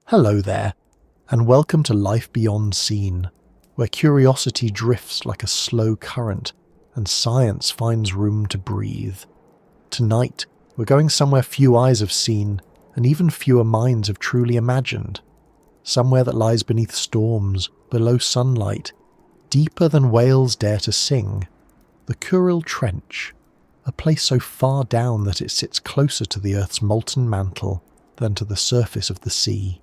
Hello there, and welcome to Life Beyond Seen, where curiosity drifts like a slow current and science finds room to breathe. Tonight, we're going somewhere few eyes have seen and even fewer minds have truly imagined. Somewhere that lies beneath storms, below sunlight, deeper than whales dare to sing. The Kuril Trench, a place so far down that it sits closer to the Earth's molten mantle than to the surface of the sea.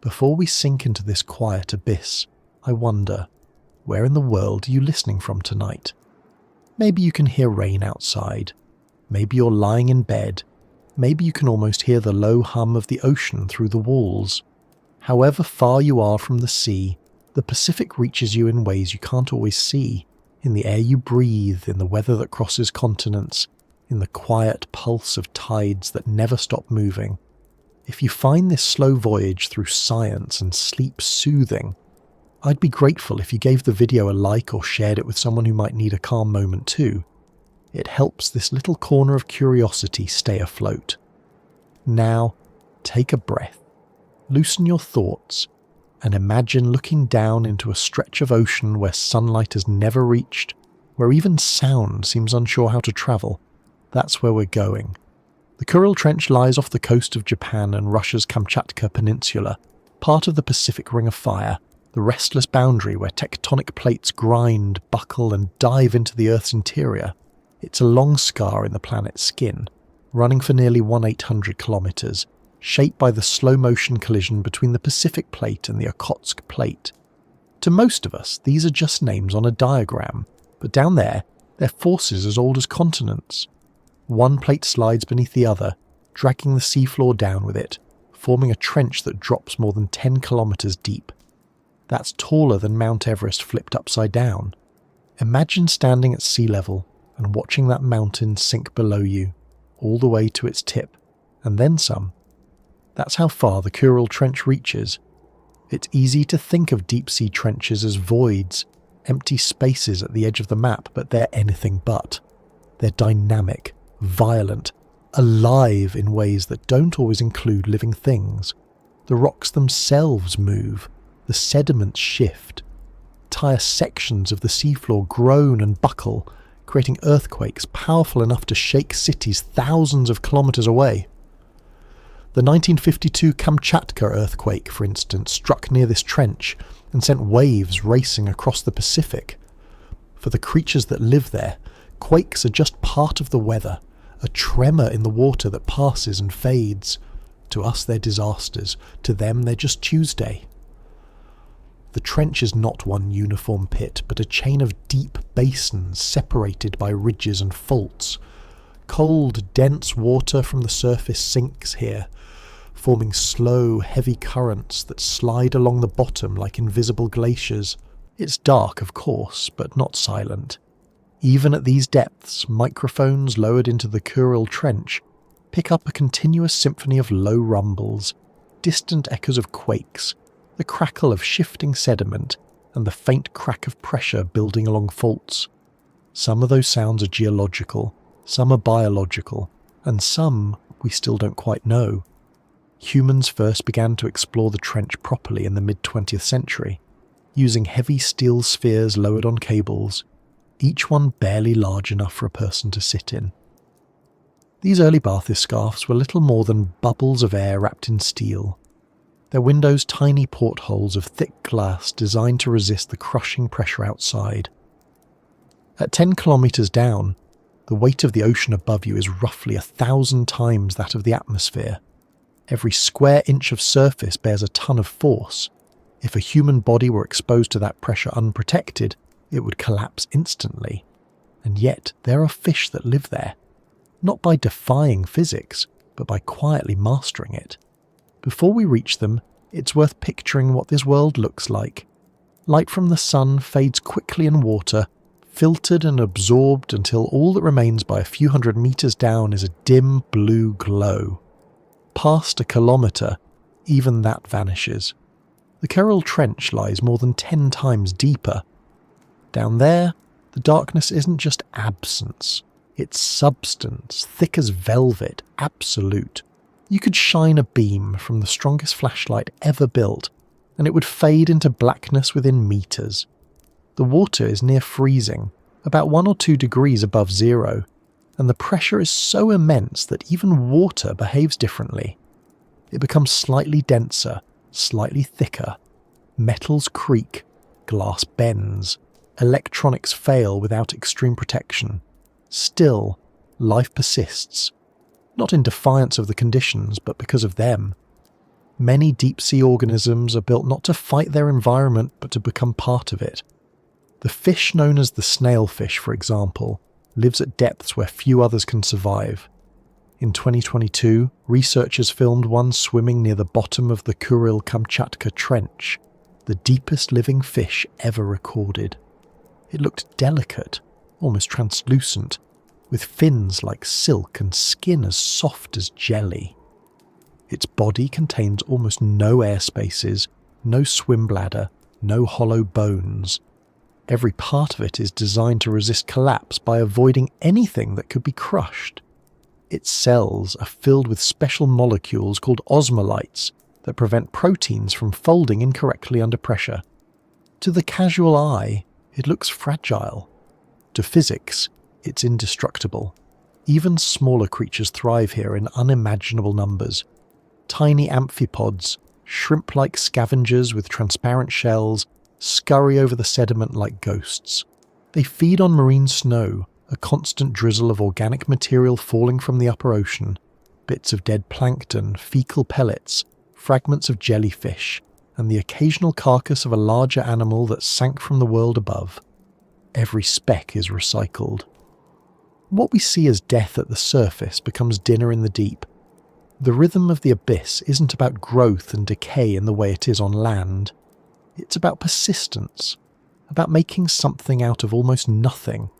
Before we sink into this quiet abyss, I wonder, where in the world are you listening from tonight? Maybe you can hear rain outside. Maybe you're lying in bed. Maybe you can almost hear the low hum of the ocean through the walls. However far you are from the sea, the Pacific reaches you in ways you can't always see, in the air you breathe, in the weather that crosses continents, in the quiet pulse of tides that never stop moving. If you find this slow voyage through science and sleep soothing, I'd be grateful if you gave the video a like or shared it with someone who might need a calm moment too. It helps this little corner of curiosity stay afloat. Now, take a breath, loosen your thoughts, and imagine looking down into a stretch of ocean where sunlight has never reached, where even sound seems unsure how to travel. That's where we're going. The Kuril Trench lies off the coast of Japan and Russia's Kamchatka Peninsula, part of the Pacific Ring of Fire, the restless boundary where tectonic plates grind, buckle and dive into the Earth's interior. It's a long scar in the planet's skin, running for nearly 1,800 kilometers, shaped by the slow-motion collision between the Pacific Plate and the Okhotsk Plate. To most of us, these are just names on a diagram, but down there, they're forces as old as continents. One plate slides beneath the other, dragging the seafloor down with it, forming a trench that drops more than 10 kilometers deep. That's taller than Mount Everest flipped upside down. Imagine standing at sea level and watching that mountain sink below you, all the way to its tip, and then some. That's how far the Kuril Trench reaches. It's easy to think of deep-sea trenches as voids, empty spaces at the edge of the map, but they're anything but. They're dynamic, violent, alive in ways that don't always include living things. The rocks themselves move, the sediments shift. Entire sections of the seafloor groan and buckle, creating earthquakes powerful enough to shake cities thousands of kilometers away. The 1952 Kamchatka earthquake, for instance, struck near this trench and sent waves racing across the Pacific. For the creatures that live there, quakes are just part of the weather, a tremor in the water that passes and fades. To us they're disasters, to them they're just Tuesday. The trench is not one uniform pit, but a chain of deep basins separated by ridges and faults. Cold, dense water from the surface sinks here, forming slow, heavy currents that slide along the bottom like invisible glaciers. It's dark, of course, but not silent. Even at these depths, microphones lowered into the Kuril Trench pick up a continuous symphony of low rumbles, distant echoes of quakes, the crackle of shifting sediment, and the faint crack of pressure building along faults. Some of those sounds are geological, some are biological, and some we still don't quite know. Humans first began to explore the trench properly in the mid-20th century, using heavy steel spheres lowered on cables, each one barely large enough for a person to sit in. These early bathyscarfs were little more than bubbles of air wrapped in steel, their windows tiny portholes of thick glass designed to resist the crushing pressure outside. At 10 kilometers down, the weight of the ocean above you is roughly 1,000 times that of the atmosphere. Every square inch of surface bears a ton of force. If a human body were exposed to that pressure unprotected, it would collapse instantly. And yet there are fish that live there, not by defying physics, but by quietly mastering it. Before we reach them, it's worth picturing what this world looks like. Light from the sun fades quickly in water, filtered and absorbed until all that remains by a few hundred meters down is a dim blue glow. Past a kilometer, even that vanishes. The Kuril Trench lies more than 10 times deeper. Down there, the darkness isn't just absence, it's substance, thick as velvet, absolute. You could shine a beam from the strongest flashlight ever built, and it would fade into blackness within meters. The water is near freezing, about 1 or 2 degrees above zero, and the pressure is so immense that even water behaves differently. It becomes slightly denser, slightly thicker. Metals creak, glass bends, electronics fail without extreme protection. Still, life persists. Not in defiance of the conditions, but because of them. Many deep-sea organisms are built not to fight their environment, but to become part of it. The fish known as the snailfish, for example, lives at depths where few others can survive. In 2022, researchers filmed one swimming near the bottom of the Kuril Trench, the deepest living fish ever recorded. It looked delicate, almost translucent, with fins like silk and skin as soft as jelly. Its body contains almost no air spaces, no swim bladder, no hollow bones. Every part of it is designed to resist collapse by avoiding anything that could be crushed. Its cells are filled with special molecules called osmolytes that prevent proteins from folding incorrectly under pressure. To the casual eye, it looks fragile. To physics, it's indestructible. Even smaller creatures thrive here in unimaginable numbers. Tiny amphipods, shrimp-like scavengers with transparent shells, scurry over the sediment like ghosts. They feed on marine snow, a constant drizzle of organic material falling from the upper ocean, bits of dead plankton, fecal pellets, fragments of jellyfish, and the occasional carcass of a larger animal that sank from the world above. Every speck is recycled. What we see as death at the surface becomes dinner in the deep. The rhythm of the abyss isn't about growth and decay in the way it is on land. It's about persistence, about making something out of almost nothing.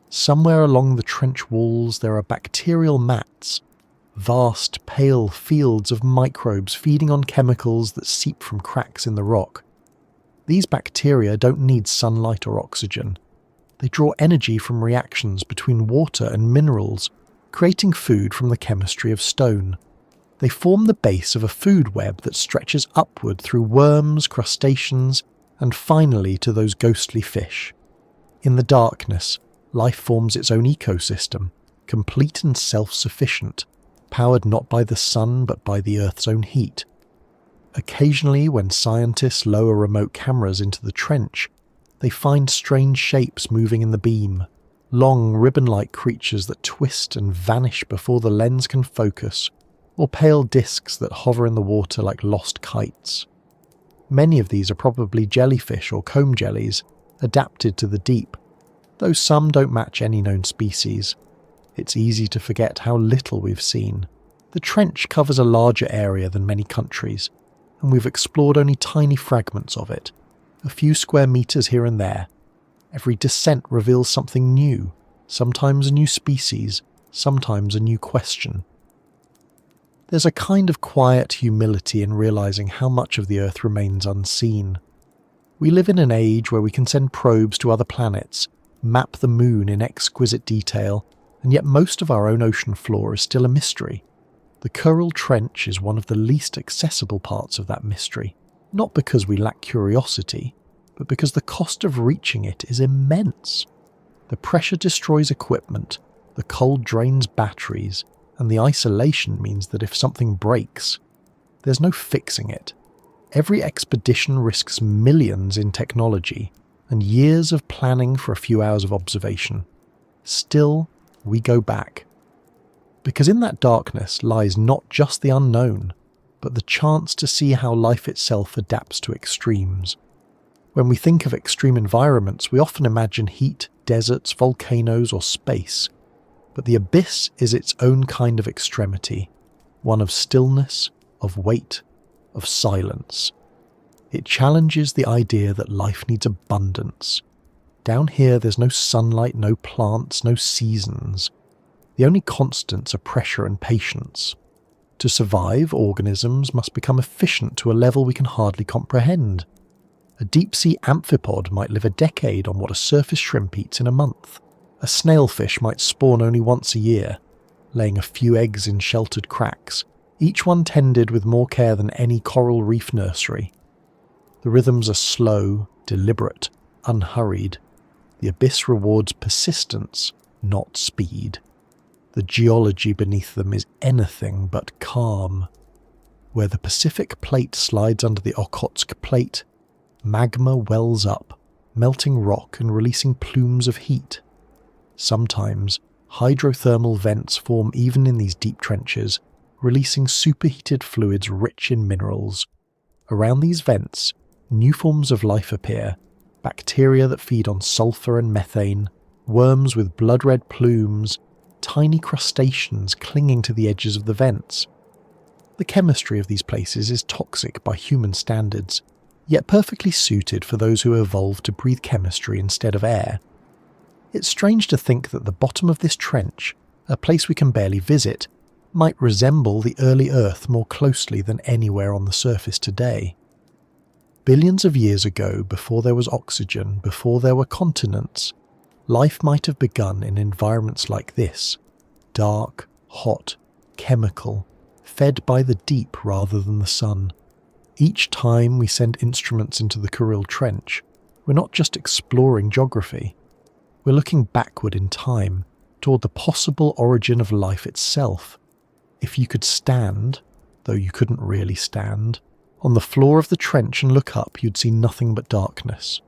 Somewhere along the trench walls there are bacterial mats, vast pale fields of microbes feeding on chemicals that seep from cracks in the rock. These bacteria don't need sunlight or oxygen. They draw energy from reactions between water and minerals, creating food from the chemistry of stone. They form the base of a food web that stretches upward through worms, crustaceans, and finally to those ghostly fish. In the darkness, life forms its own ecosystem, complete and self-sufficient, powered not by the sun but by the Earth's own heat. Occasionally, when scientists lower remote cameras into the trench, they find strange shapes moving in the beam, long ribbon-like creatures that twist and vanish before the lens can focus, or pale discs that hover in the water like lost kites. Many of these are probably jellyfish or comb jellies, adapted to the deep, though some don't match any known species. It's easy to forget how little we've seen. The trench covers a larger area than many countries, and we've explored only tiny fragments of it, a few square meters here and there. Every descent reveals something new, sometimes a new species, sometimes a new question. There's a kind of quiet humility in realizing how much of the Earth remains unseen. We live in an age where we can send probes to other planets, map the moon in exquisite detail, and yet most of our own ocean floor is still a mystery. The Kuril Trench is one of the least accessible parts of that mystery, not because we lack curiosity, but because the cost of reaching it is immense. The pressure destroys equipment, the cold drains batteries, and the isolation means that if something breaks, there's no fixing it. Every expedition risks millions in technology and years of planning for a few hours of observation. Still, we go back. Because in that darkness lies not just the unknown, but the chance to see how life itself adapts to extremes. When we think of extreme environments, we often imagine heat, deserts, volcanoes, or space. But the abyss is its own kind of extremity, one of stillness, of weight, of silence. It challenges the idea that life needs abundance. Down here there's no sunlight, no plants, no seasons. The only constants are pressure and patience. To survive, organisms must become efficient to a level we can hardly comprehend. A deep-sea amphipod might live a decade on what a surface shrimp eats in a month. A snailfish might spawn only once a year, laying a few eggs in sheltered cracks, each one tended with more care than any coral reef nursery. The rhythms are slow, deliberate, unhurried. The abyss rewards persistence, not speed. The geology beneath them is anything but calm. Where the Pacific plate slides under the Okhotsk plate, magma wells up, melting rock and releasing plumes of heat. Sometimes, hydrothermal vents form even in these deep trenches, releasing superheated fluids rich in minerals. Around these vents, new forms of life appear, bacteria that feed on sulfur and methane, worms with blood-red plumes, tiny crustaceans clinging to the edges of the vents. The chemistry of these places is toxic by human standards, yet perfectly suited for those who evolved to breathe chemistry instead of air. It's strange to think that the bottom of this trench, a place we can barely visit, might resemble the early Earth more closely than anywhere on the surface today. Billions of years ago, before there was oxygen, before there were continents, life might have begun in environments like this, dark, hot, chemical, fed by the deep rather than the sun. Each time we send instruments into the Kuril Trench, we're not just exploring geography. We're looking backward in time, toward the possible origin of life itself. If you could stand, though you couldn't really stand, on the floor of the trench and look up, you'd see nothing but darkness.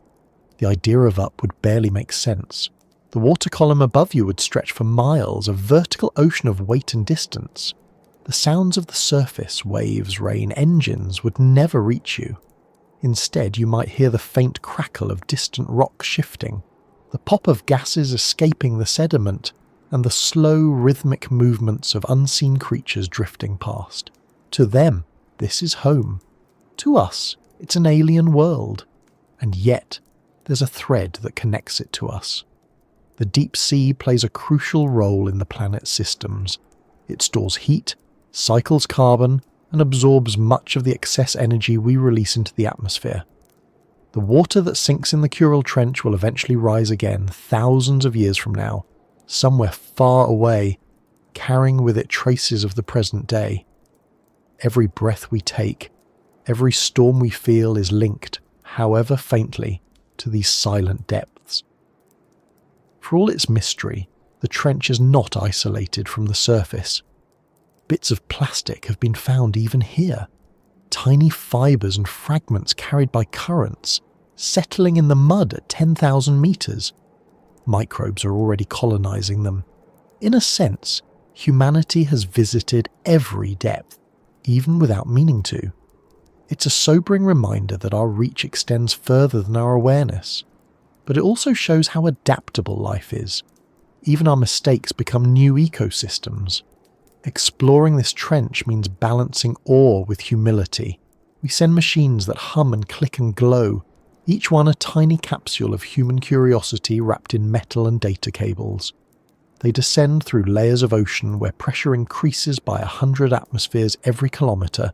The idea of up would barely make sense. The water column above you would stretch for miles, a vertical ocean of weight and distance. The sounds of the surface, waves, rain, engines would never reach you. Instead, you might hear the faint crackle of distant rock shifting, the pop of gases escaping the sediment, and the slow, rhythmic movements of unseen creatures drifting past. To them, this is home. To us, it's an alien world. And yet, there's a thread that connects it to us. The deep sea plays a crucial role in the planet's systems. It stores heat, cycles carbon, and absorbs much of the excess energy we release into the atmosphere. The water that sinks in the Kuril Trench will eventually rise again thousands of years from now, somewhere far away, carrying with it traces of the present day. Every breath we take, every storm we feel is linked, however faintly, to these silent depths. For all its mystery, the trench is not isolated from the surface. Bits of plastic have been found even here. Tiny fibres and fragments carried by currents, settling in the mud at 10,000 meters. Microbes are already colonizing them. In a sense, humanity has visited every depth, even without meaning to. It's a sobering reminder that our reach extends further than our awareness. But it also shows how adaptable life is. Even our mistakes become new ecosystems. Exploring this trench means balancing awe with humility. We send machines that hum and click and glow, each one a tiny capsule of human curiosity wrapped in metal and data cables. They descend through layers of ocean where pressure increases by 100 atmospheres every kilometre,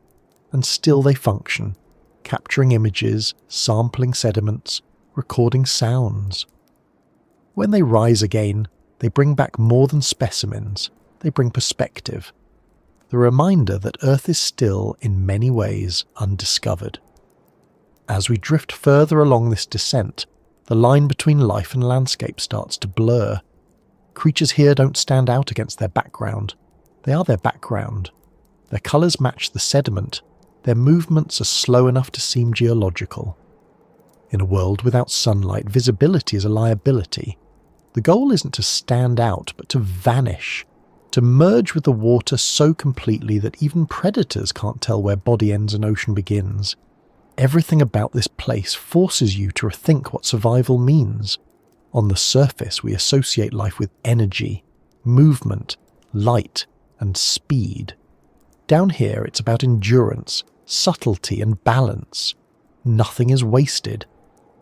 and still they function, capturing images, sampling sediments, recording sounds. When they rise again, they bring back more than specimens. They bring perspective, the reminder that Earth is still, in many ways, undiscovered. As we drift further along this descent, the line between life and landscape starts to blur. Creatures here don't stand out against their background. They are their background. Their colours match the sediment. Their movements are slow enough to seem geological. In a world without sunlight, visibility is a liability. The goal isn't to stand out, but to vanish. To merge with the water so completely that even predators can't tell where body ends and ocean begins. Everything about this place forces you to rethink what survival means. On the surface, we associate life with energy, movement, light, and speed. Down here, it's about endurance, subtlety, and balance. Nothing is wasted.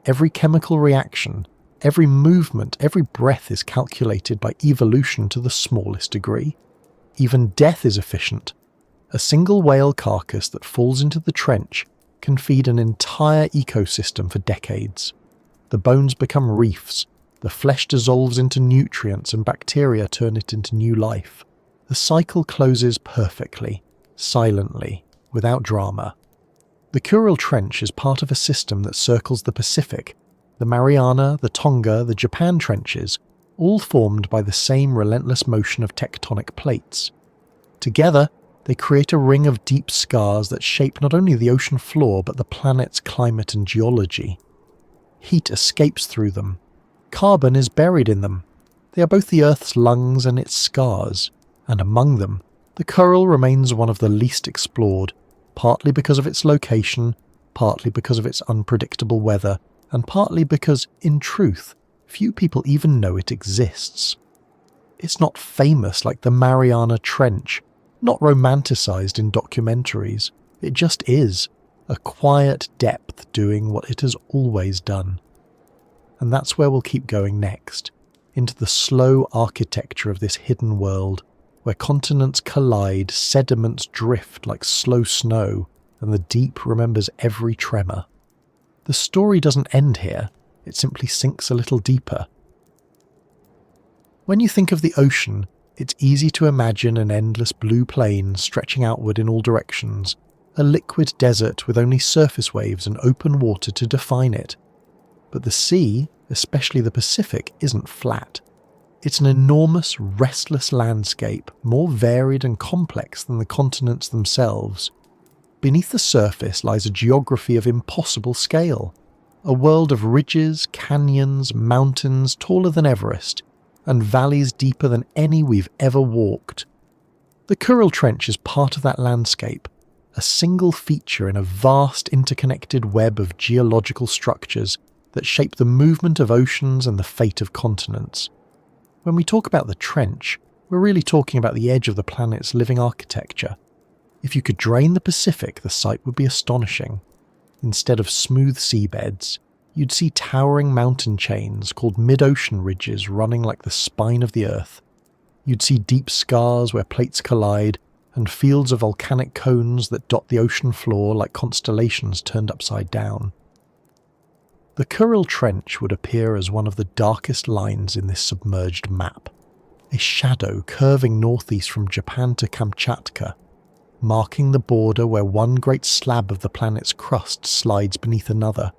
Every chemical reaction, every movement, every breath is calculated by evolution to the smallest degree. Even death is efficient. A single whale carcass that falls into the trench can feed an entire ecosystem for decades. The bones become reefs, the flesh dissolves into nutrients and bacteria turn it into new life. The cycle closes perfectly. silently, without drama. The Kuril Trench is part of a system that circles the Pacific, the Mariana, the Tonga, the Japan trenches, all formed by the same relentless motion of tectonic plates. Together, they create a ring of deep scars that shape not only the ocean floor but the planet's climate and geology. Heat escapes through them. Carbon is buried in them. They are both the Earth's lungs and its scars, and among them, the Kuril remains one of the least explored, partly because of its location, partly because of its unpredictable weather, and partly because, in truth, few people even know it exists. It's not famous like the Mariana Trench, not romanticised in documentaries. It just is, a quiet depth doing what it has always done. And that's where we'll keep going next, into the slow architecture of this hidden world, where continents collide, sediments drift like slow snow, and the deep remembers every tremor. The story doesn't end here, it simply sinks a little deeper. When you think of the ocean, it's easy to imagine an endless blue plain stretching outward in all directions, a liquid desert with only surface waves and open water to define it. But the sea, especially the Pacific, isn't flat. It's an enormous, restless landscape, more varied and complex than the continents themselves. Beneath the surface lies a geography of impossible scale, a world of ridges, canyons, mountains taller than Everest, and valleys deeper than any we've ever walked. The Kuril Trench is part of that landscape, a single feature in a vast interconnected web of geological structures that shape the movement of oceans and the fate of continents. When we talk about the trench, we're really talking about the edge of the planet's living architecture. If you could drain the Pacific, the sight would be astonishing. Instead of smooth seabeds, you'd see towering mountain chains called mid-ocean ridges running like the spine of the Earth. You'd see deep scars where plates collide, and fields of volcanic cones that dot the ocean floor like constellations turned upside down. The Kuril Trench would appear as one of the darkest lines in this submerged map, a shadow curving northeast from Japan to Kamchatka, marking the border where one great slab of the planet's crust slides beneath another.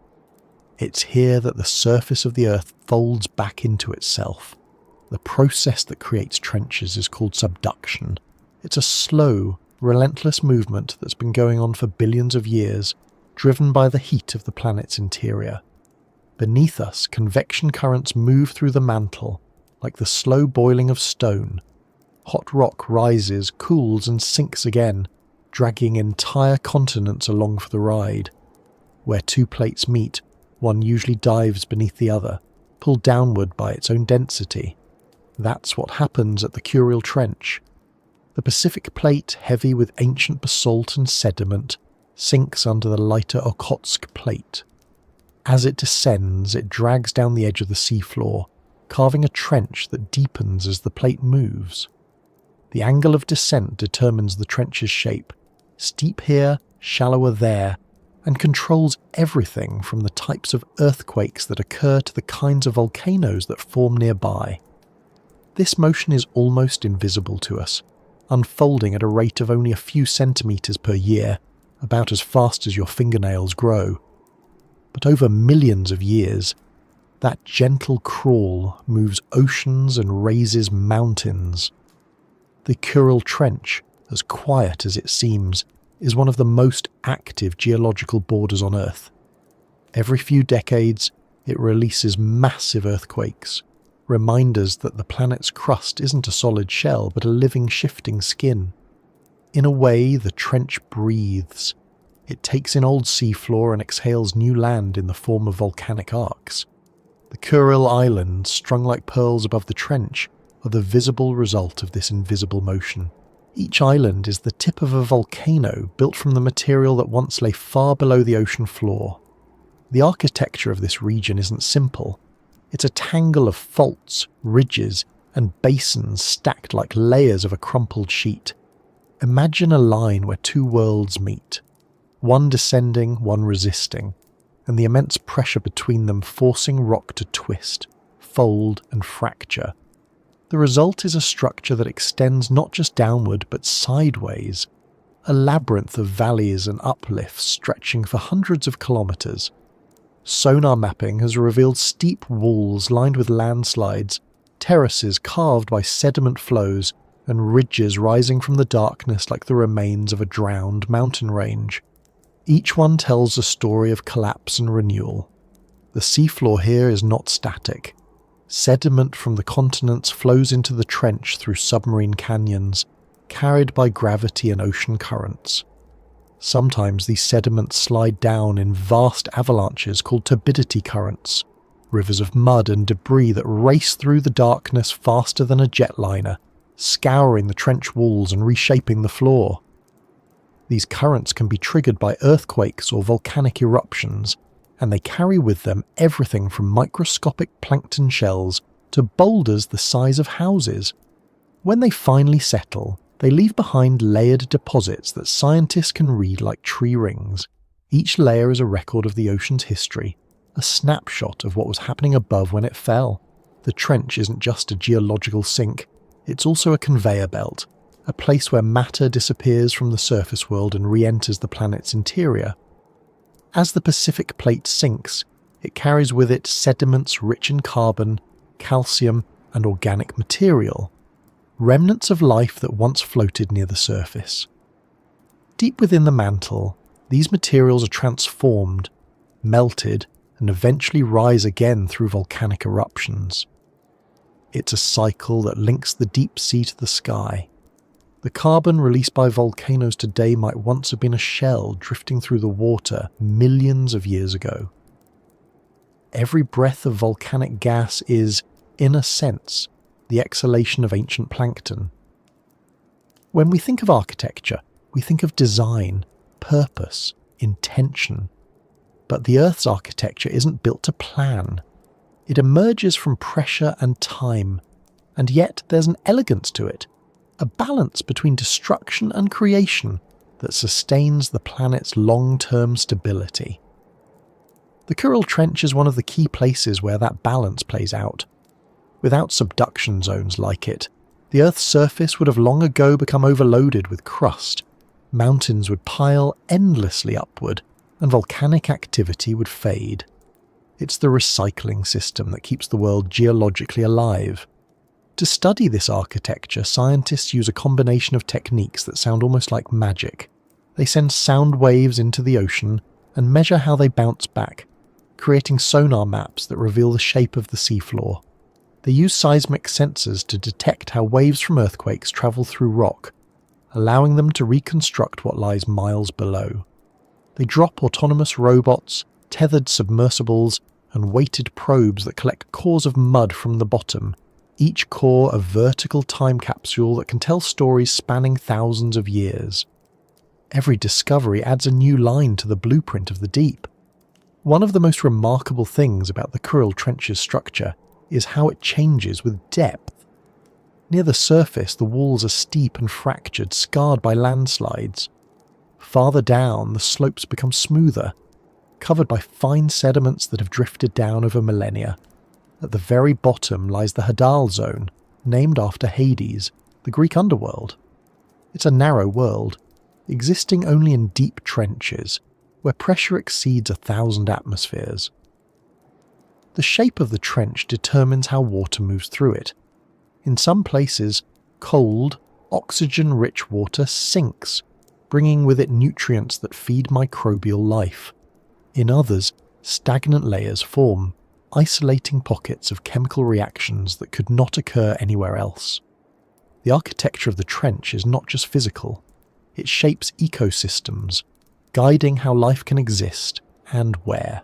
It's here that the surface of the Earth folds back into itself. The process that creates trenches is called subduction. It's a slow, relentless movement that's been going on for billions of years, driven by the heat of the planet's interior. Beneath us, convection currents move through the mantle, like the slow boiling of stone. Hot rock rises, cools and sinks again, dragging entire continents along for the ride. Where two plates meet, one usually dives beneath the other, pulled downward by its own density. That's what happens at the Kuril Trench. The Pacific plate, heavy with ancient basalt and sediment, sinks under the lighter Okhotsk plate. As it descends, it drags down the edge of the seafloor, carving a trench that deepens as the plate moves. The angle of descent determines the trench's shape, steep here, shallower there, and controls everything from the types of earthquakes that occur to the kinds of volcanoes that form nearby. This motion is almost invisible to us, unfolding at a rate of only a few centimetres per year, about as fast as your fingernails grow. But over millions of years, that gentle crawl moves oceans and raises mountains. The Kuril Trench, as quiet as it seems, is one of the most active geological borders on Earth. Every few decades, it releases massive earthquakes, reminders that the planet's crust isn't a solid shell but a living, shifting skin. In a way, the trench breathes. It takes in old seafloor and exhales new land in the form of volcanic arcs. The Kuril Islands, strung like pearls above the trench, are the visible result of this invisible motion. Each island is the tip of a volcano built from the material that once lay far below the ocean floor. The architecture of this region isn't simple. It's a tangle of faults, ridges, and basins stacked like layers of a crumpled sheet. Imagine a line where two worlds meet, one descending, one resisting, and the immense pressure between them forcing rock to twist, fold, and fracture. The result is a structure that extends not just downward but sideways, a labyrinth of valleys and uplifts stretching for hundreds of kilometres. Sonar mapping has revealed steep walls lined with landslides, terraces carved by sediment flows, and ridges rising from the darkness like the remains of a drowned mountain range. Each one tells a story of collapse and renewal. The seafloor here is not static. Sediment from the continents flows into the trench through submarine canyons, carried by gravity and ocean currents. Sometimes these sediments slide down in vast avalanches called turbidity currents, rivers of mud and debris that race through the darkness faster than a jetliner, scouring the trench walls and reshaping the floor. These currents can be triggered by earthquakes or volcanic eruptions, and they carry with them everything from microscopic plankton shells to boulders the size of houses. When they finally settle, they leave behind layered deposits that scientists can read like tree rings. Each layer is a record of the ocean's history, a snapshot of what was happening above when it fell. The trench isn't just a geological sink, it's also a conveyor belt, a place where matter disappears from the surface world and re-enters the planet's interior. As the Pacific plate sinks, it carries with it sediments rich in carbon, calcium, and organic material, remnants of life that once floated near the surface. Deep within the mantle, these materials are transformed, melted, and eventually rise again through volcanic eruptions. It's a cycle that links the deep sea to the sky. The carbon released by volcanoes today might once have been a shell drifting through the water millions of years ago. Every breath of volcanic gas is, in a sense, the exhalation of ancient plankton. When we think of architecture, we think of design, purpose, intention. But the Earth's architecture isn't built to plan. It emerges from pressure and time, and yet there's an elegance to it, a balance between destruction and creation that sustains the planet's long-term stability. The Kuril Trench is one of the key places where that balance plays out. Without subduction zones like it, the Earth's surface would have long ago become overloaded with crust, mountains would pile endlessly upward, and volcanic activity would fade. It's the recycling system that keeps the world geologically alive. To study this architecture, scientists use a combination of techniques that sound almost like magic. They send sound waves into the ocean and measure how they bounce back, creating sonar maps that reveal the shape of the seafloor. They use seismic sensors to detect how waves from earthquakes travel through rock, allowing them to reconstruct what lies miles below. They drop autonomous robots, tethered submersibles, and weighted probes that collect cores of mud from the bottom, each core a vertical time capsule that can tell stories spanning thousands of years. Every discovery adds a new line to the blueprint of the deep. One of the most remarkable things about the Kuril Trench's structure is how it changes with depth. Near the surface, the walls are steep and fractured, scarred by landslides. Farther down, the slopes become smoother, covered by fine sediments that have drifted down over millennia. At the very bottom lies the Hadal zone, named after Hades, the Greek underworld. It's a narrow world, existing only in deep trenches, where pressure exceeds 1,000 atmospheres. The shape of the trench determines how water moves through it. In some places, cold, oxygen-rich water sinks, bringing with it nutrients that feed microbial life. In others, stagnant layers form, isolating pockets of chemical reactions that could not occur anywhere else. The architecture of the trench is not just physical, it shapes ecosystems, guiding how life can exist and where.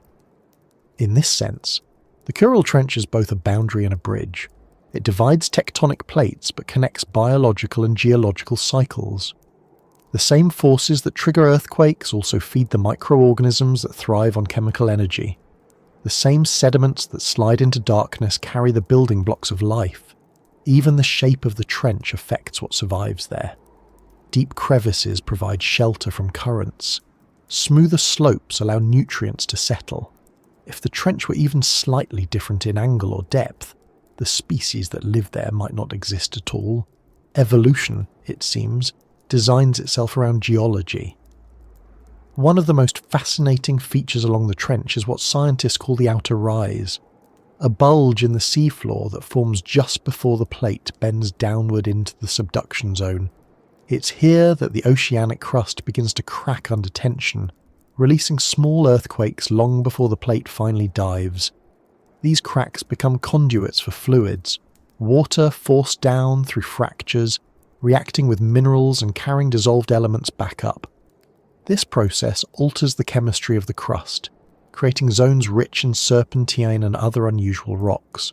In this sense, the Kuril Trench is both a boundary and a bridge. It divides tectonic plates but connects biological and geological cycles. The same forces that trigger earthquakes also feed the microorganisms that thrive on chemical energy. The same sediments that slide into darkness carry the building blocks of life. Even the shape of the trench affects what survives there. Deep crevices provide shelter from currents. Smoother slopes allow nutrients to settle. If the trench were even slightly different in angle or depth, the species that live there might not exist at all. Evolution, it seems, designs itself around geology. One of the most fascinating features along the trench is what scientists call the outer rise, a bulge in the seafloor that forms just before the plate bends downward into the subduction zone. It's here that the oceanic crust begins to crack under tension, releasing small earthquakes long before the plate finally dives. These cracks become conduits for fluids, water forced down through fractures, reacting with minerals and carrying dissolved elements back up. This process alters the chemistry of the crust, creating zones rich in serpentine and other unusual rocks.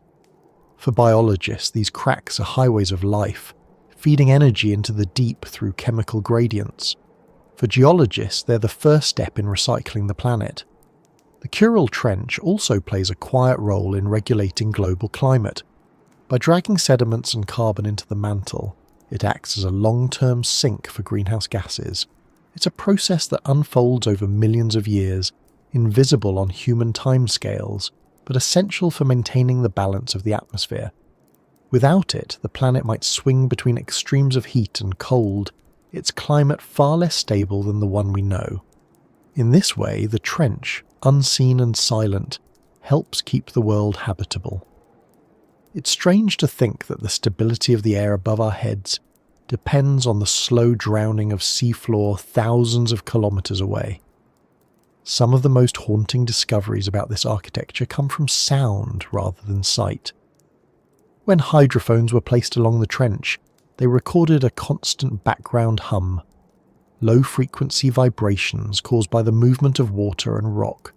For biologists, these cracks are highways of life, feeding energy into the deep through chemical gradients. For geologists, they're the first step in recycling the planet. The Kuril Trench also plays a quiet role in regulating global climate. By dragging sediments and carbon into the mantle, it acts as a long-term sink for greenhouse gases. It's a process that unfolds over millions of years, invisible on human timescales, but essential for maintaining the balance of the atmosphere. Without it, the planet might swing between extremes of heat and cold, its climate far less stable than the one we know. In this way, the trench, unseen and silent, helps keep the world habitable. It's strange to think that the stability of the air above our heads depends on the slow drowning of seafloor thousands of kilometers away. Some of the most haunting discoveries about this architecture come from sound rather than sight. When hydrophones were placed along the trench, they recorded a constant background hum, low-frequency vibrations caused by the movement of water and rock.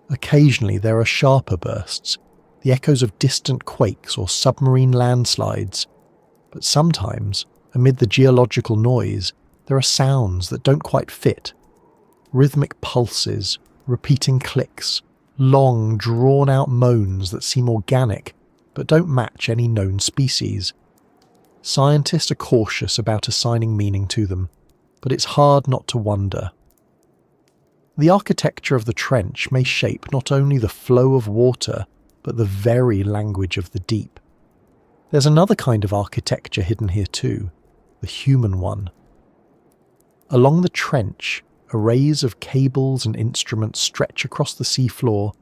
Occasionally there are sharper bursts, the echoes of distant quakes or submarine landslides, but sometimes, amid the geological noise, there are sounds that don't quite fit. Rhythmic pulses, repeating clicks, long, drawn-out moans that seem organic but don't match any known species. Scientists are cautious about assigning meaning to them, but it's hard not to wonder. The architecture of the trench may shape not only the flow of water, but the very language of the deep. There's another kind of architecture hidden here too, the human one. Along the trench, arrays of cables and instruments stretch across the seafloor,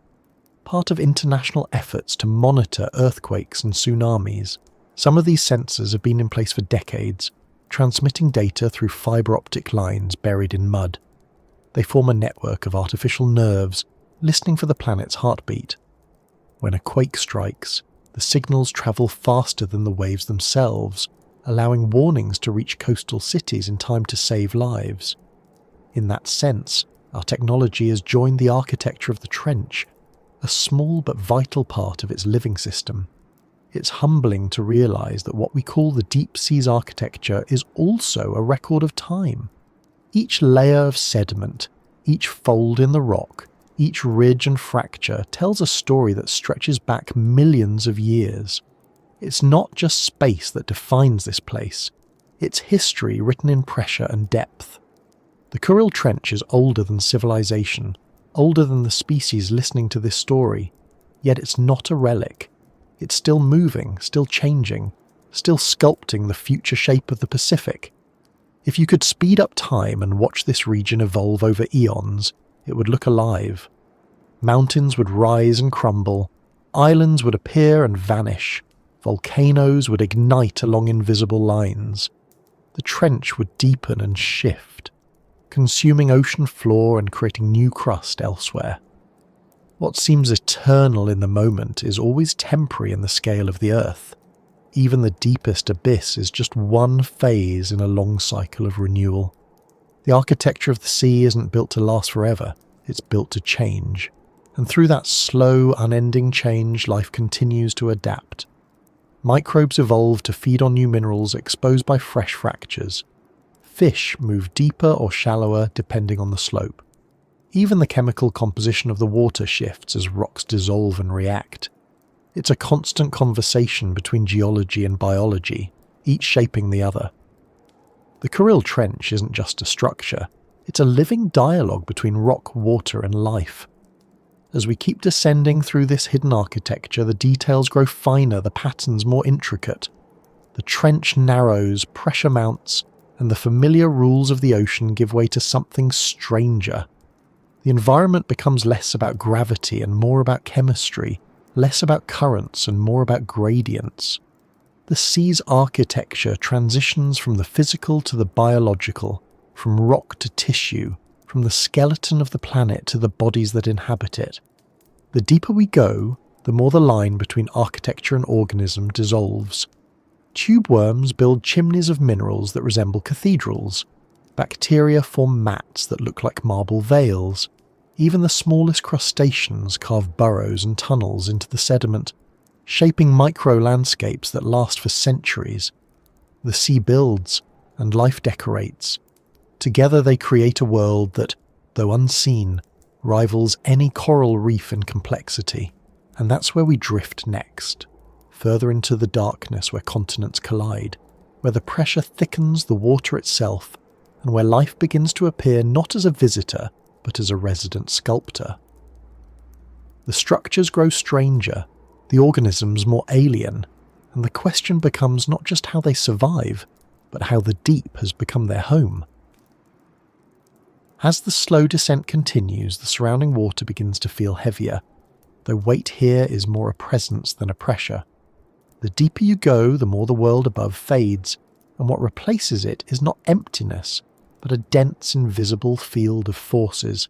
part of international efforts to monitor earthquakes and tsunamis. Some of these sensors have been in place for decades, transmitting data through fibre optic lines buried in mud. They form a network of artificial nerves, listening for the planet's heartbeat. When a quake strikes, the signals travel faster than the waves themselves, allowing warnings to reach coastal cities in time to save lives. In that sense, our technology has joined the architecture of the trench, a small but vital part of its living system. It's humbling to realise that what we call the deep sea's architecture is also a record of time. Each layer of sediment, each fold in the rock, each ridge and fracture tells a story that stretches back millions of years. It's not just space that defines this place, it's history written in pressure and depth. The Kuril Trench is older than civilization, older than the species listening to this story, yet it's not a relic. It's still moving, still changing, still sculpting the future shape of the Pacific. If you could speed up time and watch this region evolve over eons, it would look alive. Mountains would rise and crumble, islands would appear and vanish, volcanoes would ignite along invisible lines. The trench would deepen and shift, consuming ocean floor and creating new crust elsewhere. What seems eternal in the moment is always temporary in the scale of the Earth. Even the deepest abyss is just one phase in a long cycle of renewal. The architecture of the sea isn't built to last forever, it's built to change. And through that slow, unending change, life continues to adapt. Microbes evolve to feed on new minerals exposed by fresh fractures. Fish move deeper or shallower depending on the slope. Even the chemical composition of the water shifts as rocks dissolve and react. It's a constant conversation between geology and biology, each shaping the other. The Kuril Trench isn't just a structure, it's a living dialogue between rock, water and life. As we keep descending through this hidden architecture, the details grow finer, the patterns more intricate. The trench narrows, pressure mounts, and the familiar rules of the ocean give way to something stranger. The environment becomes less about gravity and more about chemistry, less about currents and more about gradients. The sea's architecture transitions from the physical to the biological, from rock to tissue, from the skeleton of the planet to the bodies that inhabit it. The deeper we go, the more the line between architecture and organism dissolves. Tube worms build chimneys of minerals that resemble cathedrals. Bacteria form mats that look like marble veils. Even the smallest crustaceans carve burrows and tunnels into the sediment, shaping micro-landscapes that last for centuries. The sea builds, and life decorates. Together they create a world that, though unseen, rivals any coral reef in complexity. And that's where we drift next, further into the darkness where continents collide, where the pressure thickens the water itself, and where life begins to appear not as a visitor, but as a resident sculptor. The structures grow stranger, the organisms more alien, and the question becomes not just how they survive, but how the deep has become their home. As the slow descent continues, the surrounding water begins to feel heavier, though weight here is more a presence than a pressure. The deeper you go, the more the world above fades, and what replaces it is not emptiness, but a dense, invisible field of forces.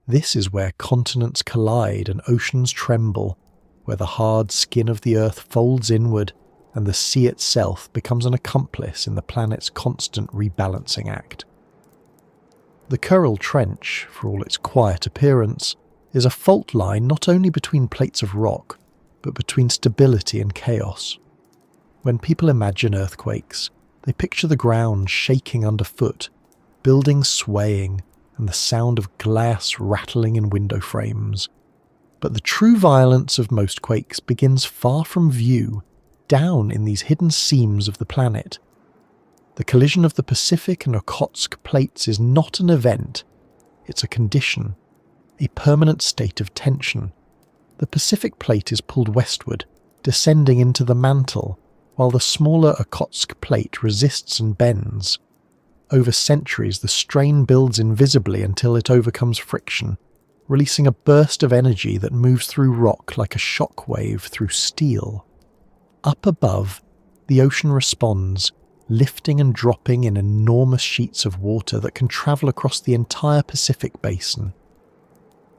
This is where continents collide and oceans tremble, where the hard skin of the earth folds inward and the sea itself becomes an accomplice in the planet's constant rebalancing act. The Kuril Trench, for all its quiet appearance, is a fault line not only between plates of rock, but between stability and chaos. When people imagine earthquakes, they picture the ground shaking underfoot, buildings swaying, and the sound of glass rattling in window frames. But the true violence of most quakes begins far from view, down in these hidden seams of the planet. The collision of the Pacific and Okhotsk plates is not an event, it's a condition, a permanent state of tension. The Pacific plate is pulled westward, descending into the mantle, while the smaller Okhotsk plate resists and bends. Over centuries, the strain builds invisibly until it overcomes friction, releasing a burst of energy that moves through rock like a shock wave through steel. Up above, the ocean responds, lifting and dropping in enormous sheets of water that can travel across the entire Pacific basin.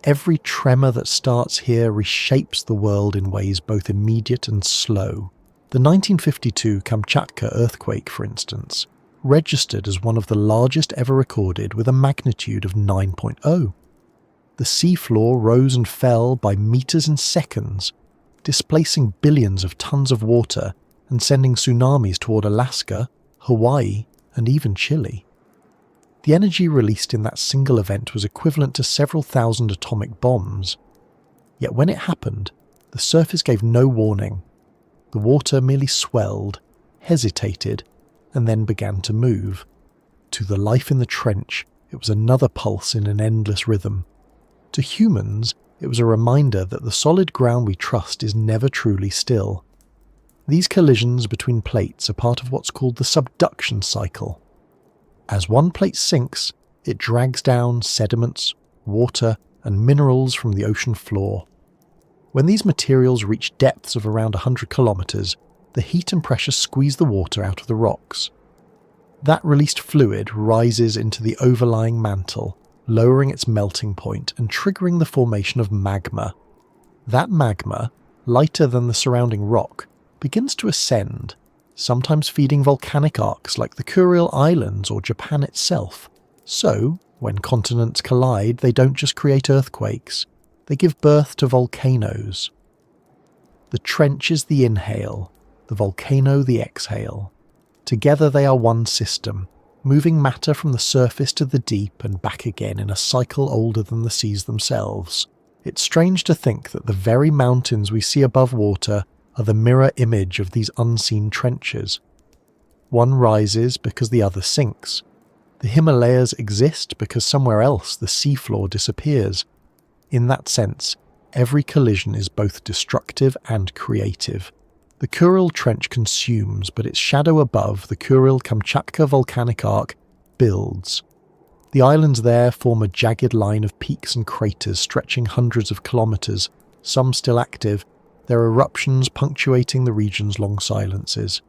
Every tremor that starts here reshapes the world in ways both immediate and slow. The 1952 Kamchatka earthquake, for instance, registered as one of the largest ever recorded with a magnitude of 9.0. The seafloor rose and fell by meters in seconds, displacing billions of tons of water and sending tsunamis toward Alaska, Hawaii, and even Chile. The energy released in that single event was equivalent to several thousand atomic bombs. Yet when it happened, the surface gave no warning. The water merely swelled, hesitated, and then began to move. To the life in the trench, it was another pulse in an endless rhythm. To humans, it was a reminder that the solid ground we trust is never truly still. These collisions between plates are part of what's called the subduction cycle. As one plate sinks, it drags down sediments, water, and minerals from the ocean floor. When these materials reach depths of around 100 kilometers, the heat and pressure squeeze the water out of the rocks. That released fluid rises into the overlying mantle, lowering its melting point and triggering the formation of magma. That magma, lighter than the surrounding rock, begins to ascend, sometimes feeding volcanic arcs like the Kuril Islands or Japan itself. So, when continents collide, they don't just create earthquakes, they give birth to volcanoes. The trench is the inhale, the volcano the exhale. Together they are one system, moving matter from the surface to the deep and back again in a cycle older than the seas themselves. It's strange to think that the very mountains we see above water are the mirror image of these unseen trenches. One rises because the other sinks. The Himalayas exist because somewhere else the seafloor disappears. In that sense, every collision is both destructive and creative. The Kuril Trench consumes, but its shadow above, the Kuril-Kamchatka volcanic arc, builds. The islands there form a jagged line of peaks and craters stretching hundreds of kilometres, some still active, their eruptions punctuating the region's long silences.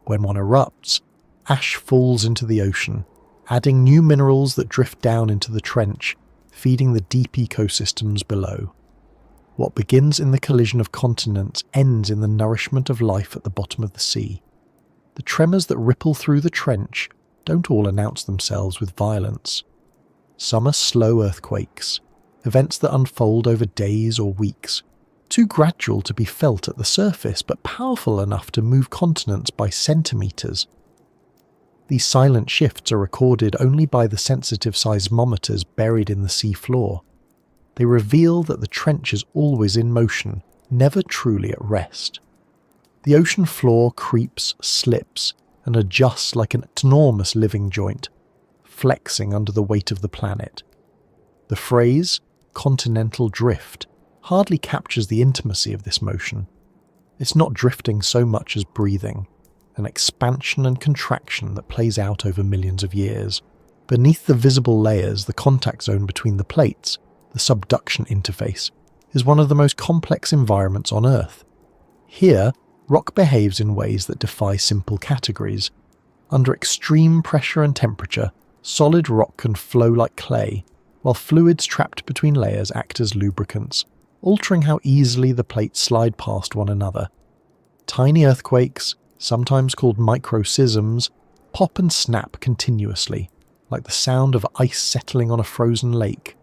When one erupts, ash falls into the ocean, adding new minerals that drift down into the trench, feeding the deep ecosystems below. What begins in the collision of continents ends in the nourishment of life at the bottom of the sea. The tremors that ripple through the trench don't all announce themselves with violence. Some are slow earthquakes, events that unfold over days or weeks, too gradual to be felt at the surface but powerful enough to move continents by centimetres. These silent shifts are recorded only by the sensitive seismometers buried in the sea floor. They reveal that the trench is always in motion, never truly at rest. The ocean floor creeps, slips, and adjusts like an enormous living joint, flexing under the weight of the planet. The phrase, continental drift, hardly captures the intimacy of this motion. It's not drifting so much as breathing, an expansion and contraction that plays out over millions of years. Beneath the visible layers, the contact zone between the plates, the subduction interface, is one of the most complex environments on Earth. Here, rock behaves in ways that defy simple categories. Under extreme pressure and temperature, solid rock can flow like clay, while fluids trapped between layers act as lubricants, altering how easily the plates slide past one another. Tiny earthquakes, sometimes called microseisms, pop and snap continuously, like the sound of ice settling on a frozen lake.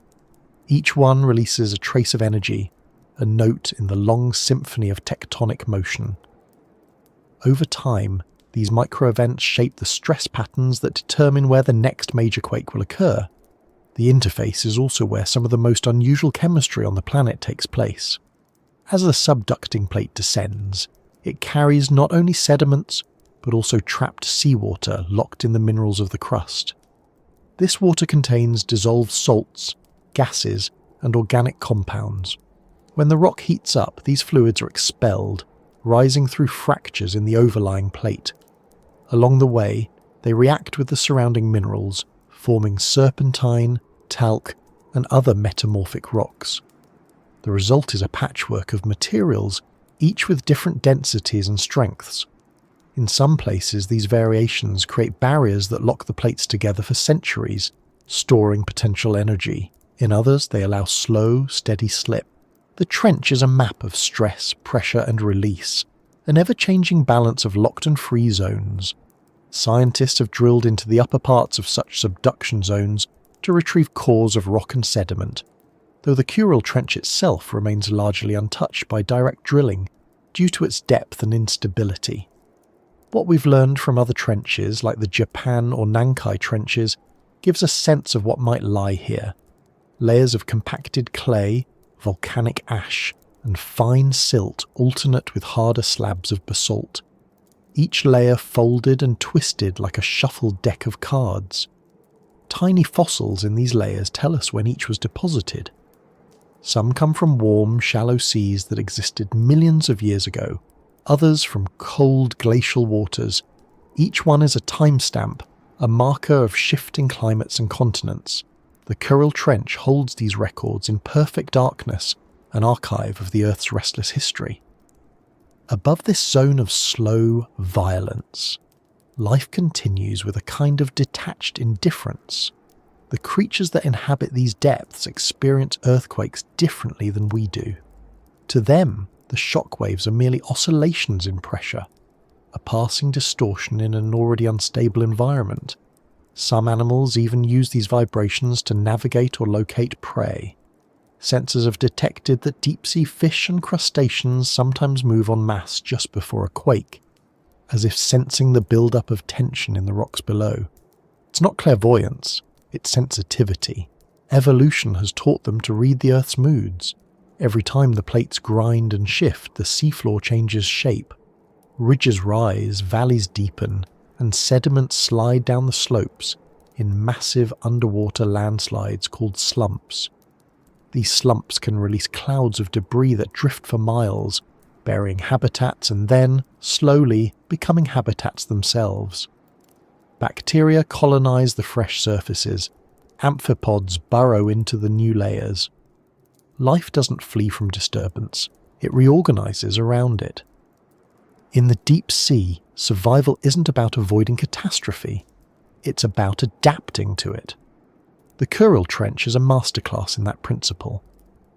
Each one releases a trace of energy, a note in the long symphony of tectonic motion. Over time, these micro-events shape the stress patterns that determine where the next major quake will occur. The interface is also where some of the most unusual chemistry on the planet takes place. As the subducting plate descends, it carries not only sediments, but also trapped seawater locked in the minerals of the crust. This water contains dissolved salts, gases, and organic compounds. When the rock heats up, these fluids are expelled, rising through fractures in the overlying plate. Along the way, they react with the surrounding minerals, forming serpentine, talc, and other metamorphic rocks. The result is a patchwork of materials, each with different densities and strengths. In some places, these variations create barriers that lock the plates together for centuries, storing potential energy. In others, they allow slow, steady slip. The trench is a map of stress, pressure, and release, an ever-changing balance of locked and free zones. Scientists have drilled into the upper parts of such subduction zones to retrieve cores of rock and sediment, though the Kuril Trench itself remains largely untouched by direct drilling due to its depth and instability. What we've learned from other trenches, like the Japan or Nankai trenches, gives a sense of what might lie here. Layers of compacted clay, volcanic ash, and fine silt alternate with harder slabs of basalt. Each layer folded and twisted like a shuffled deck of cards. Tiny fossils in these layers tell us when each was deposited. Some come from warm, shallow seas that existed millions of years ago, others from cold glacial waters. Each one is a timestamp, a marker of shifting climates and continents. The Kuril Trench holds these records in perfect darkness, an archive of the Earth's restless history. Above this zone of slow violence, life continues with a kind of detached indifference. The creatures that inhabit these depths experience earthquakes differently than we do. To them, the shock waves are merely oscillations in pressure, a passing distortion in an already unstable environment. Some animals even use these vibrations to navigate or locate prey. Sensors have detected that deep-sea fish and crustaceans sometimes move en masse just before a quake, as if sensing the build-up of tension in the rocks below. It's not clairvoyance, it's sensitivity. Evolution has taught them to read the Earth's moods. Every time the plates grind and shift, the seafloor changes shape. Ridges rise, valleys deepen, and sediments slide down the slopes in massive underwater landslides called slumps. These slumps can release clouds of debris that drift for miles, burying habitats and then, slowly, becoming habitats themselves. Bacteria colonize the fresh surfaces. Amphipods burrow into the new layers. Life doesn't flee from disturbance, it reorganizes around it. In the deep sea, survival isn't about avoiding catastrophe, it's about adapting to it. The Kuril Trench is a masterclass in that principle.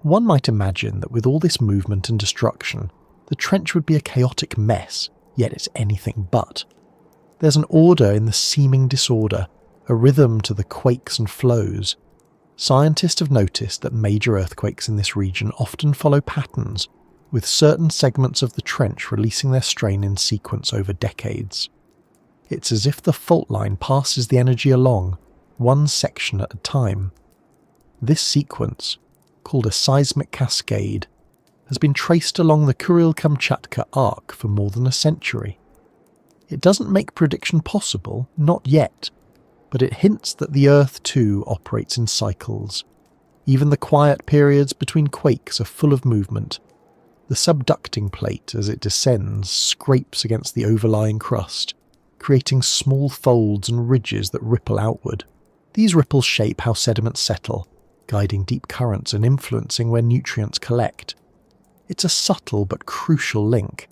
One might imagine that with all this movement and destruction, the trench would be a chaotic mess, yet it's anything but. There's an order in the seeming disorder, a rhythm to the quakes and flows. Scientists have noticed that major earthquakes in this region often follow patterns, with certain segments of the trench releasing their strain in sequence over decades. It's as if the fault line passes the energy along, one section at a time. This sequence, called a seismic cascade, has been traced along the Kuril-Kamchatka arc for more than a century. It doesn't make prediction possible, not yet, but it hints that the Earth too operates in cycles. Even the quiet periods between quakes are full of movement. The subducting plate, as it descends, scrapes against the overlying crust, creating small folds and ridges that ripple outward. These ripples shape how sediments settle, guiding deep currents and influencing where nutrients collect. It's a subtle but crucial link.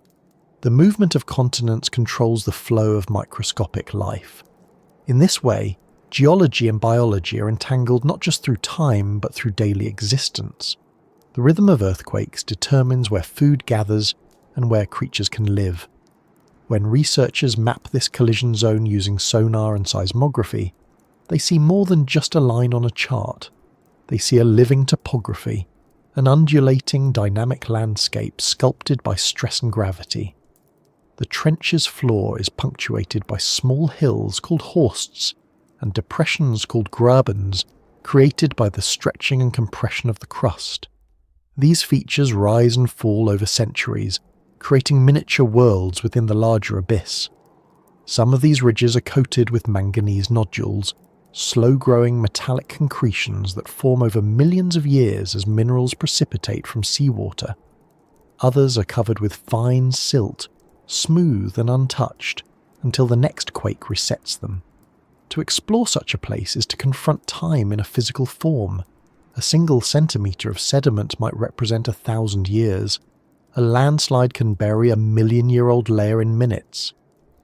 The movement of continents controls the flow of microscopic life. In this way, geology and biology are entangled not just through time but through daily existence. The rhythm of earthquakes determines where food gathers and where creatures can live. When researchers map this collision zone using sonar and seismography, they see more than just a line on a chart. They see a living topography, an undulating dynamic landscape sculpted by stress and gravity. The trench's floor is punctuated by small hills called horsts and depressions called grabens, created by the stretching and compression of the crust. These features rise and fall over centuries, creating miniature worlds within the larger abyss. Some of these ridges are coated with manganese nodules, slow-growing metallic concretions that form over millions of years as minerals precipitate from seawater. Others are covered with fine silt, smooth and untouched, until the next quake resets them. To explore such a place is to confront time in a physical form. A single centimetre of sediment might represent 1,000 years. A landslide can bury a million-year-old layer in minutes.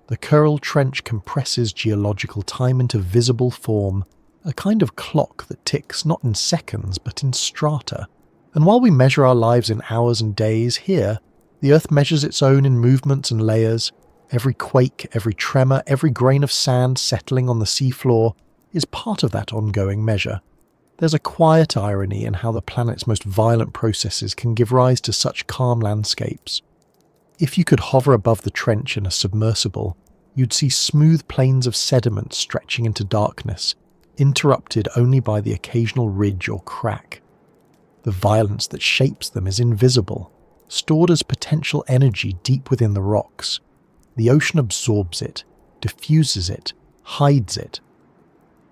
The Kuril Trench compresses geological time into visible form, a kind of clock that ticks not in seconds but in strata. And while we measure our lives in hours and days, here, the Earth measures its own in movements and layers. Every quake, every tremor, every grain of sand settling on the seafloor is part of that ongoing measure. There's a quiet irony in how the planet's most violent processes can give rise to such calm landscapes. If you could hover above the trench in a submersible, you'd see smooth plains of sediment stretching into darkness, interrupted only by the occasional ridge or crack. The violence that shapes them is invisible, stored as potential energy deep within the rocks. The ocean absorbs it, diffuses it, hides it.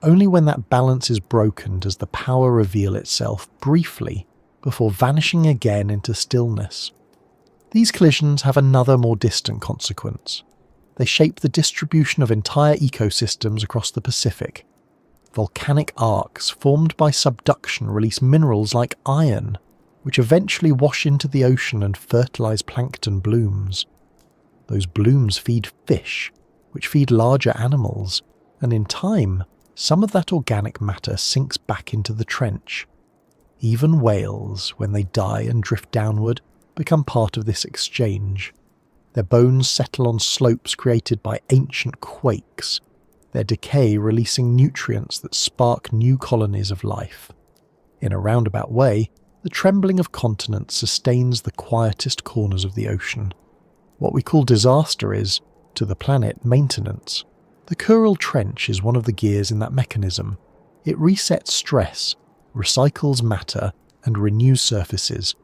Only when that balance is broken does the power reveal itself briefly before vanishing again into stillness. These collisions have another more distant consequence. They shape the distribution of entire ecosystems across the Pacific. Volcanic arcs formed by subduction release minerals like iron, which eventually wash into the ocean and fertilize plankton blooms. Those blooms feed fish, which feed larger animals, and in time, some of that organic matter sinks back into the trench. Even whales, when they die and drift downward, become part of this exchange. Their bones settle on slopes created by ancient quakes, their decay releasing nutrients that spark new colonies of life. In a roundabout way, the trembling of continents sustains the quietest corners of the ocean. What we call disaster is, to the planet, maintenance. The Kuril Trench is one of the gears in that mechanism. It resets stress, recycles matter, and renews surfaces.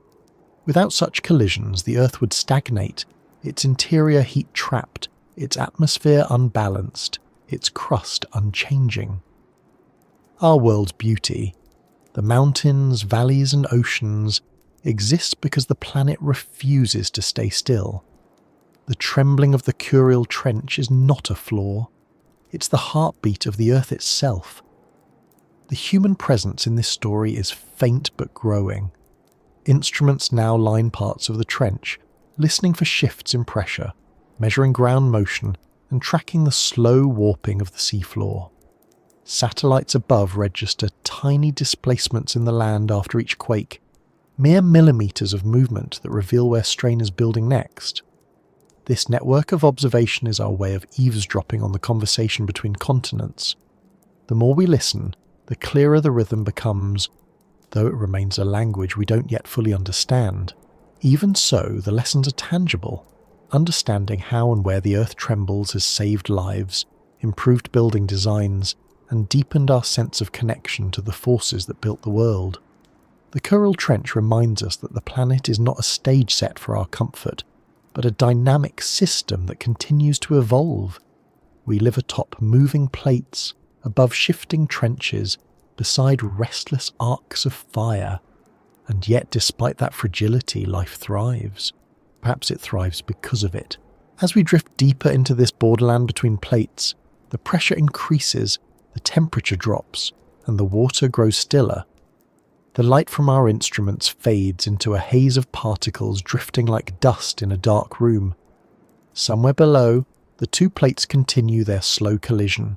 Without such collisions, the Earth would stagnate, its interior heat trapped, its atmosphere unbalanced, its crust unchanging. Our world's beauty, the mountains, valleys and oceans, exists because the planet refuses to stay still. The trembling of the Kuril Trench is not a flaw. It's the heartbeat of the Earth itself. The human presence in this story is faint but growing. Instruments now line parts of the trench, listening for shifts in pressure, measuring ground motion, and tracking the slow warping of the seafloor. Satellites above register tiny displacements in the land after each quake, mere millimeters of movement that reveal where strain is building next. This network of observation is our way of eavesdropping on the conversation between continents. The more we listen, the clearer the rhythm becomes, though it remains a language we don't yet fully understand. Even so, the lessons are tangible. Understanding how and where the Earth trembles has saved lives, improved building designs, and deepened our sense of connection to the forces that built the world. The Kuril Trench reminds us that the planet is not a stage set for our comfort, but a dynamic system that continues to evolve. We live atop moving plates, above shifting trenches, beside restless arcs of fire. And yet, despite that fragility, life thrives. Perhaps it thrives because of it. As we drift deeper into this borderland between plates, the pressure increases, the temperature drops, and the water grows stiller. The light from our instruments fades into a haze of particles drifting like dust in a dark room. Somewhere below, the two plates continue their slow collision,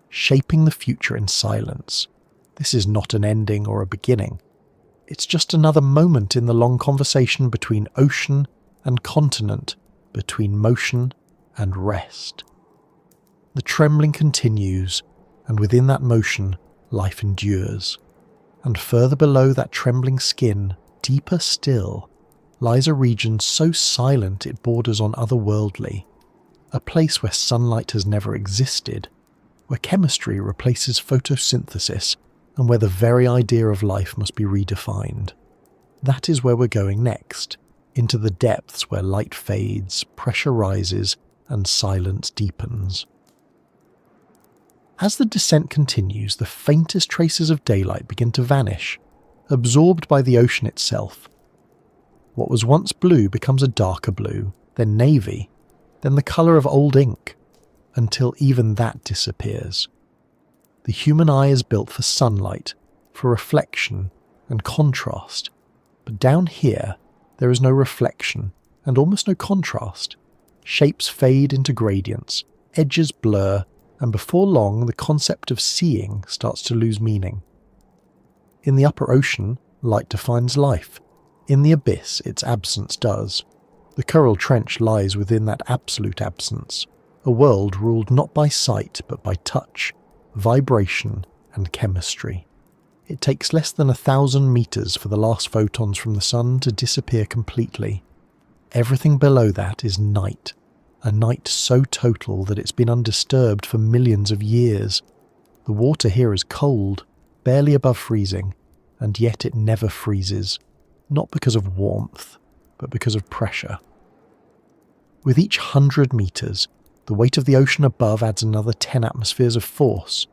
shaping the future in silence. This is not an ending or a beginning. It's just another moment in the long conversation between ocean and continent, between motion and rest. The trembling continues, and within that motion, life endures. And further below that trembling skin, deeper still, lies a region so silent it borders on otherworldly, a place where sunlight has never existed, where chemistry replaces photosynthesis, and where the very idea of life must be redefined. That is where we're going next, into the depths where light fades, pressure rises, and silence deepens. As the descent continues, the faintest traces of daylight begin to vanish, absorbed by the ocean itself. What was once blue becomes a darker blue, then navy, then the colour of old ink, until even that disappears. The human eye is built for sunlight, for reflection and contrast, but down here there is no reflection and almost no contrast. Shapes fade into gradients, edges blur, and before long the concept of seeing starts to lose meaning. In the upper ocean, light defines life. In the abyss, its absence does. The Kuril Trench lies within that absolute absence, a world ruled not by sight but by touch, vibration, and chemistry. It takes less than 1,000 meters for the last photons from the sun to disappear completely. Everything below that is night, a night so total that it's been undisturbed for millions of years. The water here is cold, barely above freezing, and yet it never freezes, not because of warmth, but because of pressure. With each 100 meters, the weight of the ocean above adds another 10 atmospheres of force.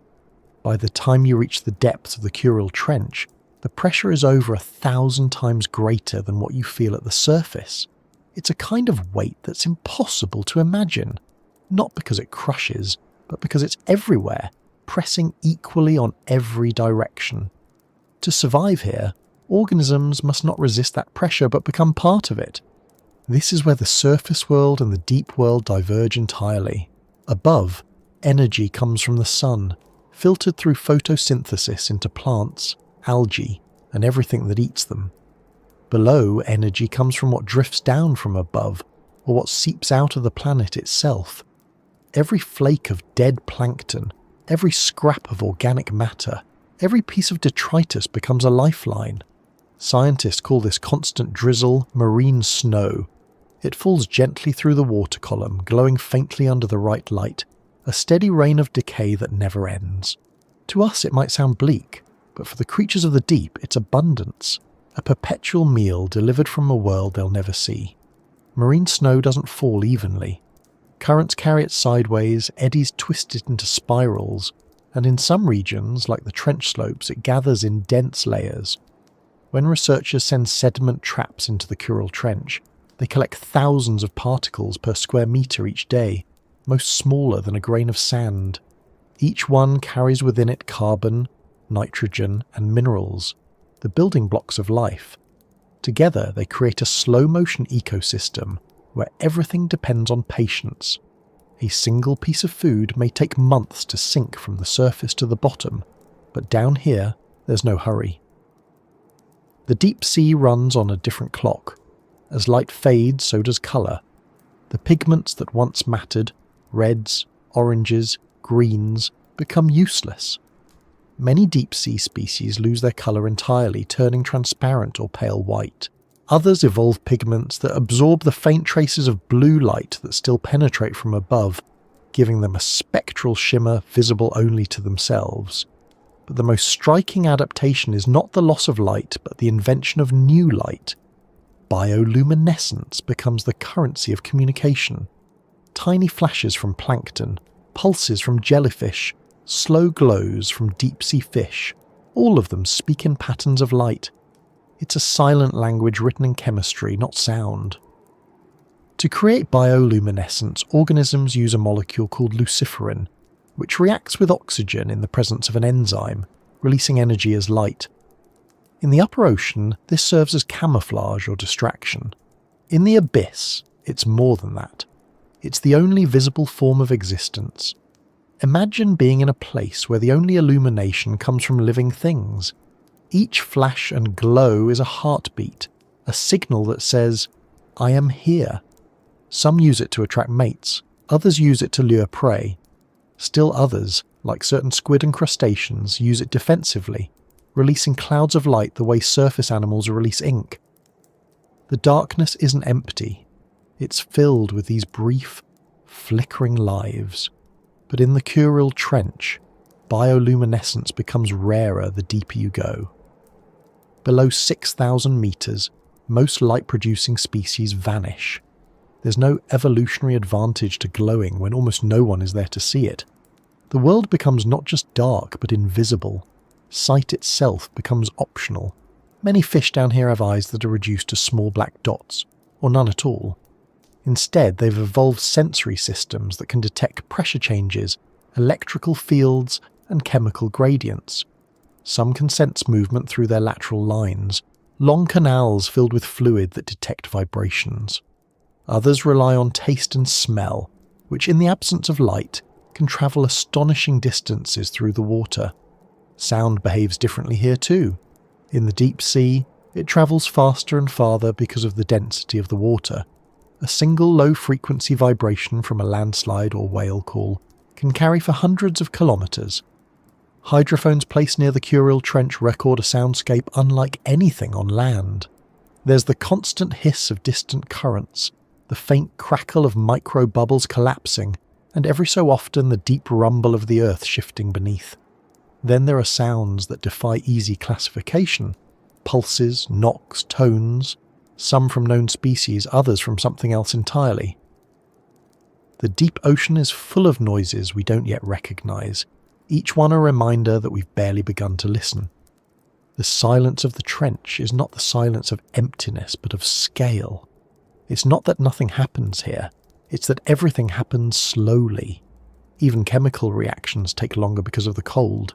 By the time you reach the depths of the Kuril Trench, the pressure is over 1,000 times greater than what you feel at the surface. It's a kind of weight that's impossible to imagine, not because it crushes, but because it's everywhere, pressing equally on every direction. To survive here, organisms must not resist that pressure but become part of it. This is where the surface world and the deep world diverge entirely. Above, energy comes from the sun, filtered through photosynthesis into plants, algae, and everything that eats them. Below, energy comes from what drifts down from above, or what seeps out of the planet itself. Every flake of dead plankton, every scrap of organic matter, every piece of detritus becomes a lifeline. Scientists call this constant drizzle marine snow. It falls gently through the water column, glowing faintly under the right light, a steady rain of decay that never ends. To us it might sound bleak, but for the creatures of the deep it's abundance, a perpetual meal delivered from a world they'll never see. Marine snow doesn't fall evenly. Currents carry it sideways, eddies twist it into spirals, and in some regions, like the trench slopes, it gathers in dense layers. When researchers send sediment traps into the Kuril Trench, they collect thousands of particles per square metre each day, most smaller than a grain of sand. Each one carries within it carbon, nitrogen and minerals, the building blocks of life. Together they create a slow-motion ecosystem where everything depends on patience. A single piece of food may take months to sink from the surface to the bottom, but down here there's no hurry. The deep sea runs on a different clock. As light fades, so does colour. The pigments that once mattered, reds, oranges, greens, become useless. Many deep-sea species lose their colour entirely, turning transparent or pale white. Others evolve pigments that absorb the faint traces of blue light that still penetrate from above, giving them a spectral shimmer visible only to themselves. But the most striking adaptation is not the loss of light, but the invention of new light. Bioluminescence becomes the currency of communication. Tiny flashes from plankton, pulses from jellyfish, slow glows from deep-sea fish, all of them speak in patterns of light. It's a silent language written in chemistry, not sound. To create bioluminescence, organisms use a molecule called luciferin, which reacts with oxygen in the presence of an enzyme, releasing energy as light. In the upper ocean, this serves as camouflage or distraction. In the abyss, it's more than that. It's the only visible form of existence. Imagine being in a place where the only illumination comes from living things. Each flash and glow is a heartbeat, a signal that says, "I am here." Some use it to attract mates, others use it to lure prey. Still others, like certain squid and crustaceans, use it defensively, releasing clouds of light the way surface animals release ink. The darkness isn't empty. It's filled with these brief, flickering lives. But in the Kuril Trench, bioluminescence becomes rarer the deeper you go. Below 6,000 metres, most light-producing species vanish. There's no evolutionary advantage to glowing when almost no one is there to see it. The world becomes not just dark, but invisible. Sight itself becomes optional. Many fish down here have eyes that are reduced to small black dots, or none at all. Instead, they've evolved sensory systems that can detect pressure changes, electrical fields, and chemical gradients. Some can sense movement through their lateral lines, long canals filled with fluid that detect vibrations. Others rely on taste and smell, which in the absence of light can travel astonishing distances through the water. Sound behaves differently here too. In the deep sea, it travels faster and farther because of the density of the water. A single low-frequency vibration from a landslide or whale call can carry for hundreds of kilometres. Hydrophones placed near the Kuril Trench record a soundscape unlike anything on land. There's the constant hiss of distant currents, the faint crackle of microbubbles collapsing, and every so often the deep rumble of the earth shifting beneath. Then there are sounds that defy easy classification: pulses, knocks, tones, some from known species, others from something else entirely. The deep ocean is full of noises we don't yet recognise, each one a reminder that we've barely begun to listen. The silence of the trench is not the silence of emptiness, but of scale. It's not that nothing happens here, it's that everything happens slowly. Even chemical reactions take longer because of the cold.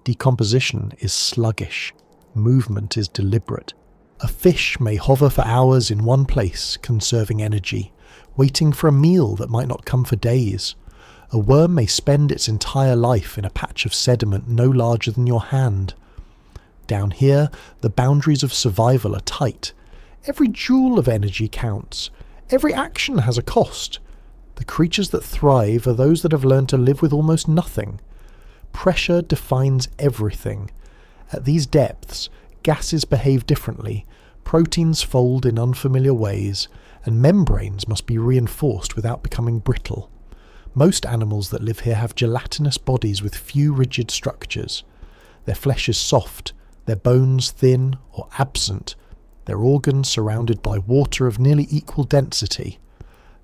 Decomposition is sluggish. Movement is deliberate. A fish may hover for hours in one place, conserving energy, waiting for a meal that might not come for days. A worm may spend its entire life in a patch of sediment no larger than your hand. Down here, the boundaries of survival are tight. Every joule of energy counts. Every action has a cost. The creatures that thrive are those that have learned to live with almost nothing. Pressure defines everything. At these depths, gases behave differently, proteins fold in unfamiliar ways, and membranes must be reinforced without becoming brittle. Most animals that live here have gelatinous bodies with few rigid structures. Their flesh is soft, their bones thin or absent, their organs surrounded by water of nearly equal density.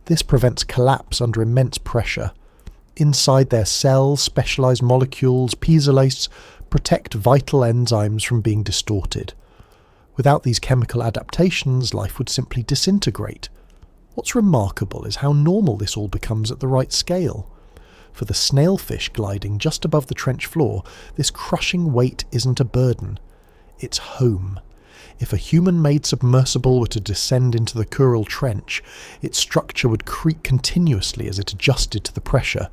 This prevents collapse under immense pressure. Inside their cells, specialised molecules, piezolates, protect vital enzymes from being distorted. Without these chemical adaptations, life would simply disintegrate. What's remarkable is how normal this all becomes at the right scale. For the snailfish gliding just above the trench floor, this crushing weight isn't a burden. It's home. If a human-made submersible were to descend into the Kuril Trench, its structure would creak continuously as it adjusted to the pressure.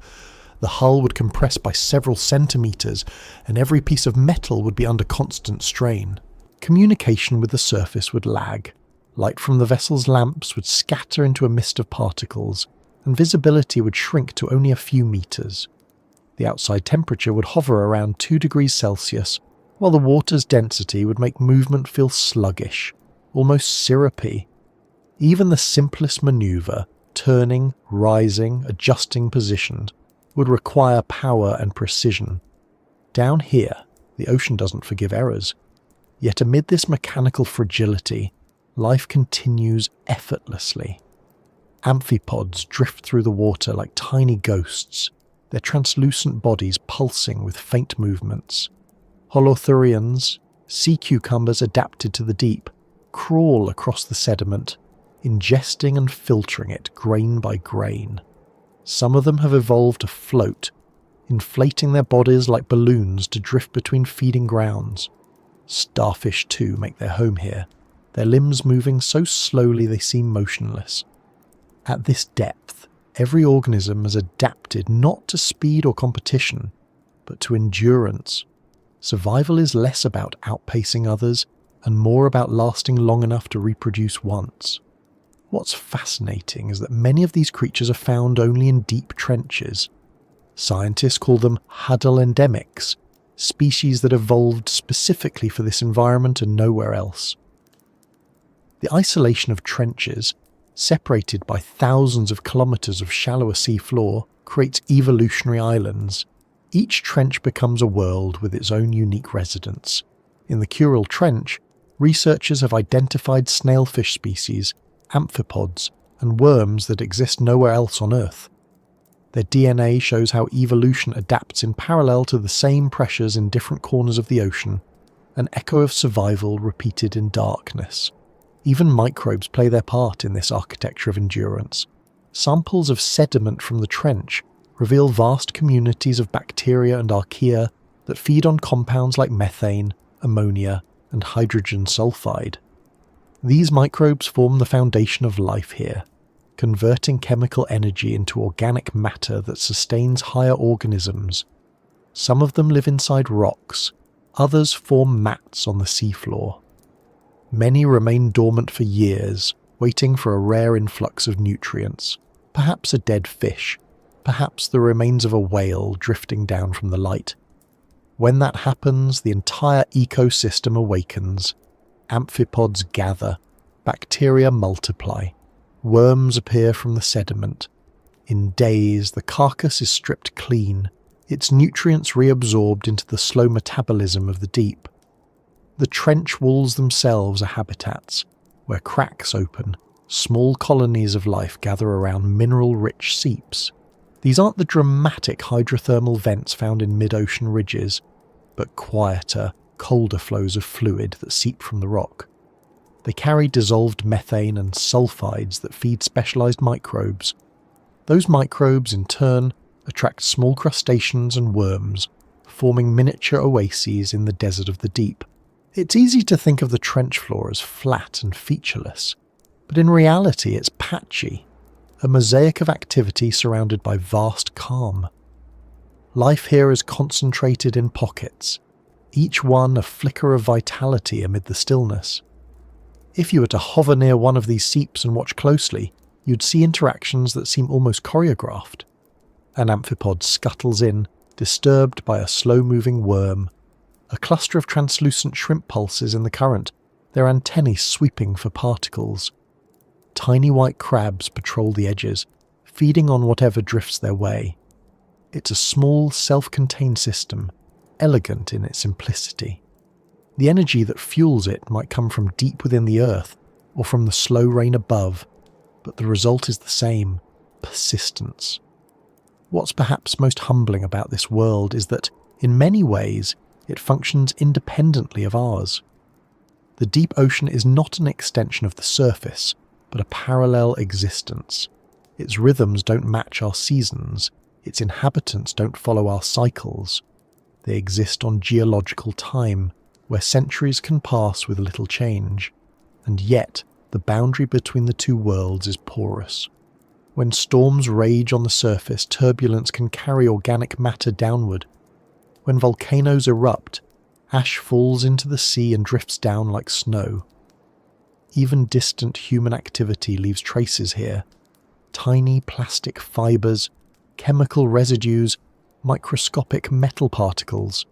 The hull would compress by several centimetres, and every piece of metal would be under constant strain. Communication with the surface would lag. Light from the vessel's lamps would scatter into a mist of particles, and visibility would shrink to only a few metres. The outside temperature would hover around 2 degrees Celsius, while the water's density would make movement feel sluggish, almost syrupy. Even the simplest manoeuvre, turning, rising, adjusting position, would require power and precision. Down here, the ocean doesn't forgive errors. Yet amid this mechanical fragility, life continues effortlessly. Amphipods drift through the water like tiny ghosts, their translucent bodies pulsing with faint movements. Holothurians, sea cucumbers adapted to the deep, crawl across the sediment, ingesting and filtering it grain by grain. Some of them have evolved to float, inflating their bodies like balloons to drift between feeding grounds. Starfish too make their home here, their limbs moving so slowly they seem motionless. At this depth, every organism has adapted not to speed or competition, but to endurance. Survival is less about outpacing others and more about lasting long enough to reproduce once. What's fascinating is that many of these creatures are found only in deep trenches. Scientists call them huddle endemics, species that evolved specifically for this environment and nowhere else. The isolation of trenches, separated by thousands of kilometres of shallower sea floor, creates evolutionary islands. Each trench becomes a world with its own unique residents. In the Kuril Trench, researchers have identified snailfish species, amphipods, and worms that exist nowhere else on Earth. Their DNA shows how evolution adapts in parallel to the same pressures in different corners of the ocean, an echo of survival repeated in darkness. Even microbes play their part in this architecture of endurance. Samples of sediment from the trench reveal vast communities of bacteria and archaea that feed on compounds like methane, ammonia, and hydrogen sulfide. These microbes form the foundation of life here, converting chemical energy into organic matter that sustains higher organisms. Some of them live inside rocks, others form mats on the seafloor. Many remain dormant for years, waiting for a rare influx of nutrients, perhaps a dead fish, perhaps the remains of a whale drifting down from the light. When that happens, the entire ecosystem awakens. Amphipods gather, bacteria multiply, worms appear from the sediment. In days, the carcass is stripped clean, its nutrients reabsorbed into the slow metabolism of the deep. The trench walls themselves are habitats, where cracks open, small colonies of life gather around mineral-rich seeps. These aren't the dramatic hydrothermal vents found in mid-ocean ridges, but quieter, colder flows of fluid that seep from the rock. They carry dissolved methane and sulfides that feed specialised microbes. Those microbes, in turn, attract small crustaceans and worms, forming miniature oases in the desert of the deep. It's easy to think of the trench floor as flat and featureless, but in reality it's patchy, a mosaic of activity surrounded by vast calm. Life here is concentrated in pockets, each one a flicker of vitality amid the stillness. If you were to hover near one of these seeps and watch closely, you'd see interactions that seem almost choreographed. An amphipod scuttles in, disturbed by a slow-moving worm. A cluster of translucent shrimp pulses in the current, their antennae sweeping for particles. Tiny white crabs patrol the edges, feeding on whatever drifts their way. It's a small, self-contained system, elegant in its simplicity. The energy that fuels it might come from deep within the earth, or from the slow rain above, but the result is the same: persistence. What's perhaps most humbling about this world is that, in many ways, it functions independently of ours. The deep ocean is not an extension of the surface, but a parallel existence. Its rhythms don't match our seasons, its inhabitants don't follow our cycles. They exist on geological time, where centuries can pass with little change, and yet the boundary between the two worlds is porous. When storms rage on the surface, turbulence can carry organic matter downward. When volcanoes erupt, ash falls into the sea and drifts down like snow. Even distant human activity leaves traces here. Tiny plastic fibres, chemical residues, microscopic metal particles.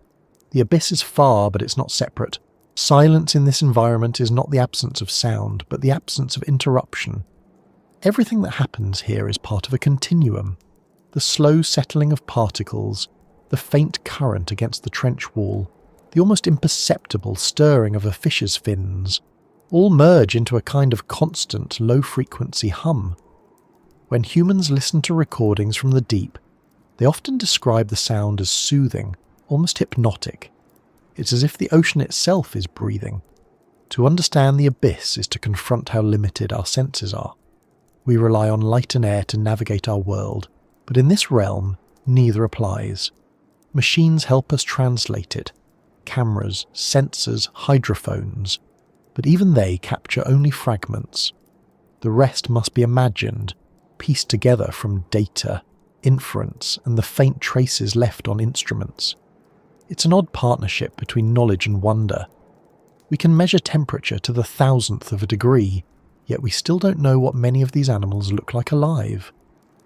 The abyss is far, but it's not separate. Silence in this environment is not the absence of sound, but the absence of interruption. Everything that happens here is part of a continuum. The slow settling of particles, the faint current against the trench wall, the almost imperceptible stirring of a fish's fins, all merge into a kind of constant, low-frequency hum. When humans listen to recordings from the deep, they often describe the sound as soothing, almost hypnotic. It's as if the ocean itself is breathing. To understand the abyss is to confront how limited our senses are. We rely on light and air to navigate our world, but in this realm, neither applies. Machines help us translate it. Cameras, sensors, hydrophones. But even they capture only fragments. The rest must be imagined, pieced together from data, inference, and the faint traces left on instruments. It's an odd partnership between knowledge and wonder. We can measure temperature to the 1,000th of a degree, yet we still don't know what many of these animals look like alive.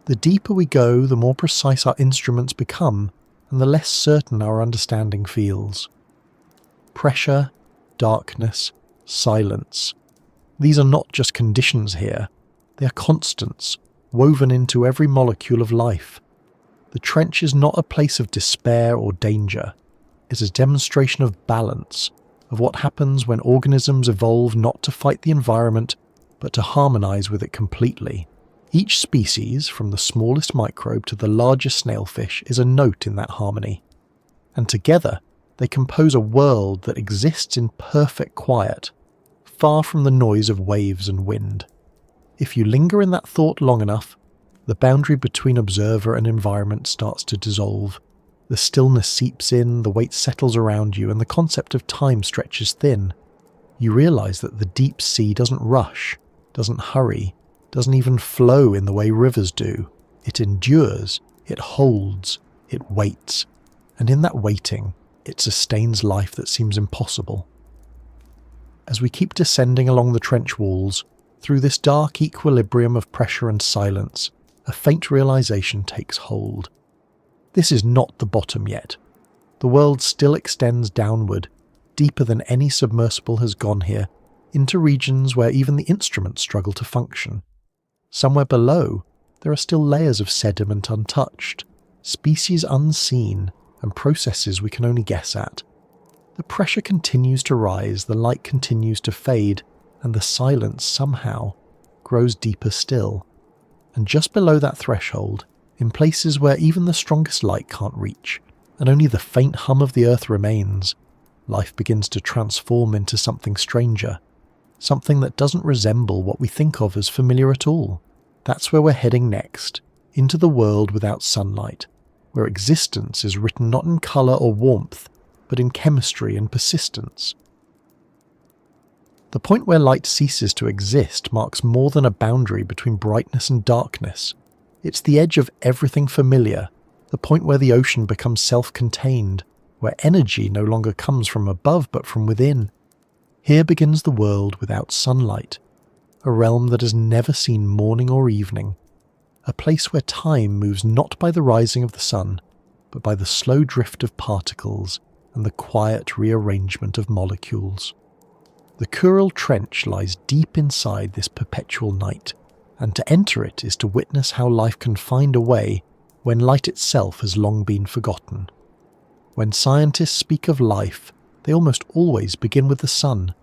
The deeper we go, the more precise our instruments become, and the less certain our understanding feels. Pressure, darkness, silence. These are not just conditions here, they are constants, woven into every molecule of life. The trench is not a place of despair or danger. It's a demonstration of balance, of what happens when organisms evolve not to fight the environment, but to harmonize with it completely. Each species, from the smallest microbe to the largest snailfish, is a note in that harmony. And together, they compose a world that exists in perfect quiet, far from the noise of waves and wind. If you linger in that thought long enough, the boundary between observer and environment starts to dissolve. The stillness seeps in, the weight settles around you, and the concept of time stretches thin. You realize that the deep sea doesn't rush, doesn't hurry, doesn't even flow in the way rivers do. It endures, it holds, it waits, and in that waiting, it sustains life that seems impossible. As we keep descending along the trench walls, through this dark equilibrium of pressure and silence, a faint realization takes hold. This is not the bottom yet. The world still extends downward, deeper than any submersible has gone here, into regions where even the instruments struggle to function. Somewhere below, there are still layers of sediment untouched, species unseen, and processes we can only guess at. The pressure continues to rise, the light continues to fade, and the silence somehow grows deeper still. And just below that threshold, in places where even the strongest light can't reach, and only the faint hum of the earth remains, life begins to transform into something stranger, something that doesn't resemble what we think of as familiar at all. That's where we're heading next, into the world without sunlight, where existence is written not in colour or warmth, but in chemistry and persistence. The point where light ceases to exist marks more than a boundary between brightness and darkness. It's the edge of everything familiar, the point where the ocean becomes self-contained, where energy no longer comes from above but from within. Here begins the world without sunlight, a realm that has never seen morning or evening, a place where time moves not by the rising of the sun, but by the slow drift of particles and the quiet rearrangement of molecules. The Kuril Trench lies deep inside this perpetual night, and to enter it is to witness how life can find a way when light itself has long been forgotten. When scientists speak of life, they almost always begin with the sun.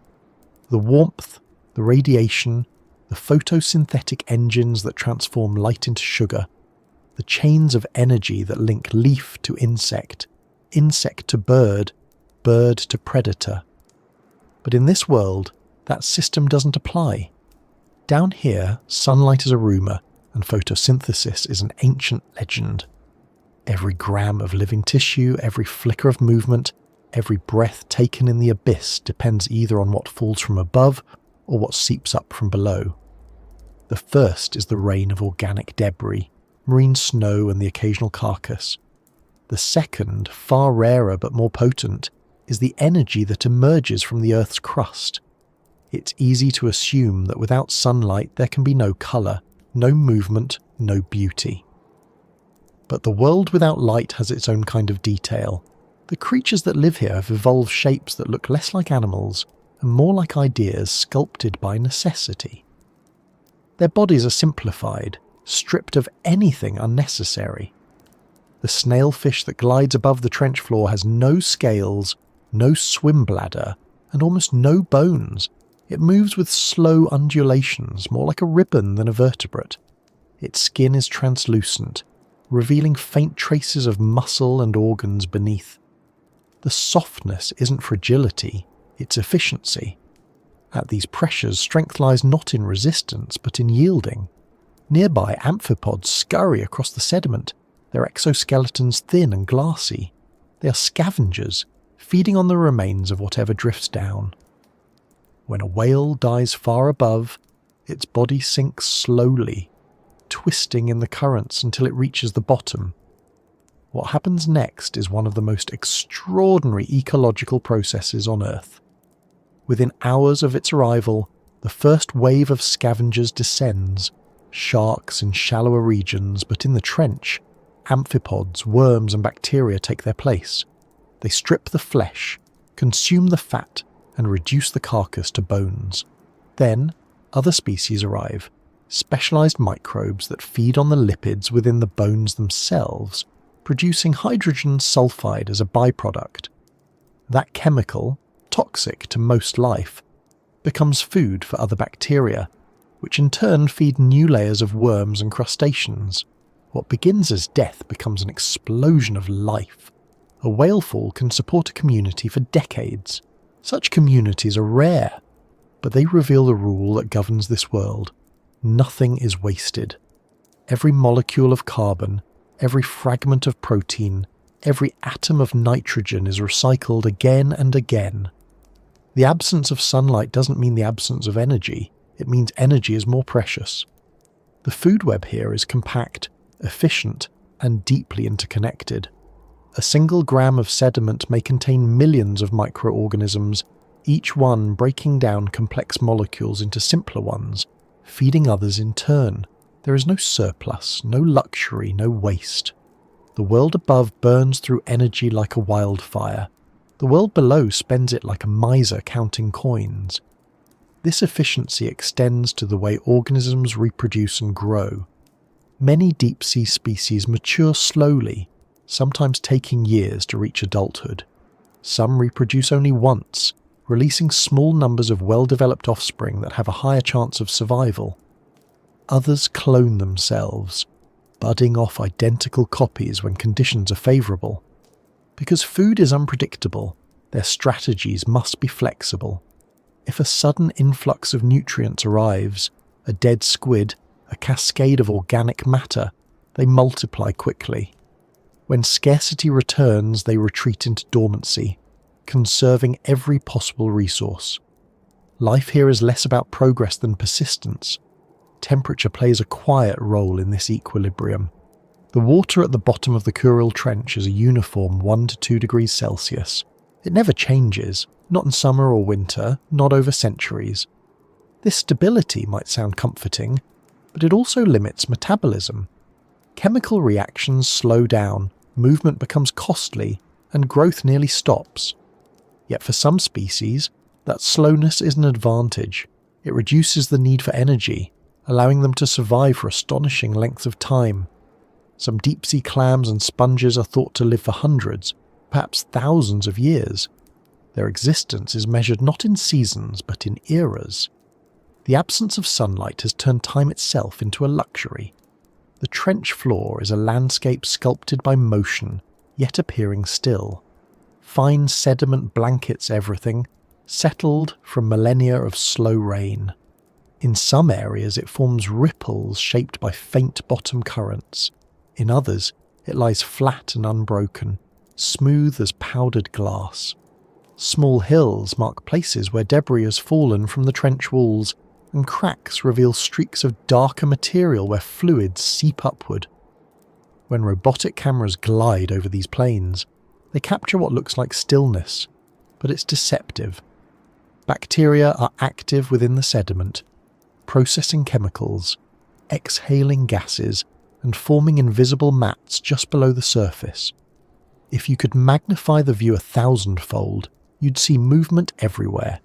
The warmth, the radiation, the photosynthetic engines that transform light into sugar, the chains of energy that link leaf to insect, insect to bird, bird to predator. But in this world, that system doesn't apply. Down here, sunlight is a rumour, and photosynthesis is an ancient legend. Every gram of living tissue, every flicker of movement, every breath taken in the abyss depends either on what falls from above or what seeps up from below. The first is the rain of organic debris, marine snow and the occasional carcass. The second, far rarer but more potent, is the energy that emerges from the Earth's crust. It's easy to assume that without sunlight there can be no colour, no movement, no beauty. But the world without light has its own kind of detail. The creatures that live here have evolved shapes that look less like animals and more like ideas sculpted by necessity. Their bodies are simplified, stripped of anything unnecessary. The snailfish that glides above the trench floor has no scales, no swim bladder, and almost no bones. It moves with slow undulations, more like a ribbon than a vertebrate. Its skin is translucent, revealing faint traces of muscle and organs beneath. The softness isn't fragility, it's efficiency. At these pressures, strength lies not in resistance, but in yielding. Nearby, amphipods scurry across the sediment, their exoskeletons thin and glassy. They are scavengers, feeding on the remains of whatever drifts down. When a whale dies far above, its body sinks slowly, twisting in the currents until it reaches the bottom. What happens next is one of the most extraordinary ecological processes on Earth. Within hours of its arrival, the first wave of scavengers descends, sharks in shallower regions, but in the trench, amphipods, worms and bacteria take their place. They strip the flesh, consume the fat, and reduce the carcass to bones. Then, other species arrive, specialized microbes that feed on the lipids within the bones themselves, producing hydrogen sulfide as a byproduct. That chemical, toxic to most life, becomes food for other bacteria, which in turn feed new layers of worms and crustaceans. What begins as death becomes an explosion of life. A whalefall can support a community for decades. Such communities are rare, but they reveal the rule that governs this world. Nothing is wasted. Every molecule of carbon, every fragment of protein, every atom of nitrogen is recycled again and again. The absence of sunlight doesn't mean the absence of energy, it means energy is more precious. The food web here is compact, efficient, and deeply interconnected. A single gram of sediment may contain millions of microorganisms, each one breaking down complex molecules into simpler ones, feeding others in turn. There is no surplus, no luxury, no waste. The world above burns through energy like a wildfire. The world below spends it like a miser counting coins. This efficiency extends to the way organisms reproduce and grow. Many deep-sea species mature slowly, sometimes taking years to reach adulthood. Some reproduce only once, releasing small numbers of well-developed offspring that have a higher chance of survival. Others clone themselves, budding off identical copies when conditions are favourable. Because food is unpredictable, their strategies must be flexible. If a sudden influx of nutrients arrives, a dead squid, a cascade of organic matter, they multiply quickly. When scarcity returns, they retreat into dormancy, conserving every possible resource. Life here is less about progress than persistence. Temperature plays a quiet role in this equilibrium. The water at the bottom of the Kuril Trench is a uniform 1 to 2 degrees Celsius. It never changes, not in summer or winter, not over centuries. This stability might sound comforting, but it also limits metabolism. Chemical reactions slow down, movement becomes costly, and growth nearly stops. Yet for some species, that slowness is an advantage. It reduces the need for energy, allowing them to survive for astonishing lengths of time. Some deep-sea clams and sponges are thought to live for hundreds, perhaps thousands of years. Their existence is measured not in seasons, but in eras. The absence of sunlight has turned time itself into a luxury. The trench floor is a landscape sculpted by motion, yet appearing still. Fine sediment blankets everything, settled from millennia of slow rain. In some areas it forms ripples shaped by faint bottom currents. In others, it lies flat and unbroken, smooth as powdered glass. Small hills mark places where debris has fallen from the trench walls, and cracks reveal streaks of darker material where fluids seep upward. When robotic cameras glide over these plains, they capture what looks like stillness, but it's deceptive. Bacteria are active within the sediment, processing chemicals, exhaling gases, and forming invisible mats just below the surface. If you could magnify the view 1,000-fold, you'd see movement everywhere.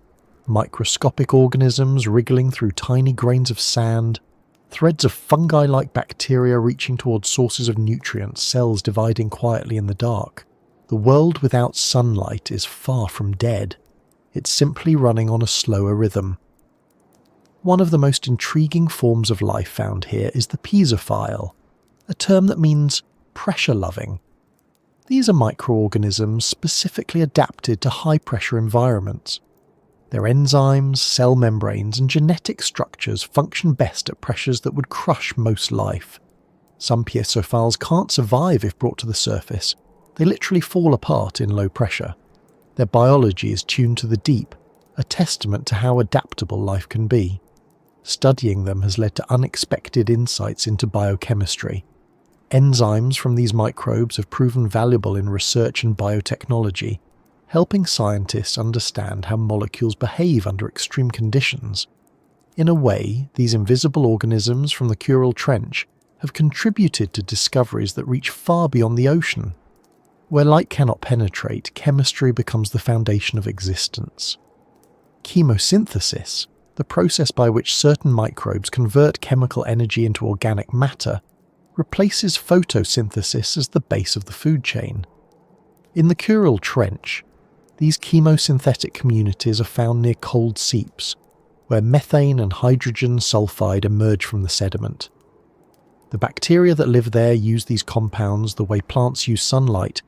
Microscopic organisms wriggling through tiny grains of sand, threads of fungi-like bacteria reaching towards sources of nutrients, cells dividing quietly in the dark. The world without sunlight is far from dead. It's simply running on a slower rhythm. One of the most intriguing forms of life found here is the piezophile, a term that means pressure-loving. These are microorganisms specifically adapted to high-pressure environments. Their enzymes, cell membranes, and genetic structures function best at pressures that would crush most life. Some piezophiles can't survive if brought to the surface. They literally fall apart in low pressure. Their biology is tuned to the deep, a testament to how adaptable life can be. Studying them has led to unexpected insights into biochemistry. Enzymes from these microbes have proven valuable in research and biotechnology, helping scientists understand how molecules behave under extreme conditions. In a way, these invisible organisms from the Kuril Trench have contributed to discoveries that reach far beyond the ocean. Where light cannot penetrate, chemistry becomes the foundation of existence. Chemosynthesis, the process by which certain microbes convert chemical energy into organic matter, replaces photosynthesis as the base of the food chain. In the Kuril Trench, these chemosynthetic communities are found near cold seeps, where methane and hydrogen sulfide emerge from the sediment. The bacteria that live there use these compounds the way plants use sunlight,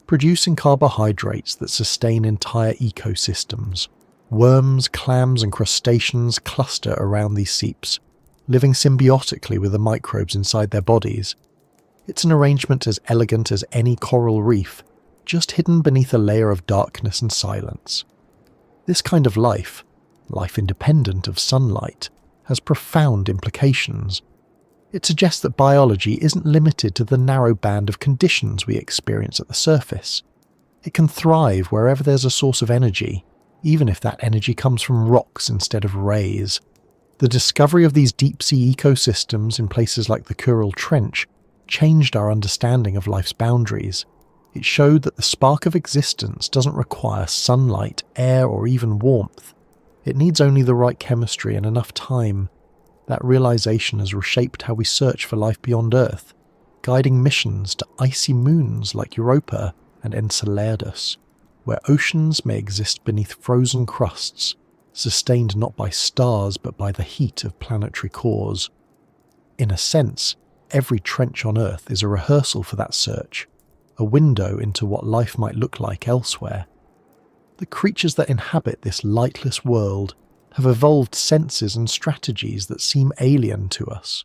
producing carbohydrates that sustain entire ecosystems. Worms, clams, and crustaceans cluster around these seeps, living symbiotically with the microbes inside their bodies. It's an arrangement as elegant as any coral reef, just hidden beneath a layer of darkness and silence. This kind of life independent of sunlight, has profound implications. It suggests that biology isn't limited to the narrow band of conditions we experience at the surface. It can thrive wherever there's a source of energy, even if that energy comes from rocks instead of rays. The discovery of these deep-sea ecosystems in places like the Kuril Trench changed our understanding of life's boundaries. It showed that the spark of existence doesn't require sunlight, air, or even warmth. It needs only the right chemistry and enough time. That realization has reshaped how we search for life beyond Earth, guiding missions to icy moons like Europa and Enceladus, where oceans may exist beneath frozen crusts, sustained not by stars but by the heat of planetary cores. In a sense, every trench on Earth is a rehearsal for that search, a window into what life might look like elsewhere. The creatures that inhabit this lightless world have evolved senses and strategies that seem alien to us.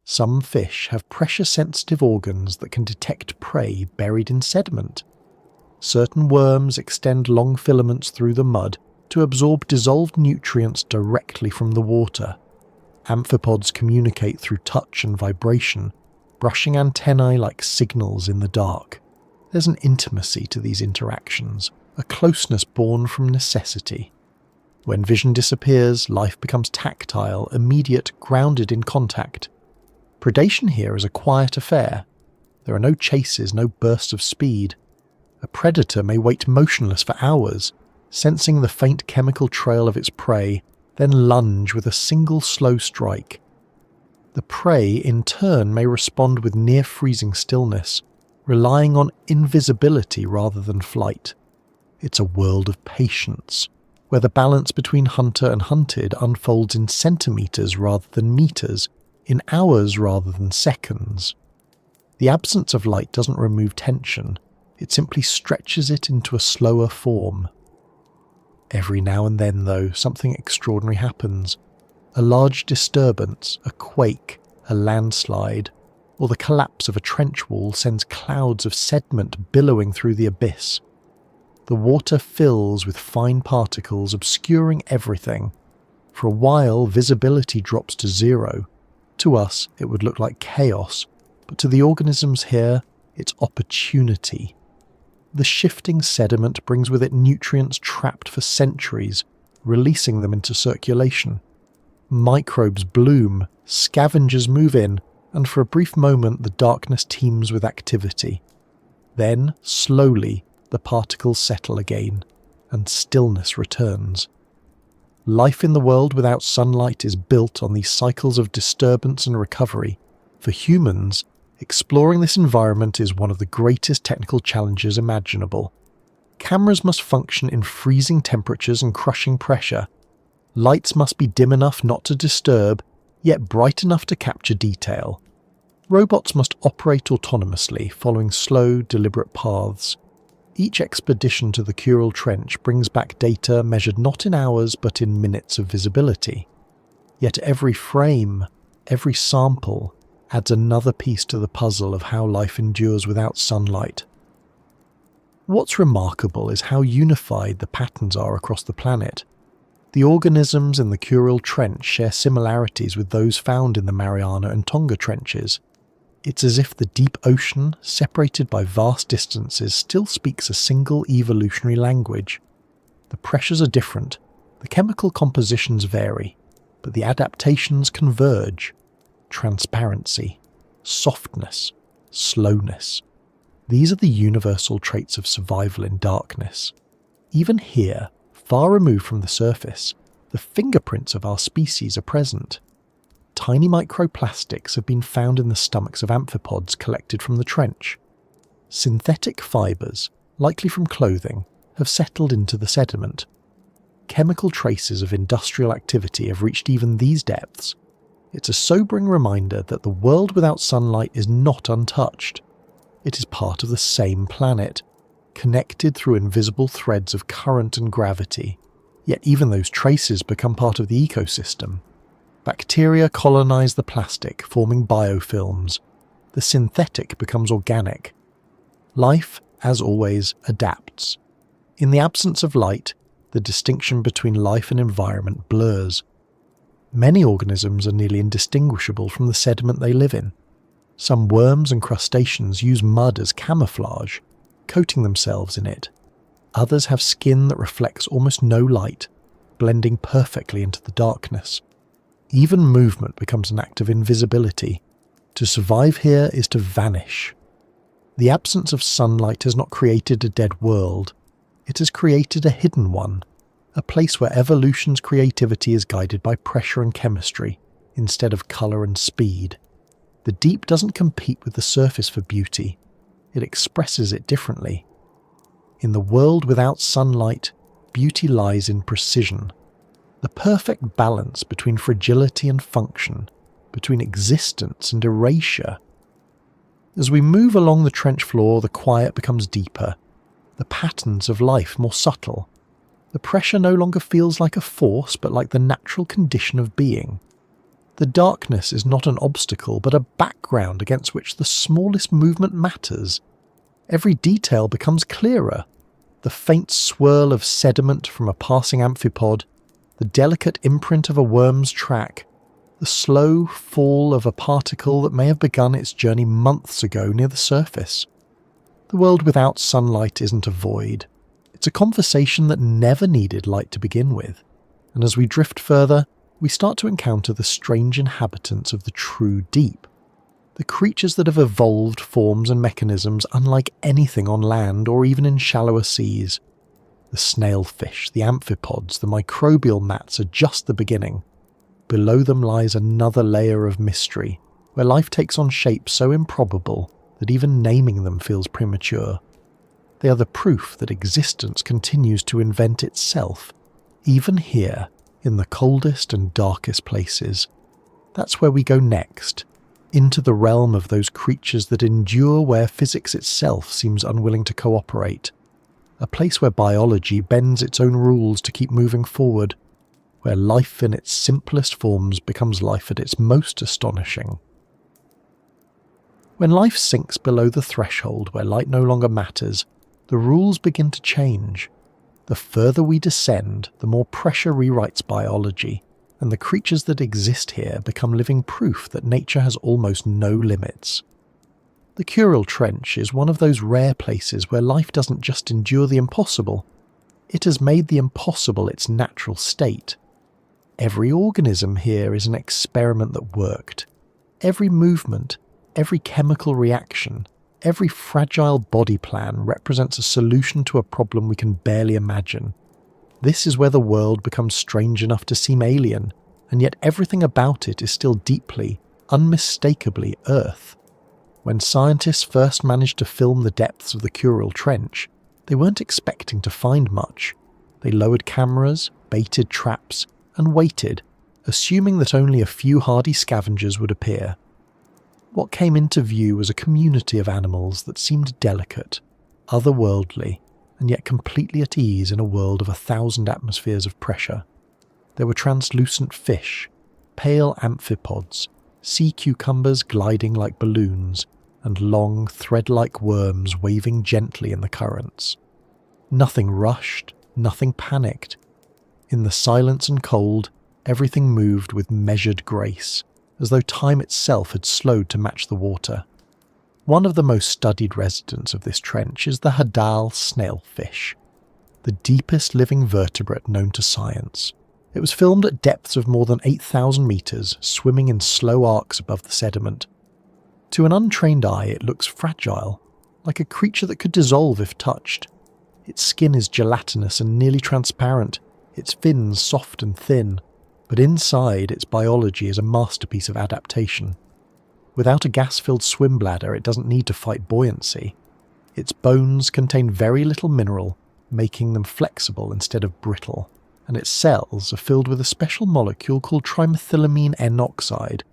Some fish have pressure-sensitive organs that can detect prey buried in sediment. Certain worms extend long filaments through the mud to absorb dissolved nutrients directly from the water. Amphipods communicate through touch and vibration, brushing antennae like signals in the dark. There's an intimacy to these interactions, a closeness born from necessity. When vision disappears, life becomes tactile, immediate, grounded in contact. Predation here is a quiet affair. There are no chases, no bursts of speed. A predator may wait motionless for hours, sensing the faint chemical trail of its prey, then lunge with a single slow strike. The prey, in turn, may respond with near-freezing stillness, relying on invisibility rather than flight. It's a world of patience, where the balance between hunter and hunted unfolds in centimeters rather than meters, in hours rather than seconds. The absence of light doesn't remove tension, it simply stretches it into a slower form. Every now and then, though, something extraordinary happens. A large disturbance, a quake, a landslide, or the collapse of a trench wall sends clouds of sediment billowing through the abyss. The water fills with fine particles, obscuring everything. For a while, visibility drops to zero. To us, it would look like chaos, but to the organisms here, it's opportunity. The shifting sediment brings with it nutrients trapped for centuries, releasing them into circulation. Microbes bloom, scavengers move in, and for a brief moment the darkness teems with activity. Then, slowly, the particles settle again, and stillness returns. Life in the world without sunlight is built on these cycles of disturbance and recovery. For humans, exploring this environment is one of the greatest technical challenges imaginable. Cameras must function in freezing temperatures and crushing pressure. Lights must be dim enough not to disturb, yet bright enough to capture detail. Robots must operate autonomously, following slow, deliberate paths. Each expedition to the Kuril Trench brings back data measured not in hours but in minutes of visibility. Yet every frame, every sample, adds another piece to the puzzle of how life endures without sunlight. What's remarkable is how unified the patterns are across the planet. The organisms in the Kuril Trench share similarities with those found in the Mariana and Tonga trenches. It's as if the deep ocean, separated by vast distances, still speaks a single evolutionary language. The pressures are different, the chemical compositions vary, but the adaptations converge. Transparency, softness, slowness. These are the universal traits of survival in darkness. Even here, far removed from the surface, the fingerprints of our species are present. Tiny microplastics have been found in the stomachs of amphipods collected from the trench. Synthetic fibres, likely from clothing, have settled into the sediment. Chemical traces of industrial activity have reached even these depths. It's a sobering reminder that the world without sunlight is not untouched. It is part of the same planet, connected through invisible threads of current and gravity. Yet even those traces become part of the ecosystem. Bacteria colonize the plastic, forming biofilms. The synthetic becomes organic. Life, as always, adapts. In the absence of light, the distinction between life and environment blurs. Many organisms are nearly indistinguishable from the sediment they live in. Some worms and crustaceans use mud as camouflage, coating themselves in it. Others have skin that reflects almost no light, blending perfectly into the darkness. Even movement becomes an act of invisibility. To survive here is to vanish. The absence of sunlight has not created a dead world. It has created a hidden one, a place where evolution's creativity is guided by pressure and chemistry, instead of colour and speed. The deep doesn't compete with the surface for beauty. It expresses it differently. In the world without sunlight, beauty lies in precision. The perfect balance between fragility and function, between existence and erasure. As we move along the trench floor, the quiet becomes deeper, the patterns of life more subtle. The pressure no longer feels like a force, but like the natural condition of being. The darkness is not an obstacle, but a background against which the smallest movement matters. Every detail becomes clearer. The faint swirl of sediment from a passing amphipod, the delicate imprint of a worm's track, the slow fall of a particle that may have begun its journey months ago near the surface. The world without sunlight isn't a void. It's a conversation that never needed light to begin with. And as we drift further, we start to encounter the strange inhabitants of the true deep. The creatures that have evolved forms and mechanisms unlike anything on land or even in shallower seas. The snailfish, the amphipods, the microbial mats are just the beginning. Below them lies another layer of mystery, where life takes on shapes so improbable that even naming them feels premature. They are the proof that existence continues to invent itself, even here, in the coldest and darkest places. That's where we go next, into the realm of those creatures that endure where physics itself seems unwilling to cooperate. a place where biology bends its own rules to keep moving forward, where life in its simplest forms becomes life at its most astonishing. When life sinks below the threshold where light no longer matters, the rules begin to change. The further we descend, the more pressure rewrites biology, and the creatures that exist here become living proof that nature has almost no limits. The Kuril Trench is one of those rare places where life doesn't just endure the impossible, it has made the impossible its natural state. Every organism here is an experiment that worked. Every movement, every chemical reaction, every fragile body plan represents a solution to a problem we can barely imagine. This is where the world becomes strange enough to seem alien, and yet everything about it is still deeply, unmistakably Earth. When scientists first managed to film the depths of the Kuril Trench, they weren't expecting to find much. They lowered cameras, baited traps, and waited, assuming that only a few hardy scavengers would appear. What came into view was a community of animals that seemed delicate, otherworldly, and yet completely at ease in a world of 1,000 atmospheres of pressure. There were translucent fish, pale amphipods, sea cucumbers gliding like balloons, and long, thread-like worms waving gently in the currents. Nothing rushed, nothing panicked. In the silence and cold, everything moved with measured grace, as though time itself had slowed to match the water. One of the most studied residents of this trench is the Hadal snailfish, the deepest living vertebrate known to science. It was filmed at depths of more than 8,000 meters, swimming in slow arcs above the sediment. To an untrained eye, it looks fragile, like a creature that could dissolve if touched. Its skin is gelatinous and nearly transparent, its fins soft and thin, but inside its biology is a masterpiece of adaptation. Without a gas-filled swim bladder, it doesn't need to fight buoyancy. Its bones contain very little mineral, making them flexible instead of brittle, and its cells are filled with a special molecule called trimethylamine N oxide,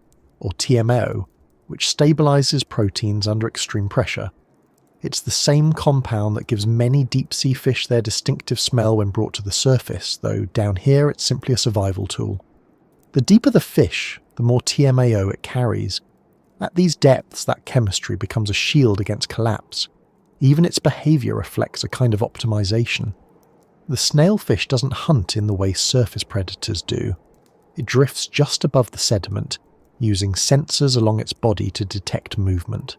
or TMO, which stabilizes proteins under extreme pressure. It's the same compound that gives many deep-sea fish their distinctive smell when brought to the surface, though down here it's simply a survival tool. The deeper the fish, the more TMAO it carries. At these depths, that chemistry becomes a shield against collapse. Even its behavior reflects a kind of optimization. The snailfish doesn't hunt in the way surface predators do. It drifts just above the sediment, using sensors along its body to detect movement.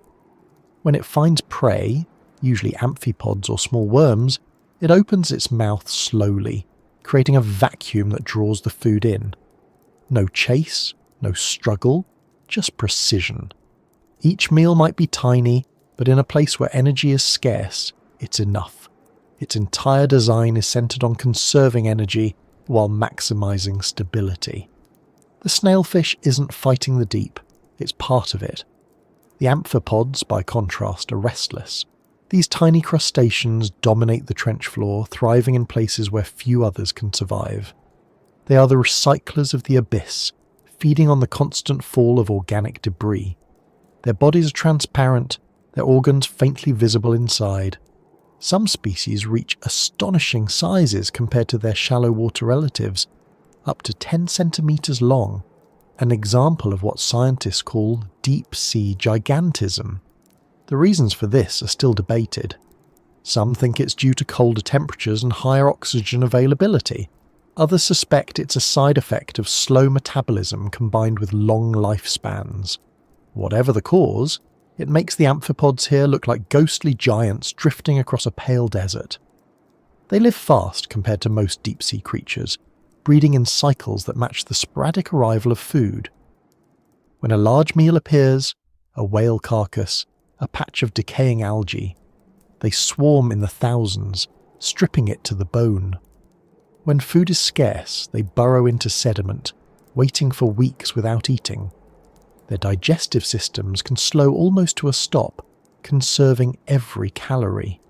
When it finds prey, usually amphipods or small worms, it opens its mouth slowly, creating a vacuum that draws the food in. No chase, no struggle, just precision. Each meal might be tiny, but in a place where energy is scarce, it's enough. Its entire design is centered on conserving energy while maximizing stability. The snailfish isn't fighting the deep, it's part of it. The amphipods, by contrast, are restless. These tiny crustaceans dominate the trench floor, thriving in places where few others can survive. They are the recyclers of the abyss, feeding on the constant fall of organic debris. Their bodies are transparent, their organs faintly visible inside. Some species reach astonishing sizes compared to their shallow water relatives, up to 10 centimeters long, an example of what scientists call deep-sea gigantism. The reasons for this are still debated. Some think it's due to colder temperatures and higher oxygen availability. Others suspect it's a side effect of slow metabolism combined with long lifespans. Whatever the cause, it makes the amphipods here look like ghostly giants drifting across a pale desert. They live fast compared to most deep-sea creatures, breeding in cycles that match the sporadic arrival of food. When a large meal appears, a whale carcass, a patch of decaying algae, they swarm in the thousands, stripping it to the bone. When food is scarce, they burrow into sediment, waiting for weeks without eating. Their digestive systems can slow almost to a stop, conserving every calorie.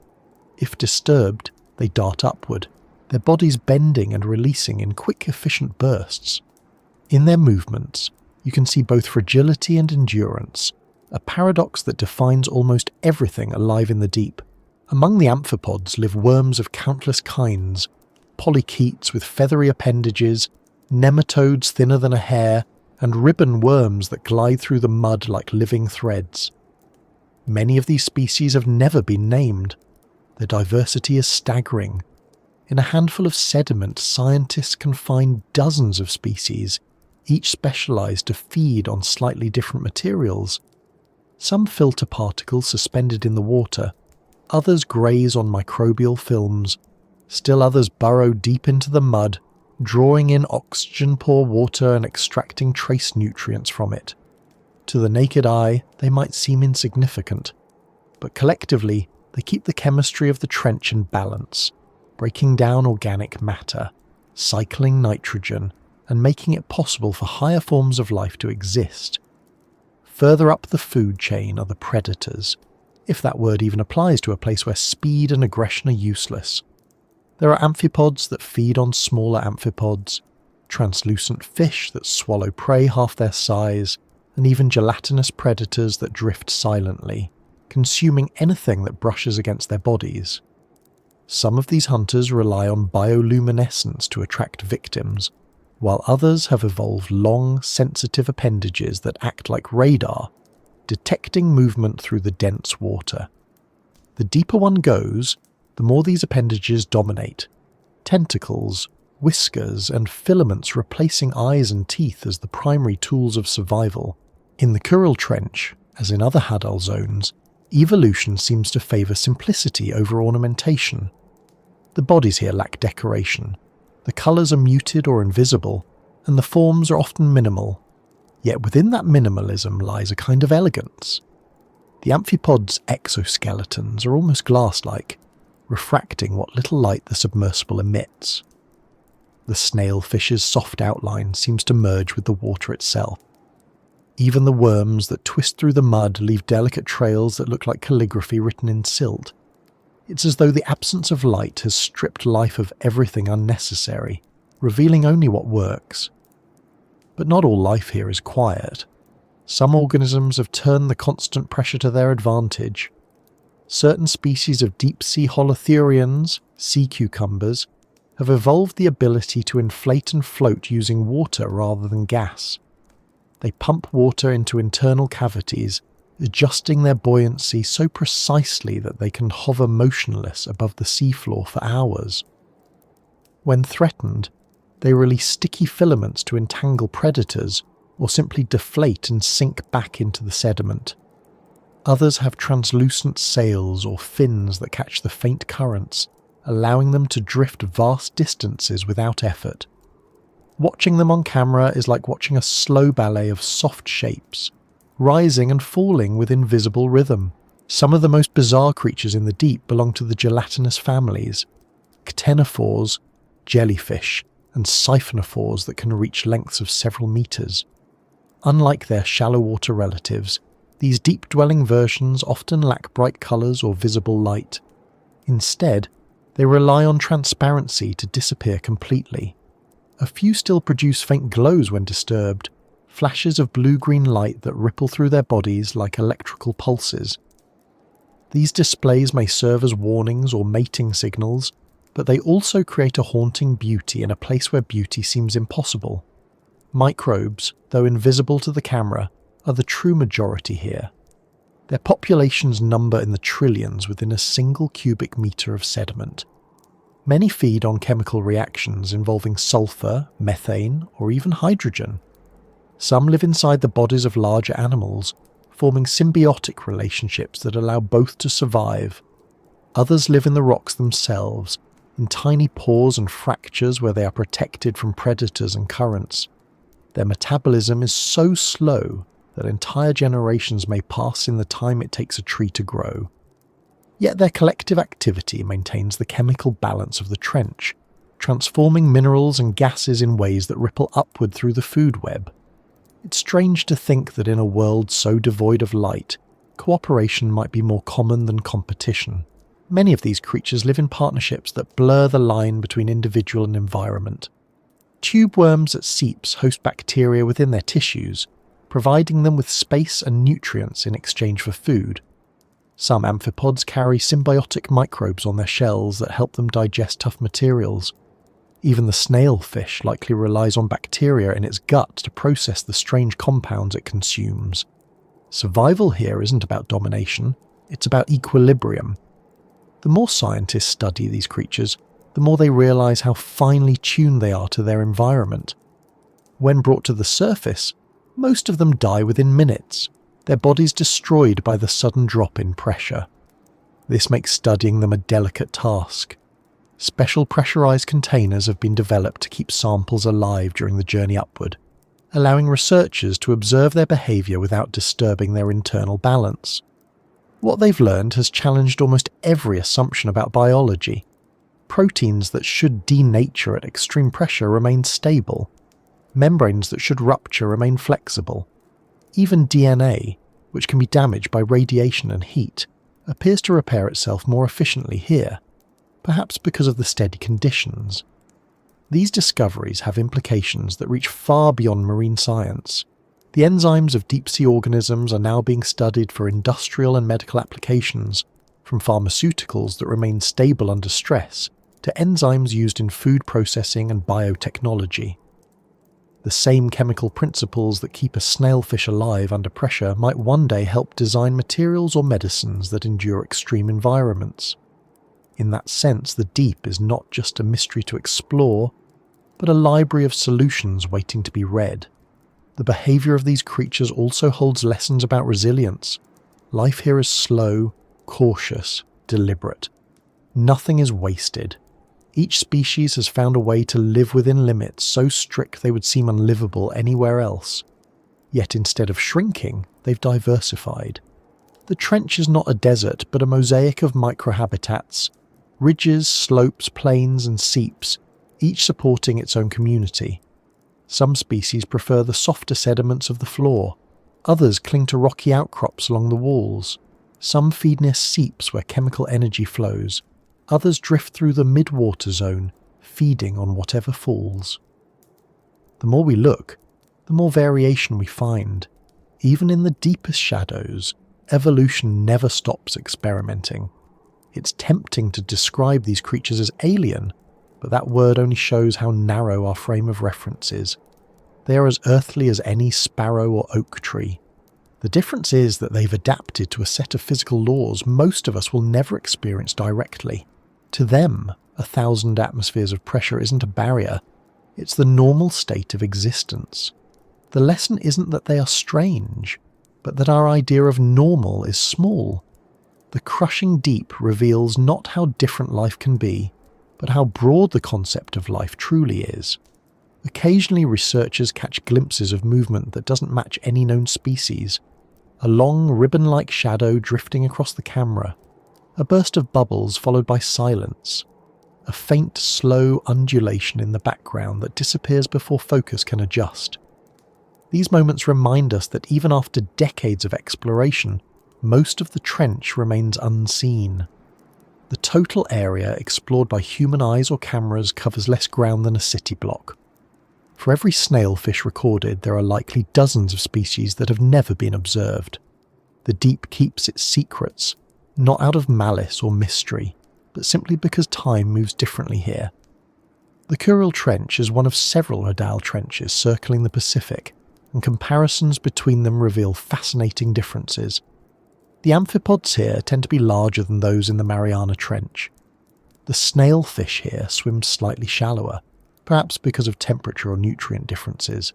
If disturbed, they dart upward, their bodies bending and releasing in quick, efficient bursts. In their movements, you can see both fragility and endurance, a paradox that defines almost everything alive in the deep. Among the amphipods live worms of countless kinds, polychaetes with feathery appendages, nematodes thinner than a hair, and ribbon worms that glide through the mud like living threads. Many of these species have never been named. Their diversity is staggering. In a handful of sediment, scientists can find dozens of species, each specialized to feed on slightly different materials. Some filter particles suspended in the water, others graze on microbial films, still others burrow deep into the mud, drawing in oxygen-poor water and extracting trace nutrients from it. To the naked eye, they might seem insignificant, but collectively, they keep the chemistry of the trench in balance, breaking down organic matter, cycling nitrogen, and making it possible for higher forms of life to exist. Further up the food chain are the predators, if that word even applies to a place where speed and aggression are useless. There are amphipods that feed on smaller amphipods, translucent fish that swallow prey half their size, and even gelatinous predators that drift silently, consuming anything that brushes against their bodies. Some of these hunters rely on bioluminescence to attract victims, while others have evolved long, sensitive appendages that act like radar, detecting movement through the dense water. The deeper one goes, the more these appendages dominate. Tentacles, whiskers, and filaments replacing eyes and teeth as the primary tools of survival. In the Kuril Trench, as in other Hadal zones, evolution seems to favour simplicity over ornamentation. The bodies here lack decoration. The colours are muted or invisible, and the forms are often minimal. Yet within that minimalism lies a kind of elegance. The amphipod's exoskeletons are almost glass-like, refracting what little light the submersible emits. The snailfish's soft outline seems to merge with the water itself. Even the worms that twist through the mud leave delicate trails that look like calligraphy written in silt. It's as though the absence of light has stripped life of everything unnecessary, revealing only what works. But not all life here is quiet. Some organisms have turned the constant pressure to their advantage. Certain species of deep-sea holothurians, sea cucumbers, have evolved the ability to inflate and float using water rather than gas. They pump water into internal cavities, adjusting their buoyancy so precisely that they can hover motionless above the seafloor for hours. When threatened, they release sticky filaments to entangle predators, or simply deflate and sink back into the sediment. Others have translucent sails or fins that catch the faint currents, allowing them to drift vast distances without effort. Watching them on camera is like watching a slow ballet of soft shapes, rising and falling with invisible rhythm. Some of the most bizarre creatures in the deep belong to the gelatinous families, ctenophores, jellyfish, and siphonophores that can reach lengths of several meters. Unlike their shallow water relatives, these deep-dwelling versions often lack bright colors or visible light. Instead, they rely on transparency to disappear completely. A few still produce faint glows when disturbed, flashes of blue-green light that ripple through their bodies like electrical pulses. These displays may serve as warnings or mating signals, but they also create a haunting beauty in a place where beauty seems impossible. Microbes, though invisible to the camera, are the true majority here. Their populations number in the trillions within a single cubic meter of sediment. Many feed on chemical reactions involving sulfur, methane, or even hydrogen. Some live inside the bodies of larger animals, forming symbiotic relationships that allow both to survive. Others live in the rocks themselves, in tiny pores and fractures where they are protected from predators and currents. Their metabolism is so slow that entire generations may pass in the time it takes a tree to grow. Yet their collective activity maintains the chemical balance of the trench, transforming minerals and gases in ways that ripple upward through the food web. It's strange to think that in a world so devoid of light, cooperation might be more common than competition. Many of these creatures live in partnerships that blur the line between individual and environment. Tube worms at seeps host bacteria within their tissues, providing them with space and nutrients in exchange for food. Some amphipods carry symbiotic microbes on their shells that help them digest tough materials. Even the snailfish likely relies on bacteria in its gut to process the strange compounds it consumes. Survival here isn't about domination, it's about equilibrium. The more scientists study these creatures, the more they realise how finely tuned they are to their environment. When brought to the surface, most of them die within minutes, their bodies destroyed by the sudden drop in pressure. This makes studying them a delicate task. Special pressurised containers have been developed to keep samples alive during the journey upward, allowing researchers to observe their behaviour without disturbing their internal balance. What they've learned has challenged almost every assumption about biology. Proteins that should denature at extreme pressure remain stable. Membranes that should rupture remain flexible. Even DNA, which can be damaged by radiation and heat, appears to repair itself more efficiently here, perhaps because of the steady conditions. These discoveries have implications that reach far beyond marine science. The enzymes of deep-sea organisms are now being studied for industrial and medical applications, from pharmaceuticals that remain stable under stress to enzymes used in food processing and biotechnology. The same chemical principles that keep a snailfish alive under pressure might one day help design materials or medicines that endure extreme environments. In that sense, the deep is not just a mystery to explore, but a library of solutions waiting to be read. The behaviour of these creatures also holds lessons about resilience. Life here is slow, cautious, deliberate. Nothing is wasted. Each species has found a way to live within limits so strict they would seem unlivable anywhere else. Yet instead of shrinking, they've diversified. The trench is not a desert, but a mosaic of microhabitats, ridges, slopes, plains and seeps, each supporting its own community. Some species prefer the softer sediments of the floor, others cling to rocky outcrops along the walls. Some feed near seeps where chemical energy flows, others drift through the mid-water zone, feeding on whatever falls. The more we look, the more variation we find. Even in the deepest shadows, evolution never stops experimenting. It's tempting to describe these creatures as alien, but that word only shows how narrow our frame of reference is. They are as earthly as any sparrow or oak tree. The difference is that they've adapted to a set of physical laws most of us will never experience directly. To them, 1,000 atmospheres of pressure isn't a barrier, it's the normal state of existence. The lesson isn't that they are strange, but that our idea of normal is small. The crushing deep reveals not how different life can be, but how broad the concept of life truly is. Occasionally researchers catch glimpses of movement that doesn't match any known species. A long ribbon-like shadow drifting across the camera, a burst of bubbles followed by silence, a faint, slow undulation in the background that disappears before focus can adjust. These moments remind us that even after decades of exploration, most of the trench remains unseen. The total area explored by human eyes or cameras covers less ground than a city block. For every snailfish recorded, there are likely dozens of species that have never been observed. The deep keeps its secrets, not out of malice or mystery, but simply because time moves differently here. The Kuril Trench is one of several Adal trenches circling the Pacific, and comparisons between them reveal fascinating differences. The amphipods here tend to be larger than those in the Mariana Trench. The snailfish here swims slightly shallower, perhaps because of temperature or nutrient differences.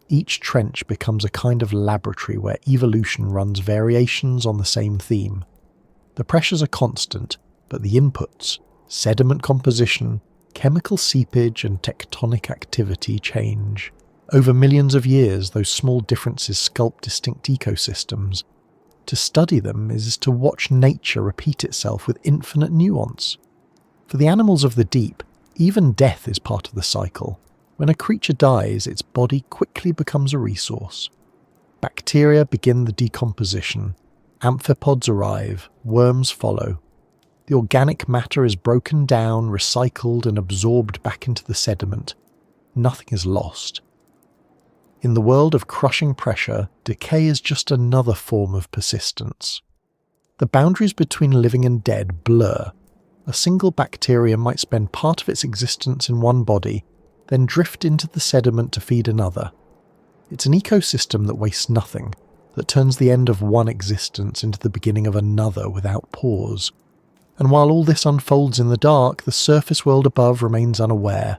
Each trench becomes a kind of laboratory where evolution runs variations on the same theme. The pressures are constant, but the inputs, sediment composition, chemical seepage and tectonic activity change. Over millions of years, those small differences sculpt distinct ecosystems. To study them is to watch nature repeat itself with infinite nuance. For the animals of the deep, even death is part of the cycle. When a creature dies, its body quickly becomes a resource. Bacteria begin the decomposition. Amphipods arrive, worms follow. The organic matter is broken down, recycled and absorbed back into the sediment. Nothing is lost. In the world of crushing pressure, decay is just another form of persistence. The boundaries between living and dead blur. A single bacterium might spend part of its existence in one body, then drift into the sediment to feed another. It's an ecosystem that wastes nothing, that turns the end of one existence into the beginning of another without pause. And while all this unfolds in the dark, the surface world above remains unaware.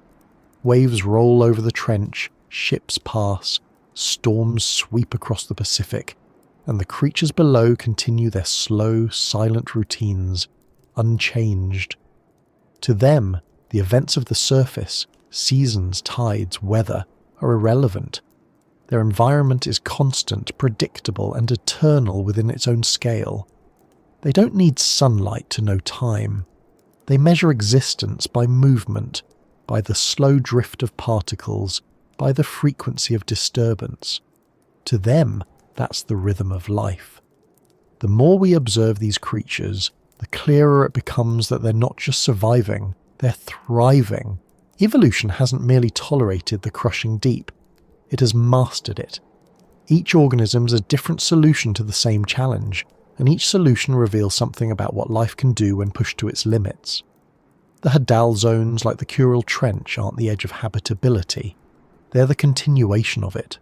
Waves roll over the trench, ships pass, storms sweep across the Pacific, and the creatures below continue their slow, silent routines, unchanged. To them, the events of the surface, seasons, tides, weather, are irrelevant. Their environment is constant, predictable, and eternal within its own scale. They don't need sunlight to know time. They measure existence by movement, by the slow drift of particles, by the frequency of disturbance. To them, that's the rhythm of life. The more we observe these creatures, the clearer it becomes that they're not just surviving, they're thriving. Evolution hasn't merely tolerated the crushing deep, it has mastered it. Each organism is a different solution to the same challenge, and each solution reveals something about what life can do when pushed to its limits. The Hadal zones like the Kuril Trench aren't the edge of habitability, they're the continuation of it.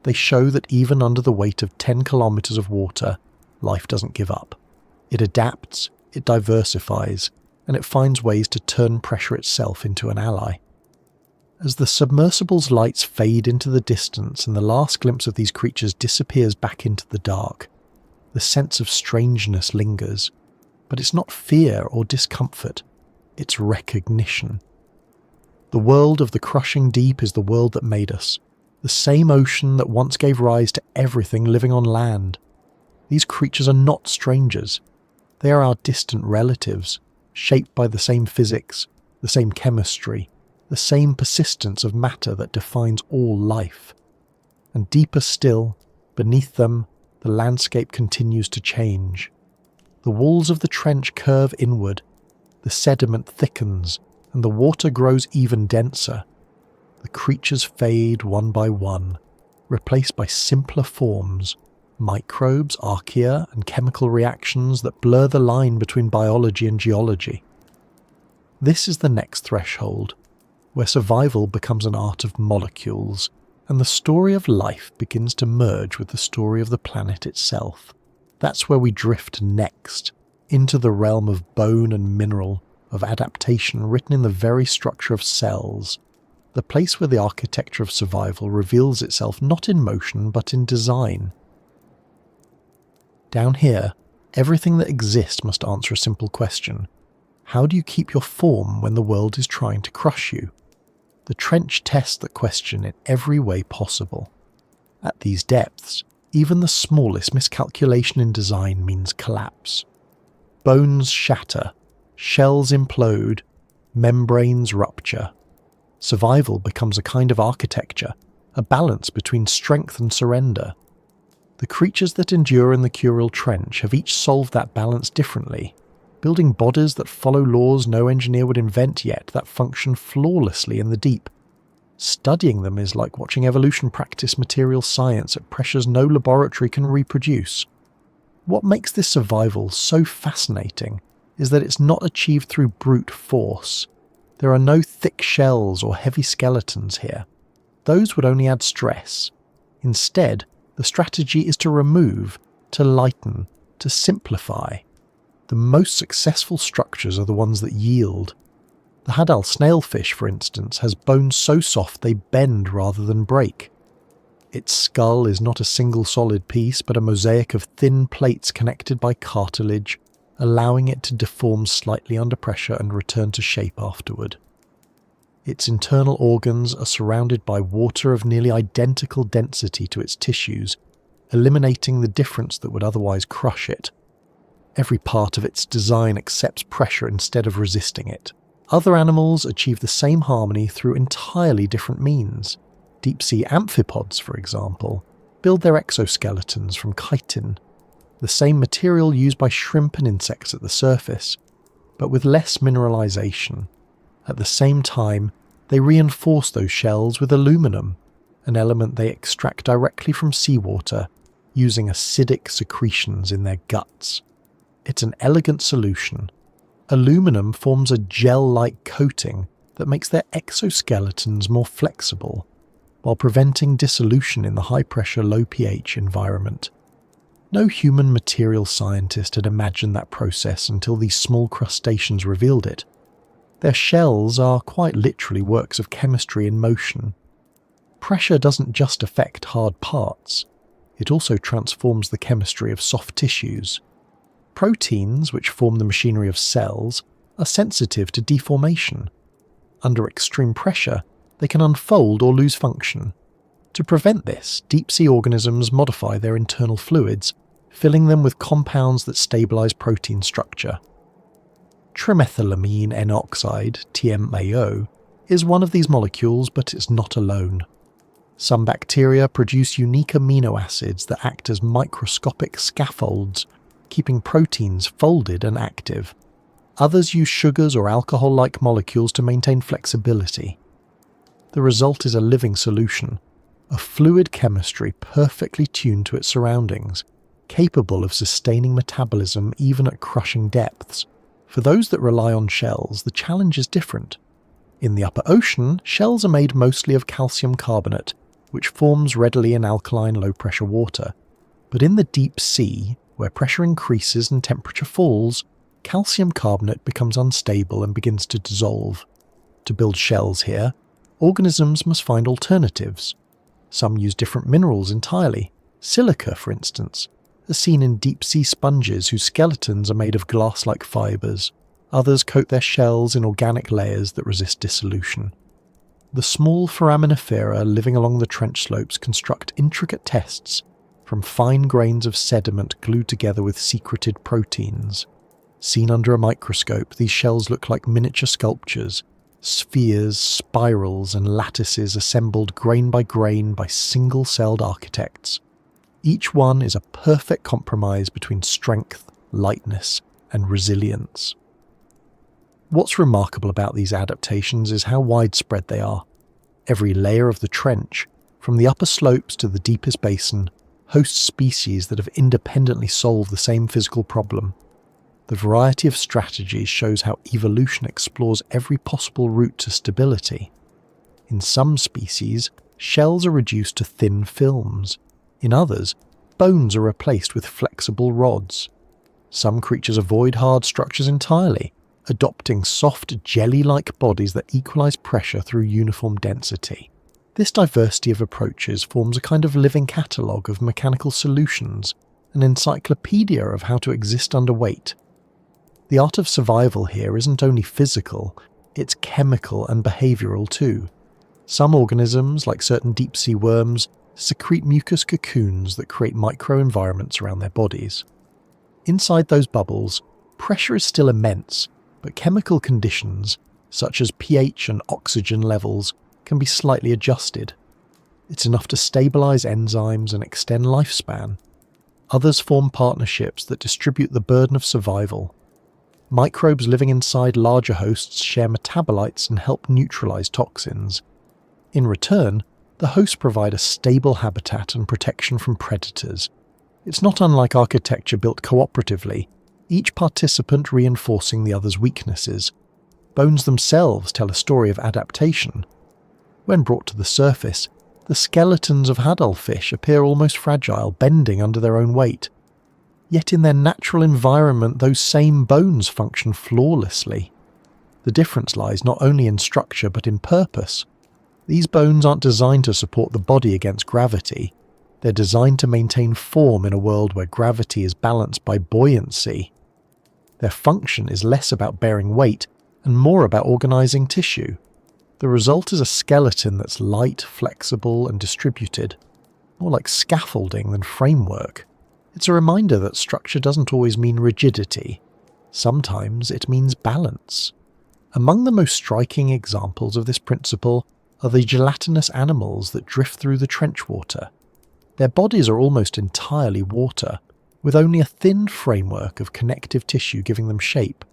They show that even under the weight of 10 kilometers of water, life doesn't give up. It adapts, it diversifies, and it finds ways to turn pressure itself into an ally. As the submersible's lights fade into the distance and the last glimpse of these creatures disappears back into the dark, the sense of strangeness lingers. But it's not fear or discomfort, it's recognition. The world of the crushing deep is the world that made us, the same ocean that once gave rise to everything living on land. These creatures are not strangers. They are our distant relatives, shaped by the same physics, the same chemistry, the same persistence of matter that defines all life. And deeper still, beneath them, the landscape continues to change. The walls of the trench curve inward, the sediment thickens, and the water grows even denser. The creatures fade one by one, replaced by simpler forms, microbes, archaea, and chemical reactions that blur the line between biology and geology. This is the next threshold, where survival becomes an art of molecules, and the story of life begins to merge with the story of the planet itself. That's where we drift next, into the realm of bone and mineral, of adaptation written in the very structure of cells, the place where the architecture of survival reveals itself not in motion but in design. Down here, everything that exists must answer a simple question. How do you keep your form when the world is trying to crush you? The trench tests that question in every way possible. At these depths, even the smallest miscalculation in design means collapse. Bones shatter, shells implode, membranes rupture. Survival becomes a kind of architecture, a balance between strength and surrender. The creatures that endure in the Kuril Trench have each solved that balance differently, building bodies that follow laws no engineer would invent yet that function flawlessly in the deep. Studying them is like watching evolution practice material science at pressures no laboratory can reproduce. What makes this survival so fascinating is that it's not achieved through brute force. There are no thick shells or heavy skeletons here. Those would only add stress. Instead, the strategy is to remove, to lighten, to simplify. The most successful structures are the ones that yield. The Hadal snailfish, for instance, has bones so soft they bend rather than break. Its skull is not a single solid piece, but a mosaic of thin plates connected by cartilage, allowing it to deform slightly under pressure and return to shape afterward. Its internal organs are surrounded by water of nearly identical density to its tissues, eliminating the difference that would otherwise crush it. Every part of its design accepts pressure instead of resisting it. Other animals achieve the same harmony through entirely different means. Deep-sea amphipods, for example, build their exoskeletons from chitin, the same material used by shrimp and insects at the surface, but with less mineralization. At the same time, they reinforce those shells with aluminum, an element they extract directly from seawater, using acidic secretions in their guts. It's an elegant solution. Aluminum forms a gel-like coating that makes their exoskeletons more flexible, while preventing dissolution in the high-pressure, low-pH environment. No human material scientist had imagined that process until these small crustaceans revealed it. Their shells are quite literally works of chemistry in motion. Pressure doesn't just affect hard parts, it also transforms the chemistry of soft tissues. Proteins, which form the machinery of cells, are sensitive to deformation. Under extreme pressure, they can unfold or lose function. To prevent this, deep-sea organisms modify their internal fluids, filling them with compounds that stabilize protein structure. Trimethylamine N-oxide, TMAO, is one of these molecules, but it's not alone. Some bacteria produce unique amino acids that act as microscopic scaffolds, keeping proteins folded and active. Others use sugars or alcohol-like molecules to maintain flexibility. The result is a living solution, a fluid chemistry perfectly tuned to its surroundings, capable of sustaining metabolism even at crushing depths. For those that rely on shells, the challenge is different. In the upper ocean, shells are made mostly of calcium carbonate, which forms readily in alkaline low-pressure water. But in the deep sea, where pressure increases and temperature falls, calcium carbonate becomes unstable and begins to dissolve. To build shells here, organisms must find alternatives. Some use different minerals entirely. Silica, for instance, is seen in deep-sea sponges whose skeletons are made of glass-like fibres. Others coat their shells in organic layers that resist dissolution. The small foraminifera living along the trench slopes construct intricate tests, from fine grains of sediment glued together with secreted proteins. Seen under a microscope, these shells look like miniature sculptures, spheres, spirals, and lattices assembled grain by single-celled architects. Each one is a perfect compromise between strength, lightness, and resilience. What's remarkable about these adaptations is how widespread they are. Every layer of the trench, from the upper slopes to the deepest basin, hosts species that have independently solved the same physical problem. The variety of strategies shows how evolution explores every possible route to stability. In some species, shells are reduced to thin films. In others, bones are replaced with flexible rods. Some creatures avoid hard structures entirely, adopting soft, jelly-like bodies that equalize pressure through uniform density. This diversity of approaches forms a kind of living catalogue of mechanical solutions, an encyclopedia of how to exist under weight. The art of survival here isn't only physical, it's chemical and behavioural too. Some organisms, like certain deep-sea worms, secrete mucus cocoons that create microenvironments around their bodies. Inside those bubbles, pressure is still immense, but chemical conditions, such as pH and oxygen levels, can be slightly adjusted. It's enough to stabilise enzymes and extend lifespan. Others form partnerships that distribute the burden of survival. Microbes living inside larger hosts share metabolites and help neutralise toxins. In return, the hosts provide a stable habitat and protection from predators. It's not unlike architecture built cooperatively, each participant reinforcing the other's weaknesses. Bones themselves tell a story of adaptation. When brought to the surface, the skeletons of hadalfish appear almost fragile, bending under their own weight. Yet in their natural environment, those same bones function flawlessly. The difference lies not only in structure but in purpose. These bones aren't designed to support the body against gravity. They're designed to maintain form in a world where gravity is balanced by buoyancy. Their function is less about bearing weight and more about organising tissue. The result is a skeleton that's light, flexible, and distributed, more like scaffolding than framework. It's a reminder that structure doesn't always mean rigidity. Sometimes it means balance. Among the most striking examples of this principle are the gelatinous animals that drift through the trench water. Their bodies are almost entirely water, with only a thin framework of connective tissue giving them shape.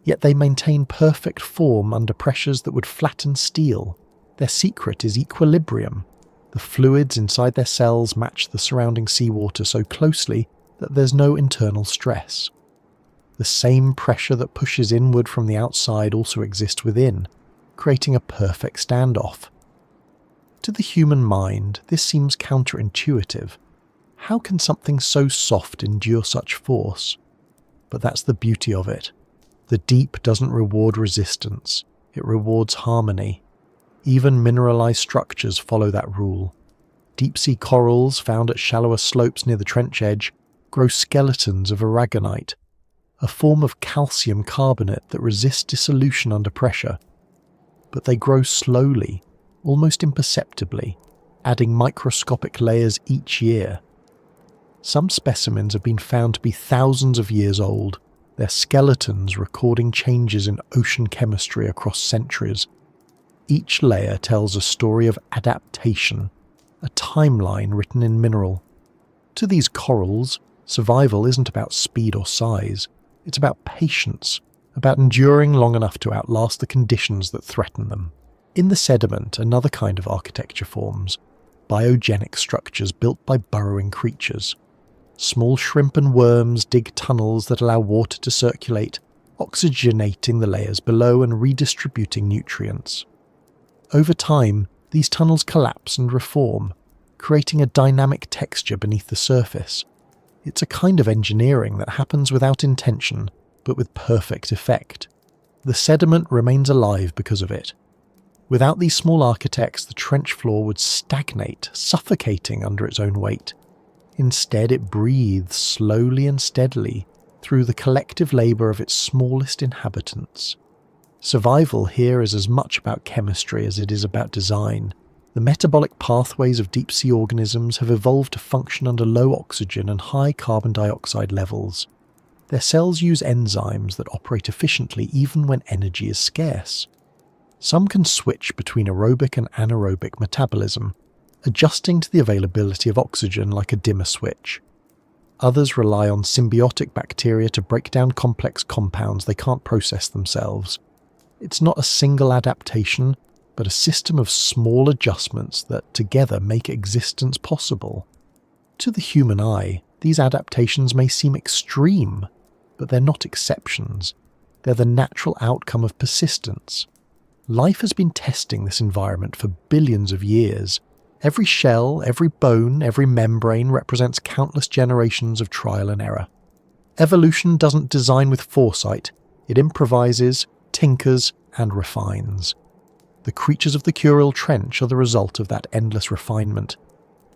Yet they maintain perfect form under pressures that would flatten steel. Their secret is equilibrium. The fluids inside their cells match the surrounding seawater so closely that there's no internal stress. The same pressure that pushes inward from the outside also exists within, creating a perfect standoff. To the human mind, this seems counterintuitive. How can something so soft endure such force? But that's the beauty of it. The deep doesn't reward resistance, it rewards harmony. Even mineralized structures follow that rule. Deep-sea corals found at shallower slopes near the trench edge grow skeletons of aragonite, a form of calcium carbonate that resists dissolution under pressure. But they grow slowly, almost imperceptibly, adding microscopic layers each year. Some specimens have been found to be thousands of years old, their skeletons recording changes in ocean chemistry across centuries. Each layer tells a story of adaptation, a timeline written in mineral. To these corals, survival isn't about speed or size, it's about patience, about enduring long enough to outlast the conditions that threaten them. In the sediment, another kind of architecture forms, biogenic structures built by burrowing creatures. Small shrimp and worms dig tunnels that allow water to circulate, oxygenating the layers below and redistributing nutrients. Over time, these tunnels collapse and reform, creating a dynamic texture beneath the surface. It's a kind of engineering that happens without intention, but with perfect effect. The sediment remains alive because of it. Without these small architects, the trench floor would stagnate, suffocating under its own weight. Instead, it breathes slowly and steadily through the collective labour of its smallest inhabitants. Survival here is as much about chemistry as it is about design. The metabolic pathways of deep-sea organisms have evolved to function under low oxygen and high carbon dioxide levels. Their cells use enzymes that operate efficiently even when energy is scarce. Some can switch between aerobic and anaerobic metabolism, adjusting to the availability of oxygen like a dimmer switch. Others rely on symbiotic bacteria to break down complex compounds they can't process themselves. It's not a single adaptation, but a system of small adjustments that together make existence possible. To the human eye, these adaptations may seem extreme, but they're not exceptions. They're the natural outcome of persistence. Life has been testing this environment for billions of years. Every shell, every bone, every membrane represents countless generations of trial and error. Evolution doesn't design with foresight, it improvises, tinkers, and refines. The creatures of the Kuril Trench are the result of that endless refinement,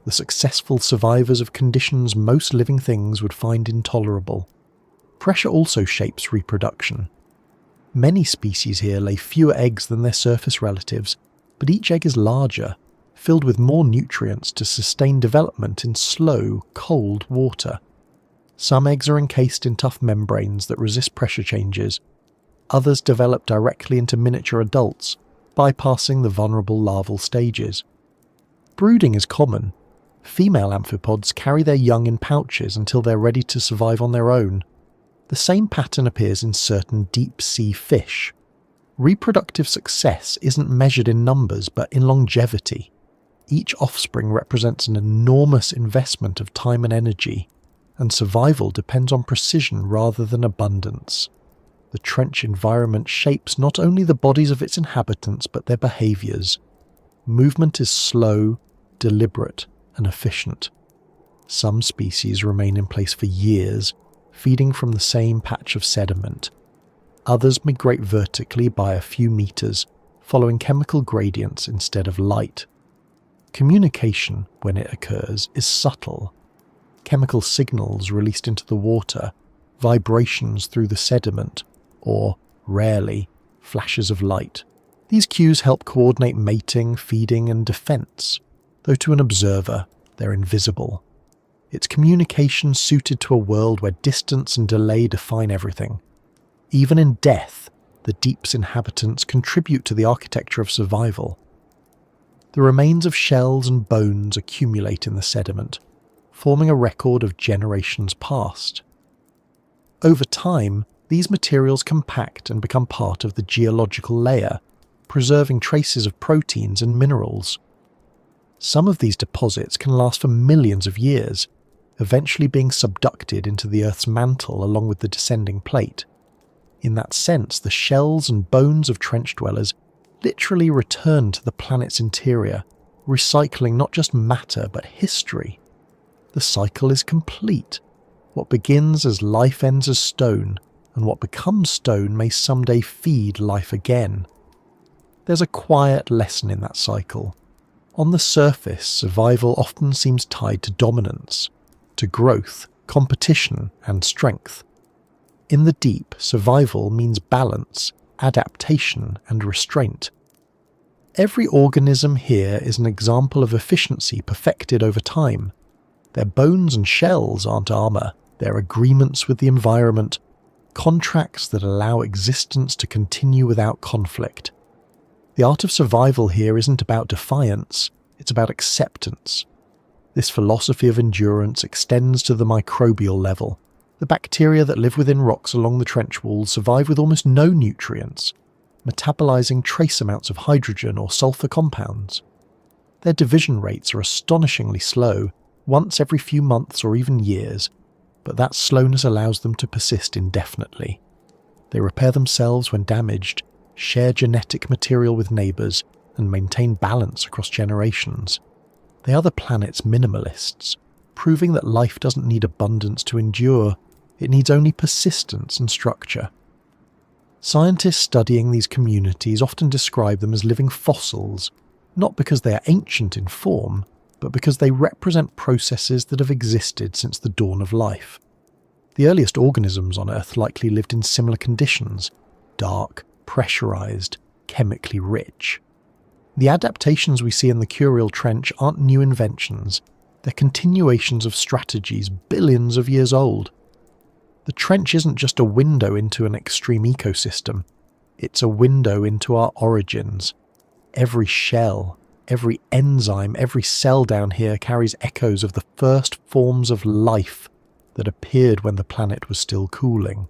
the successful survivors of conditions most living things would find intolerable. Pressure also shapes reproduction. Many species here lay fewer eggs than their surface relatives, but each egg is larger, filled with more nutrients to sustain development in slow, cold water. Some eggs are encased in tough membranes that resist pressure changes. Others develop directly into miniature adults, bypassing the vulnerable larval stages. Brooding is common. Female amphipods carry their young in pouches until they're ready to survive on their own. The same pattern appears in certain deep-sea fish. Reproductive success isn't measured in numbers but in longevity. Each offspring represents an enormous investment of time and energy, and survival depends on precision rather than abundance. The trench environment shapes not only the bodies of its inhabitants but their behaviours. Movement is slow, deliberate, and efficient. Some species remain in place for years, feeding from the same patch of sediment. Others migrate vertically by a few meters, following chemical gradients instead of light. Communication, when it occurs, is subtle. Chemical signals released into the water, vibrations through the sediment, or, rarely, flashes of light. These cues help coordinate mating, feeding, and defense, though to an observer, they're invisible. It's communication suited to a world where distance and delay define everything. Even in death, the deep's inhabitants contribute to the architecture of survival. The remains of shells and bones accumulate in the sediment, forming a record of generations past. Over time, these materials compact and become part of the geological layer, preserving traces of proteins and minerals. Some of these deposits can last for millions of years, eventually being subducted into the Earth's mantle along with the descending plate. In that sense, the shells and bones of trench dwellers literally return to the planet's interior, recycling not just matter but history. The cycle is complete. What begins as life ends as stone, and what becomes stone may someday feed life again. There's a quiet lesson in that cycle. On the surface, survival often seems tied to dominance, to growth, competition, and strength. In the deep, survival means balance, adaptation, and restraint. Every organism here is an example of efficiency perfected over time. Their bones and shells aren't armour, they're agreements with the environment, contracts that allow existence to continue without conflict. The art of survival here isn't about defiance, it's about acceptance. This philosophy of endurance extends to the microbial level. The bacteria that live within rocks along the trench walls survive with almost no nutrients, metabolizing trace amounts of hydrogen or sulfur compounds. Their division rates are astonishingly slow, once every few months or even years, but that slowness allows them to persist indefinitely. They repair themselves when damaged, share genetic material with neighbours, and maintain balance across generations. They are the planet's minimalists, proving that life doesn't need abundance to endure, it needs only persistence and structure. Scientists studying these communities often describe them as living fossils, not because they are ancient in form, but because they represent processes that have existed since the dawn of life. The earliest organisms on Earth likely lived in similar conditions, dark, pressurized, chemically rich. The adaptations we see in the Kuril Trench aren't new inventions, they're continuations of strategies billions of years old. The trench isn't just a window into an extreme ecosystem, it's a window into our origins. Every shell, every enzyme, every cell down here carries echoes of the first forms of life that appeared when the planet was still cooling.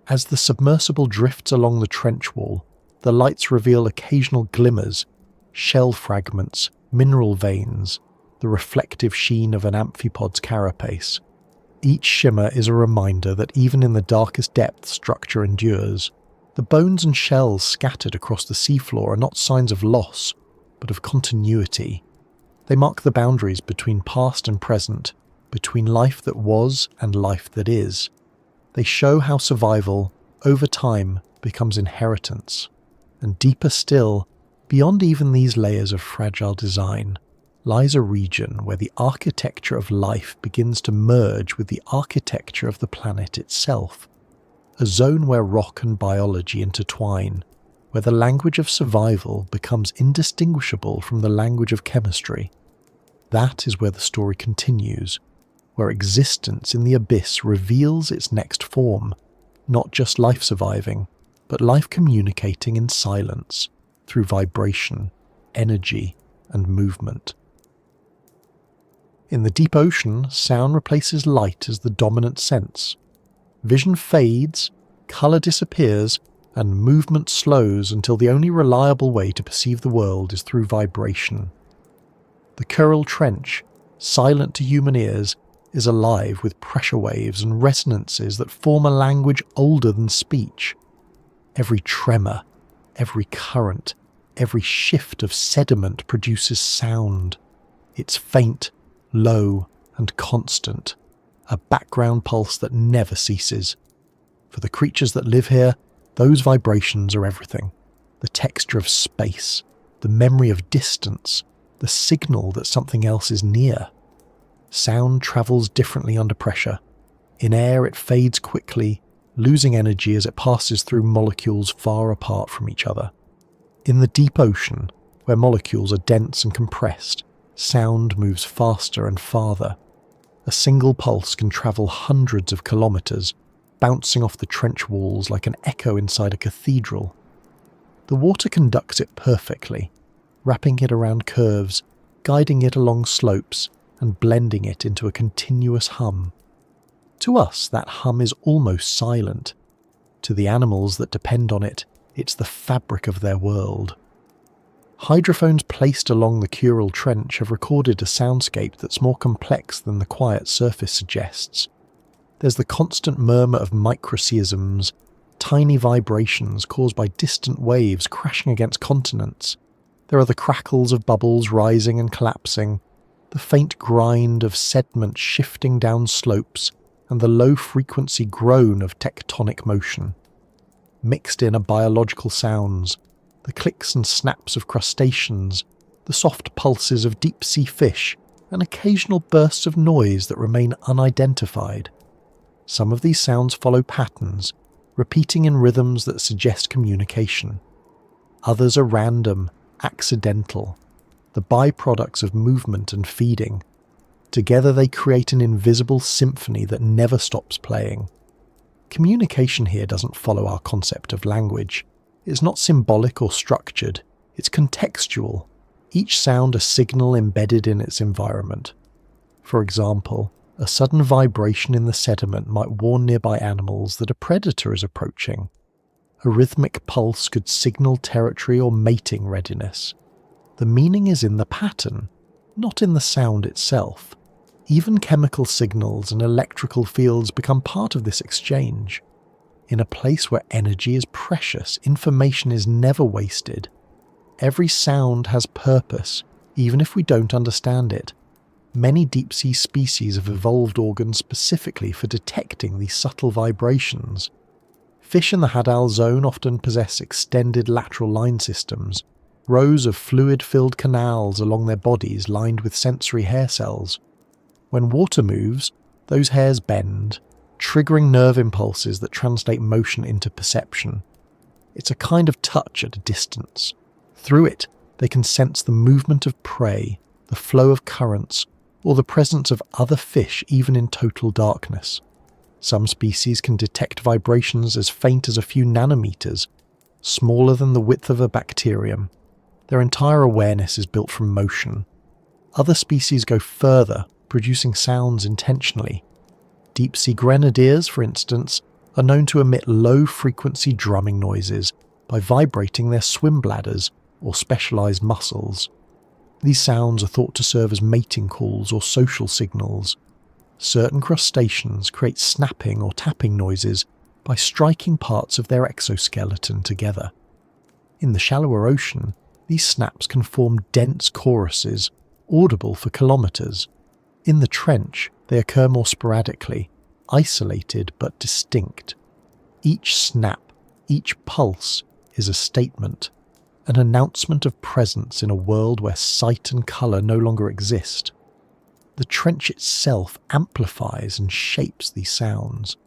As the submersible drifts along the trench wall, the lights reveal occasional glimmers, shell fragments, mineral veins, the reflective sheen of an amphipod's carapace. Each shimmer is a reminder that even in the darkest depths structure endures. The bones and shells scattered across the seafloor are not signs of loss, but of continuity. They mark the boundaries between past and present, between life that was and life that is. They show how survival, over time, becomes inheritance. And deeper still, beyond even these layers of fragile design, lies a region where the architecture of life begins to merge with the architecture of the planet itself. A zone where rock and biology intertwine, where the language of survival becomes indistinguishable from the language of chemistry. That is where the story continues, where existence in the abyss reveals its next form, not just life surviving, but life communicating in silence, through vibration, energy, and movement. In the deep ocean, sound replaces light as the dominant sense. Vision fades, colour disappears, and movement slows until the only reliable way to perceive the world is through vibration. The Kuril Trench, silent to human ears, is alive with pressure waves and resonances that form a language older than speech. Every tremor, every current, every shift of sediment produces sound. It's faint, low, and constant, a background pulse that never ceases. For the creatures that live here, those vibrations are everything. The texture of space, the memory of distance, the signal that something else is near. Sound travels differently under pressure. In air it fades quickly, losing energy as it passes through molecules far apart from each other. In the deep ocean, where molecules are dense and compressed, sound moves faster and farther. A single pulse can travel hundreds of kilometres, bouncing off the trench walls like an echo inside a cathedral. The water conducts it perfectly, wrapping it around curves, guiding it along slopes, and blending it into a continuous hum. To us, that hum is almost silent. To the animals that depend on it, it's the fabric of their world. Hydrophones placed along the Kuril Trench have recorded a soundscape that's more complex than the quiet surface suggests. There's the constant murmur of microseisms, tiny vibrations caused by distant waves crashing against continents. There are the crackles of bubbles rising and collapsing, the faint grind of sediment shifting down slopes, and the low-frequency groan of tectonic motion. Mixed in are biological sounds, the clicks and snaps of crustaceans, the soft pulses of deep-sea fish, and occasional bursts of noise that remain unidentified. Some of these sounds follow patterns, repeating in rhythms that suggest communication. Others are random, accidental, the byproducts of movement and feeding. Together they create an invisible symphony that never stops playing. Communication here doesn't follow our concept of language. It's not symbolic or structured, it's contextual, each sound a signal embedded in its environment. For example, a sudden vibration in the sediment might warn nearby animals that a predator is approaching. A rhythmic pulse could signal territory or mating readiness. The meaning is in the pattern, not in the sound itself. Even chemical signals and electrical fields become part of this exchange. In a place where energy is precious, information is never wasted. Every sound has purpose, even if we don't understand it. Many deep-sea species have evolved organs specifically for detecting these subtle vibrations. Fish in the Hadal zone often possess extended lateral line systems, rows of fluid-filled canals along their bodies lined with sensory hair cells. When water moves, those hairs bend, triggering nerve impulses that translate motion into perception. It's a kind of touch at a distance. Through it, they can sense the movement of prey, the flow of currents, or the presence of other fish even in total darkness. Some species can detect vibrations as faint as a few nanometers, smaller than the width of a bacterium. Their entire awareness is built from motion. Other species go further, producing sounds intentionally. Deep-sea grenadiers, for instance, are known to emit low-frequency drumming noises by vibrating their swim bladders or specialized muscles. These sounds are thought to serve as mating calls or social signals. Certain crustaceans create snapping or tapping noises by striking parts of their exoskeleton together. In the shallower ocean, these snaps can form dense choruses, audible for kilometers. In the trench, they occur more sporadically, isolated but distinct. Each snap, each pulse, is a statement, an announcement of presence in a world where sight and colour no longer exist. The trench itself amplifies and shapes these sounds.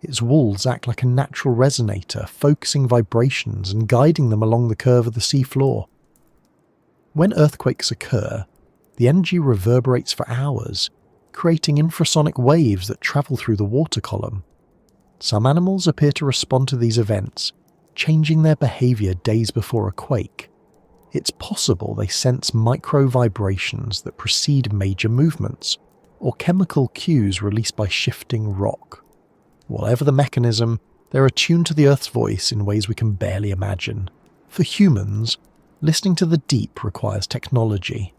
Its walls act like a natural resonator, focusing vibrations and guiding them along the curve of the seafloor. When earthquakes occur, the energy reverberates for hours, creating infrasonic waves that travel through the water column. Some animals appear to respond to these events, changing their behaviour days before a quake. It's possible they sense micro-vibrations that precede major movements, or chemical cues released by shifting rock. Whatever the mechanism, they're attuned to the Earth's voice in ways we can barely imagine. For humans, listening to the deep requires technology.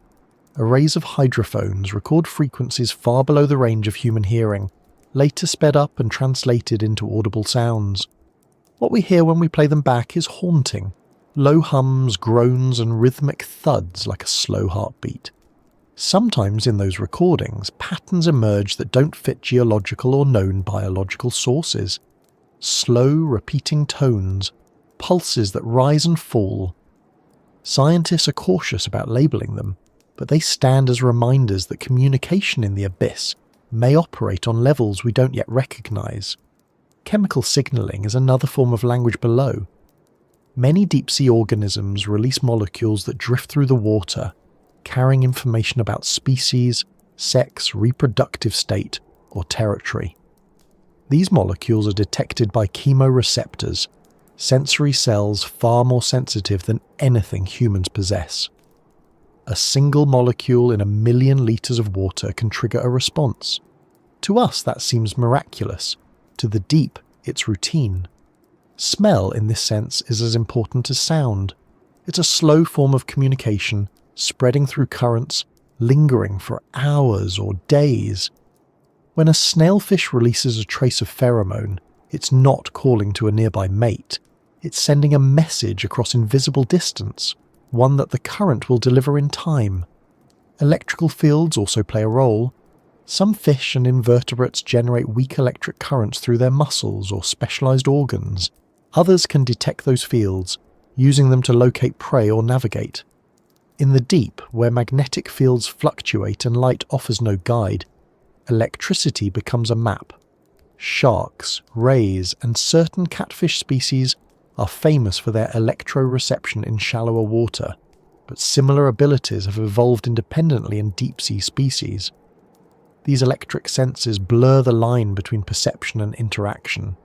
Arrays of hydrophones record frequencies far below the range of human hearing, later sped up and translated into audible sounds. What we hear when we play them back is haunting. Low hums, groans, and rhythmic thuds like a slow heartbeat. Sometimes in those recordings, patterns emerge that don't fit geological or known biological sources. Slow, repeating tones, pulses that rise and fall. Scientists are cautious about labeling them, but they stand as reminders that communication in the abyss may operate on levels we don't yet recognize. Chemical signaling is another form of language below. Many deep-sea organisms release molecules that drift through the water, carrying information about species, sex, reproductive state, or territory. These molecules are detected by chemoreceptors, sensory cells far more sensitive than anything humans possess. A single molecule in 1 million litres of water can trigger a response. To us that seems miraculous. To the deep, it's routine. Smell, in this sense, is as important as sound. It's a slow form of communication, spreading through currents, lingering for hours or days. When a snailfish releases a trace of pheromone, it's not calling to a nearby mate. It's sending a message across invisible distance, one that the current will deliver in time. Electrical fields also play a role. Some fish and invertebrates generate weak electric currents through their muscles or specialized organs. Others can detect those fields, using them to locate prey or navigate. In the deep, where magnetic fields fluctuate and light offers no guide, electricity becomes a map. Sharks, rays, and certain catfish species are famous for their electroreception in shallower water, but similar abilities have evolved independently in deep-sea species. These electric senses blur the line between perception and interaction.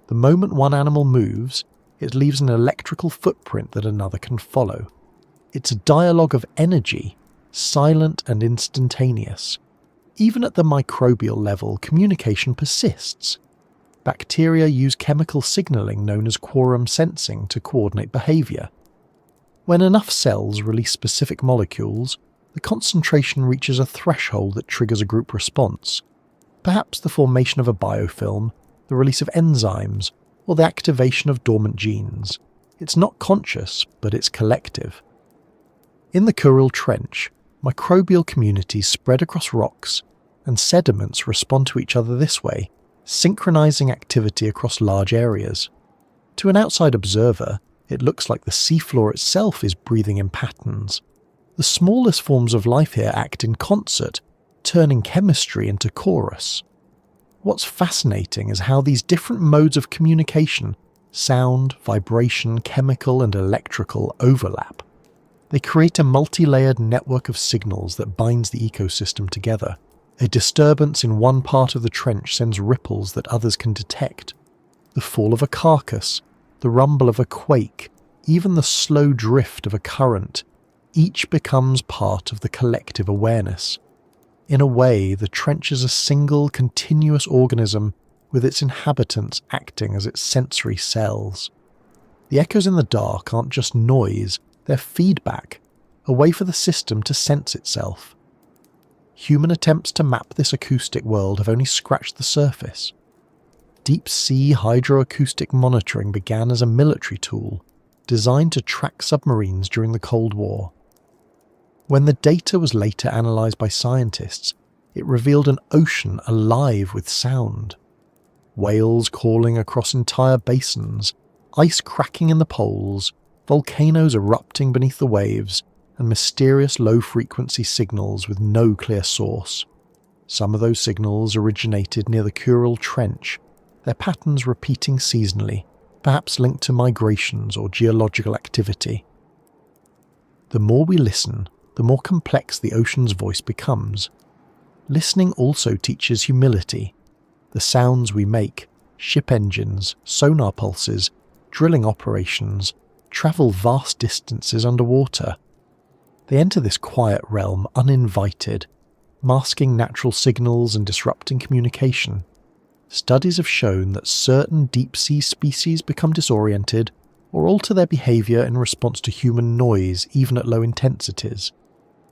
The moment one animal moves, it leaves an electrical footprint that another can follow. It's a dialogue of energy, silent and instantaneous. Even at the microbial level, communication persists. Bacteria use chemical signaling known as quorum sensing to coordinate behavior. When enough cells release specific molecules, the concentration reaches a threshold that triggers a group response. Perhaps the formation of a biofilm, the release of enzymes, or the activation of dormant genes. It's not conscious, but it's collective. In the Kuril Trench, microbial communities spread across rocks, and sediments respond to each other this way, synchronizing activity across large areas. To an outside observer, it looks like the seafloor itself is breathing in patterns. The smallest forms of life here act in concert, turning chemistry into chorus. What's fascinating is how these different modes of communication, sound, vibration, chemical, and electrical, overlap. They create a multi-layered network of signals that binds the ecosystem together. A disturbance in one part of the trench sends ripples that others can detect. The fall of a carcass, the rumble of a quake, even the slow drift of a current, each becomes part of the collective awareness. In a way, the trench is a single, continuous organism with its inhabitants acting as its sensory cells. The echoes in the dark aren't just noise, they're feedback, a way for the system to sense itself. Human attempts to map this acoustic world have only scratched the surface. Deep-sea hydroacoustic monitoring began as a military tool, designed to track submarines during the Cold War. When the data was later analysed by scientists, it revealed an ocean alive with sound. Whales calling across entire basins, ice cracking in the poles, volcanoes erupting beneath the waves, and mysterious low-frequency signals with no clear source. Some of those signals originated near the Kuril Trench, their patterns repeating seasonally, perhaps linked to migrations or geological activity. The more we listen, the more complex the ocean's voice becomes. Listening also teaches humility. The sounds we make, ship engines, sonar pulses, drilling operations, travel vast distances underwater. They enter this quiet realm uninvited, masking natural signals and disrupting communication. Studies have shown that certain deep-sea species become disoriented or alter their behaviour in response to human noise even at low intensities.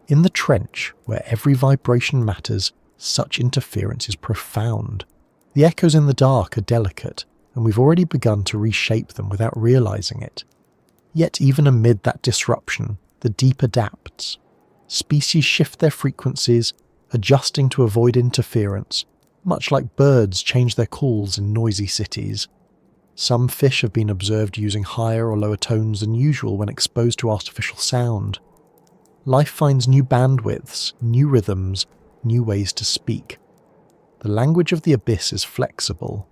In the trench, where every vibration matters, such interference is profound. The echoes in the dark are delicate, and we've already begun to reshape them without realising it. Yet even amid that disruption, the deep adapts. Species shift their frequencies, adjusting to avoid interference, much like birds change their calls in noisy cities. Some fish have been observed using higher or lower tones than usual when exposed to artificial sound. Life finds new bandwidths, new rhythms, new ways to speak. The language of the abyss is flexible,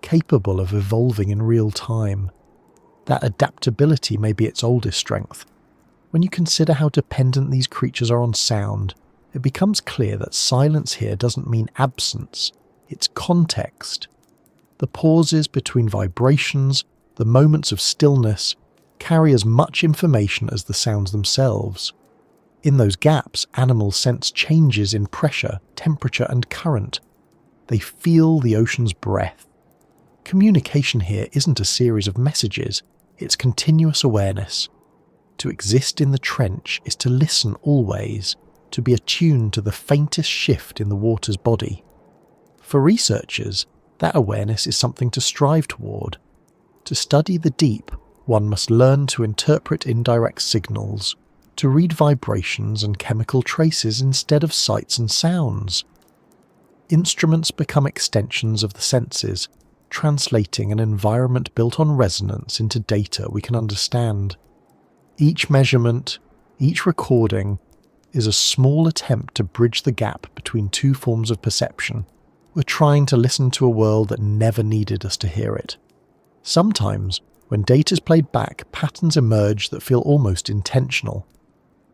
capable of evolving in real time. That adaptability may be its oldest strength. When you consider how dependent these creatures are on sound, it becomes clear that silence here doesn't mean absence, it's context. The pauses between vibrations, the moments of stillness, carry as much information as the sounds themselves. In those gaps, animals sense changes in pressure, temperature, and current. They feel the ocean's breath. Communication here isn't a series of messages, it's continuous awareness. To exist in the trench is to listen always, to be attuned to the faintest shift in the water's body. For researchers, that awareness is something to strive toward. To study the deep, one must learn to interpret indirect signals, to read vibrations and chemical traces instead of sights and sounds. Instruments become extensions of the senses, translating an environment built on resonance into data we can understand. Each measurement, each recording, is a small attempt to bridge the gap between two forms of perception. We're trying to listen to a world that never needed us to hear it. Sometimes, when data is played back, patterns emerge that feel almost intentional.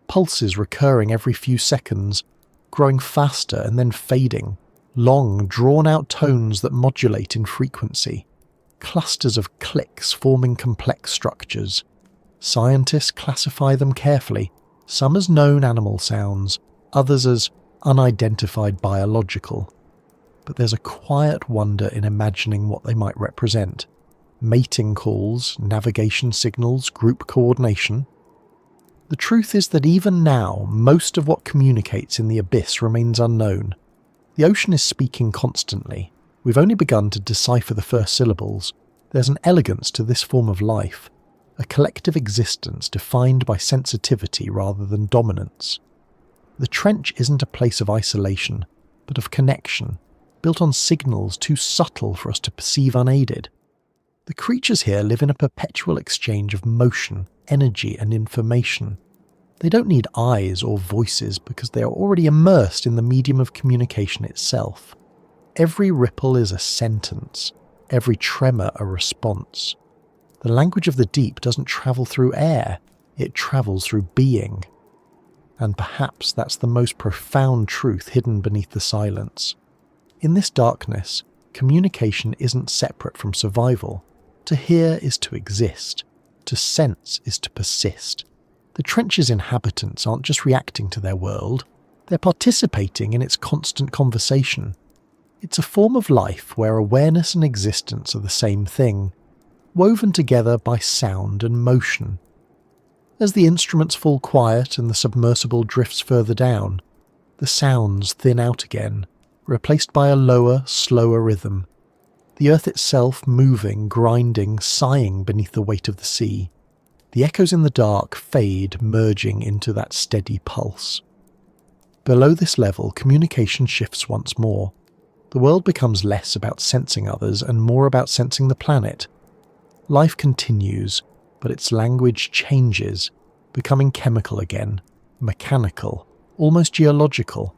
Pulses recurring every few seconds, growing faster and then fading. Long, drawn-out tones that modulate in frequency. Clusters of clicks forming complex structures. Scientists classify them carefully, some as known animal sounds, others as unidentified biological. But there's a quiet wonder in imagining what they might represent. Mating calls, navigation signals, group coordination. The truth is that even now, most of what communicates in the abyss remains unknown. The ocean is speaking constantly. We've only begun to decipher the first syllables. There's an elegance to this form of life, a collective existence defined by sensitivity rather than dominance. The trench isn't a place of isolation, but of connection, built on signals too subtle for us to perceive unaided. The creatures here live in a perpetual exchange of motion, energy, and information. They don't need eyes or voices because they are already immersed in the medium of communication itself. Every ripple is a sentence, every tremor a response. The language of the deep doesn't travel through air, it travels through being. And perhaps that's the most profound truth hidden beneath the silence. In this darkness, communication isn't separate from survival. To hear is to exist. To sense is to persist. The trench's inhabitants aren't just reacting to their world, they're participating in its constant conversation. It's a form of life where awareness and existence are the same thing, woven together by sound and motion. As the instruments fall quiet and the submersible drifts further down, the sounds thin out again, replaced by a lower, slower rhythm. The earth itself moving, grinding, sighing beneath the weight of the sea. The echoes in the dark fade, merging into that steady pulse. Below this level, communication shifts once more. The world becomes less about sensing others and more about sensing the planet. Life continues, but its language changes, becoming chemical again, mechanical, almost geological.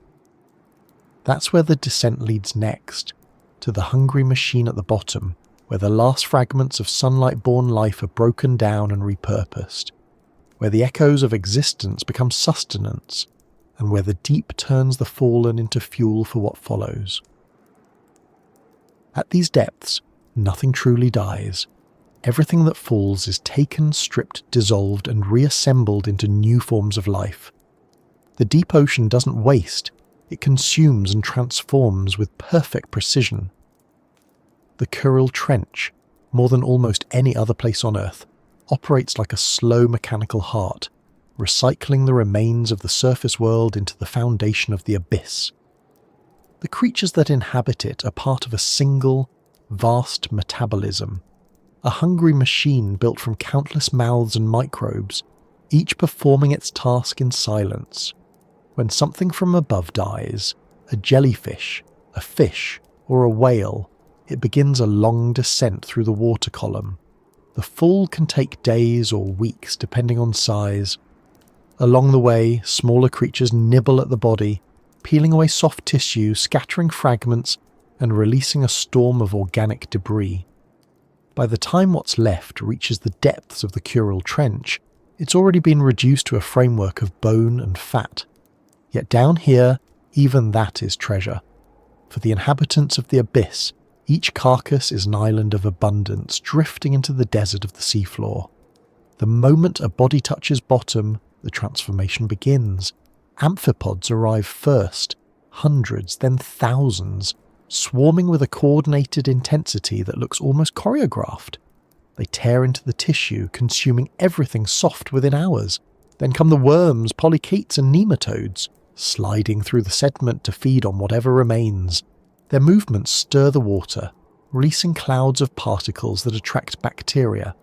That's where the descent leads next, to the hungry machine at the bottom, where the last fragments of sunlight-born life are broken down and repurposed, where the echoes of existence become sustenance, and where the deep turns the fallen into fuel for what follows. At these depths, nothing truly dies. Everything that falls is taken, stripped, dissolved, and reassembled into new forms of life. The deep ocean doesn't waste, it consumes and transforms with perfect precision. The Kuril Trench, more than almost any other place on Earth, operates like a slow mechanical heart, recycling the remains of the surface world into the foundation of the abyss. The creatures that inhabit it are part of a single, vast metabolism, a hungry machine built from countless mouths and microbes, each performing its task in silence. When something from above dies, a jellyfish, a fish, or a whale, it begins a long descent through the water column. The fall can take days or weeks depending on size. Along the way, smaller creatures nibble at the body, peeling away soft tissue, scattering fragments, and releasing a storm of organic debris. By the time what's left reaches the depths of the Kuril Trench, it's already been reduced to a framework of bone and fat. Yet down here, even that is treasure. For the inhabitants of the abyss, each carcass is an island of abundance drifting into the desert of the seafloor. The moment a body touches bottom, the transformation begins. Amphipods arrive first, hundreds, then thousands, swarming with a coordinated intensity that looks almost choreographed. They tear into the tissue, consuming everything soft within hours. Then come the worms, polychaetes and nematodes, sliding through the sediment to feed on whatever remains. Their movements stir the water, releasing clouds of particles that attract bacteria.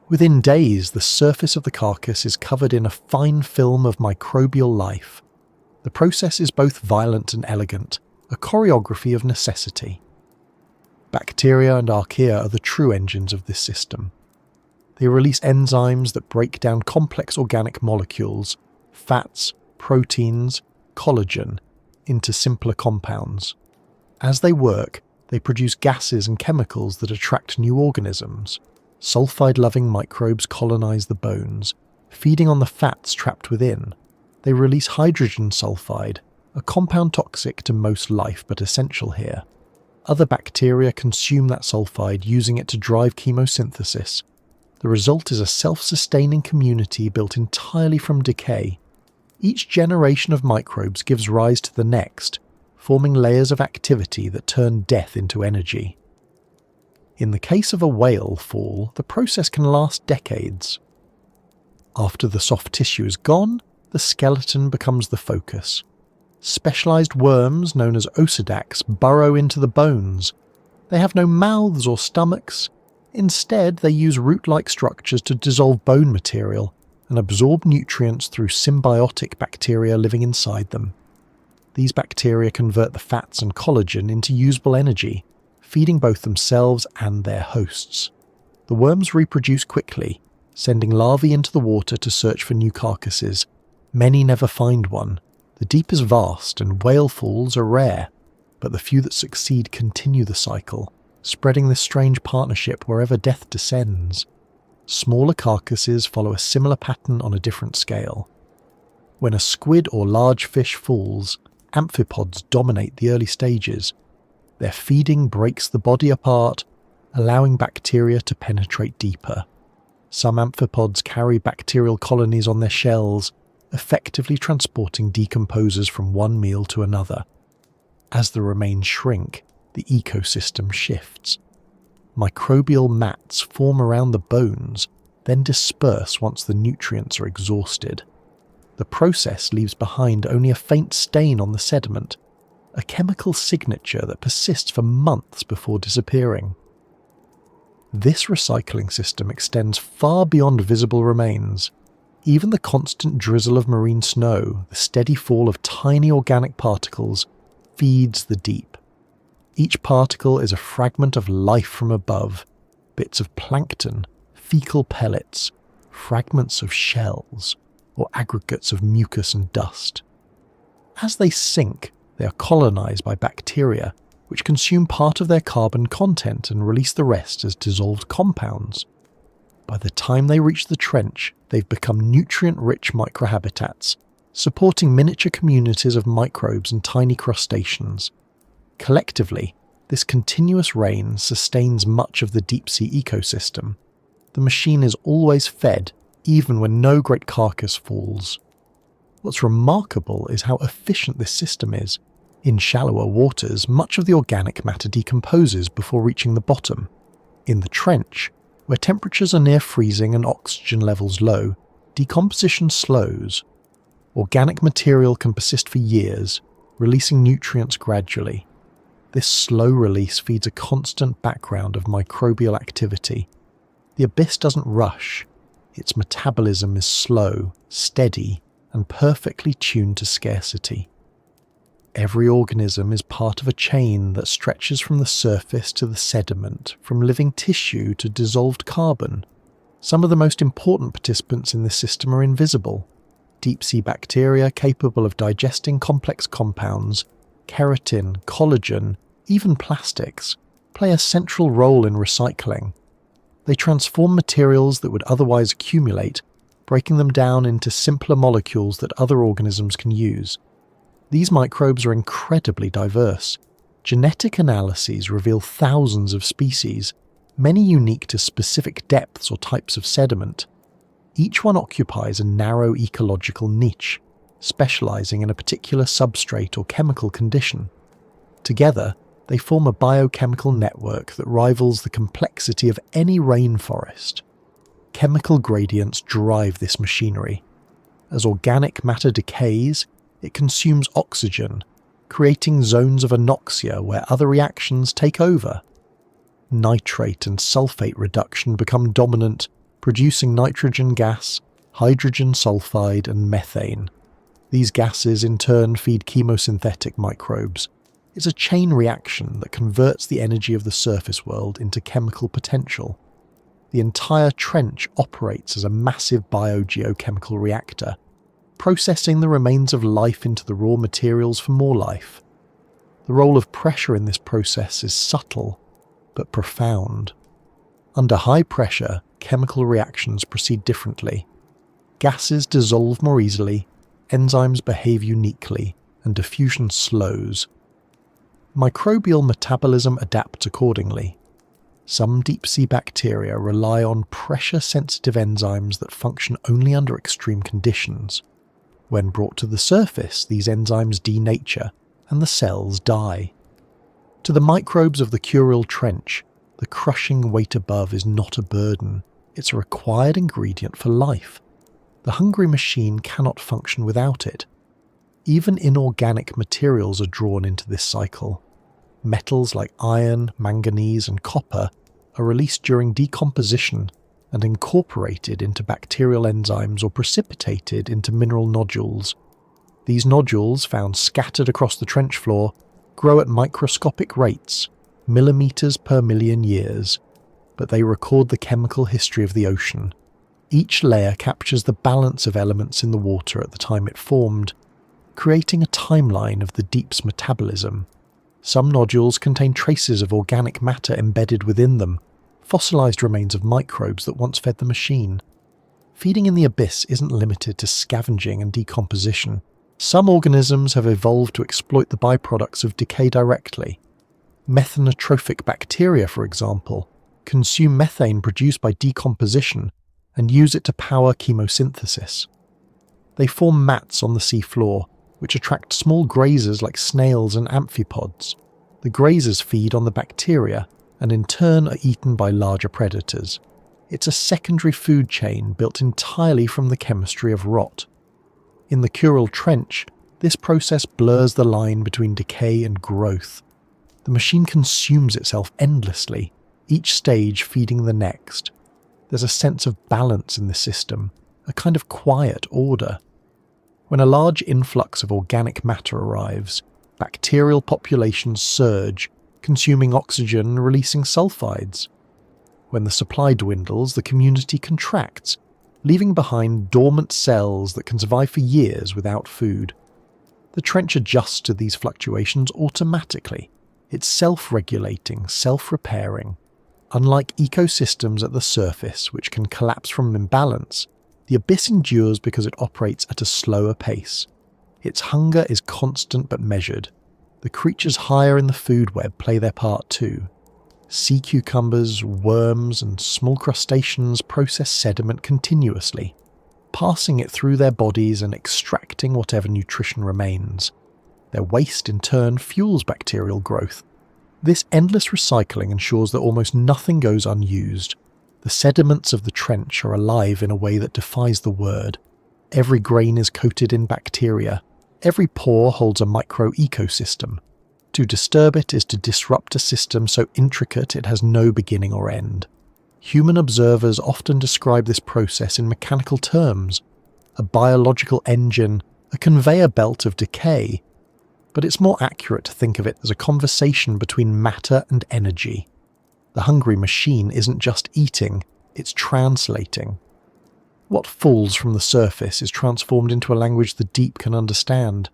Within days, the surface of the carcass is covered in a fine film of microbial life. The process is both violent and elegant, a choreography of necessity. Bacteria and archaea are the true engines of this system. They release enzymes that break down complex organic molecules, fats, proteins, collagen, into simpler compounds. As they work, they produce gases and chemicals that attract new organisms. Sulfide-loving microbes colonize the bones, feeding on the fats trapped within. They release hydrogen sulfide, a compound toxic to most life but essential here. Other bacteria consume that sulfide, using it to drive chemosynthesis. The result is a self-sustaining community built entirely from decay. Each generation of microbes gives rise to the next, forming layers of activity that turn death into energy. In the case of a whale fall, the process can last decades. After the soft tissue is gone, the skeleton becomes the focus. Specialized worms, known as osedacs, burrow into the bones. They have no mouths or stomachs. Instead, they use root-like structures to dissolve bone material and absorb nutrients through symbiotic bacteria living inside them. These bacteria convert the fats and collagen into usable energy, feeding both themselves and their hosts. The worms reproduce quickly, sending larvae into the water to search for new carcasses. Many never find one. The deep is vast and whale falls are rare, but the few that succeed continue the cycle, spreading this strange partnership wherever death descends. Smaller carcasses follow a similar pattern on a different scale. When a squid or large fish falls, amphipods dominate the early stages. Their feeding breaks the body apart, allowing bacteria to penetrate deeper. Some amphipods carry bacterial colonies on their shells, effectively transporting decomposers from one meal to another. As the remains shrink, the ecosystem shifts. Microbial mats form around the bones, then disperse once the nutrients are exhausted. The process leaves behind only a faint stain on the sediment, a chemical signature that persists for months before disappearing. This recycling system extends far beyond visible remains. Even the constant drizzle of marine snow, the steady fall of tiny organic particles, feeds the deep. Each particle is a fragment of life from above, bits of plankton, fecal pellets, fragments of shells, or aggregates of mucus and dust. As they sink, they are colonized by bacteria, which consume part of their carbon content and release the rest as dissolved compounds. By the time they reach the trench, they've become nutrient-rich microhabitats, supporting miniature communities of microbes and tiny crustaceans. Collectively, this continuous rain sustains much of the deep-sea ecosystem. The machine is always fed, even when no great carcass falls. What's remarkable is how efficient this system is. In shallower waters, much of the organic matter decomposes before reaching the bottom. In the trench, where temperatures are near freezing and oxygen levels low, decomposition slows. Organic material can persist for years, releasing nutrients gradually. This slow release feeds a constant background of microbial activity. The abyss doesn't rush. Its metabolism is slow, steady, and perfectly tuned to scarcity. Every organism is part of a chain that stretches from the surface to the sediment, from living tissue to dissolved carbon. Some of the most important participants in this system are invisible. Deep-sea bacteria capable of digesting complex compounds, keratin, collagen, even plastics, play a central role in recycling. They transform materials that would otherwise accumulate, breaking them down into simpler molecules that other organisms can use. These microbes are incredibly diverse. Genetic analyses reveal thousands of species, many unique to specific depths or types of sediment. Each one occupies a narrow ecological niche, specializing in a particular substrate or chemical condition. Together, They form a biochemical network that rivals the complexity of any rainforest. Chemical gradients drive this machinery. As organic matter decays, it consumes oxygen, creating zones of anoxia where other reactions take over. Nitrate and sulfate reduction become dominant, producing nitrogen gas, hydrogen sulfide, and methane. These gases in turn feed chemosynthetic microbes. It's a chain reaction that converts the energy of the surface world into chemical potential. The entire trench operates as a massive biogeochemical reactor, processing the remains of life into the raw materials for more life. The role of pressure in this process is subtle, but profound. Under high pressure, chemical reactions proceed differently. Gases dissolve more easily, enzymes behave uniquely, and diffusion slows. Microbial metabolism adapts accordingly. Some deep-sea bacteria rely on pressure-sensitive enzymes that function only under extreme conditions. When brought to the surface, these enzymes denature, and the cells die. To the microbes of the Kuril Trench, the crushing weight above is not a burden, it's a required ingredient for life. The hungry machine cannot function without it. Even inorganic materials are drawn into this cycle. Metals like iron, manganese, and copper are released during decomposition and incorporated into bacterial enzymes or precipitated into mineral nodules. These nodules, found scattered across the trench floor, grow at microscopic rates, millimeters per million years, but they record the chemical history of the ocean. Each layer captures the balance of elements in the water at the time it formed, creating a timeline of the deep's metabolism. Some nodules contain traces of organic matter embedded within them, fossilized remains of microbes that once fed the machine. Feeding in the abyss isn't limited to scavenging and decomposition. Some organisms have evolved to exploit the byproducts of decay directly. Methanotrophic bacteria, for example, consume methane produced by decomposition and use it to power chemosynthesis. They form mats on the seafloor, which attract small grazers like snails and amphipods. The grazers feed on the bacteria and in turn are eaten by larger predators. It's a secondary food chain built entirely from the chemistry of rot. In the Kuril Trench, this process blurs the line between decay and growth. The machine consumes itself endlessly, each stage feeding the next. There's a sense of balance in the system, a kind of quiet order. When a large influx of organic matter arrives, bacterial populations surge, consuming oxygen and releasing sulfides. When the supply dwindles, the community contracts, leaving behind dormant cells that can survive for years without food. The trench adjusts to these fluctuations automatically. It's self-regulating, self-repairing. Unlike ecosystems at the surface, which can collapse from imbalance, the abyss endures because it operates at a slower pace. Its hunger is constant but measured. The creatures higher in the food web play their part too. Sea cucumbers, worms, and small crustaceans process sediment continuously, passing it through their bodies and extracting whatever nutrition remains. Their waste in turn fuels bacterial growth. This endless recycling ensures that almost nothing goes unused. The sediments of the trench are alive in a way that defies the word. Every grain is coated in bacteria. Every pore holds a micro-ecosystem. To disturb it is to disrupt a system so intricate it has no beginning or end. Human observers often describe this process in mechanical terms: a biological engine, a conveyor belt of decay. But it's more accurate to think of it as a conversation between matter and energy. The hungry machine isn't just eating, it's translating. What falls from the surface is transformed into a language the deep can understand.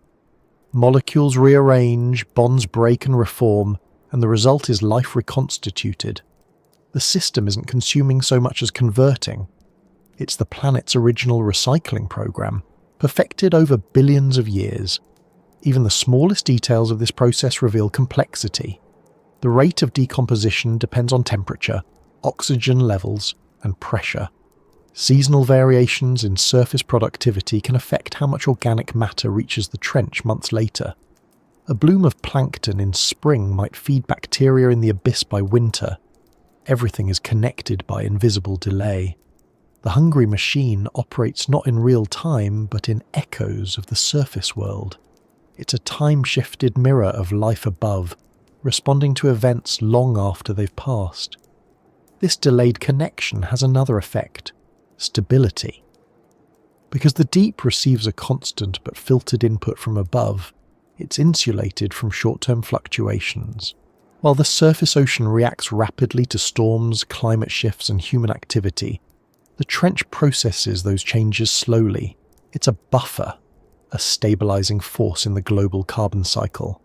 Molecules rearrange, bonds break and reform, and the result is life reconstituted. The system isn't consuming so much as converting. It's the planet's original recycling program, perfected over billions of years. Even the smallest details of this process reveal complexity. The rate of decomposition depends on temperature, oxygen levels, and pressure. Seasonal variations in surface productivity can affect how much organic matter reaches the trench months later. A bloom of plankton in spring might feed bacteria in the abyss by winter. Everything is connected by invisible delay. The hungry machine operates not in real time, but in echoes of the surface world. It's a time-shifted mirror of life above, responding to events long after they've passed. This delayed connection has another effect: stability. Because the deep receives a constant but filtered input from above, it's insulated from short-term fluctuations. While the surface ocean reacts rapidly to storms, climate shifts, and human activity, the trench processes those changes slowly. It's a buffer, a stabilizing force in the global carbon cycle.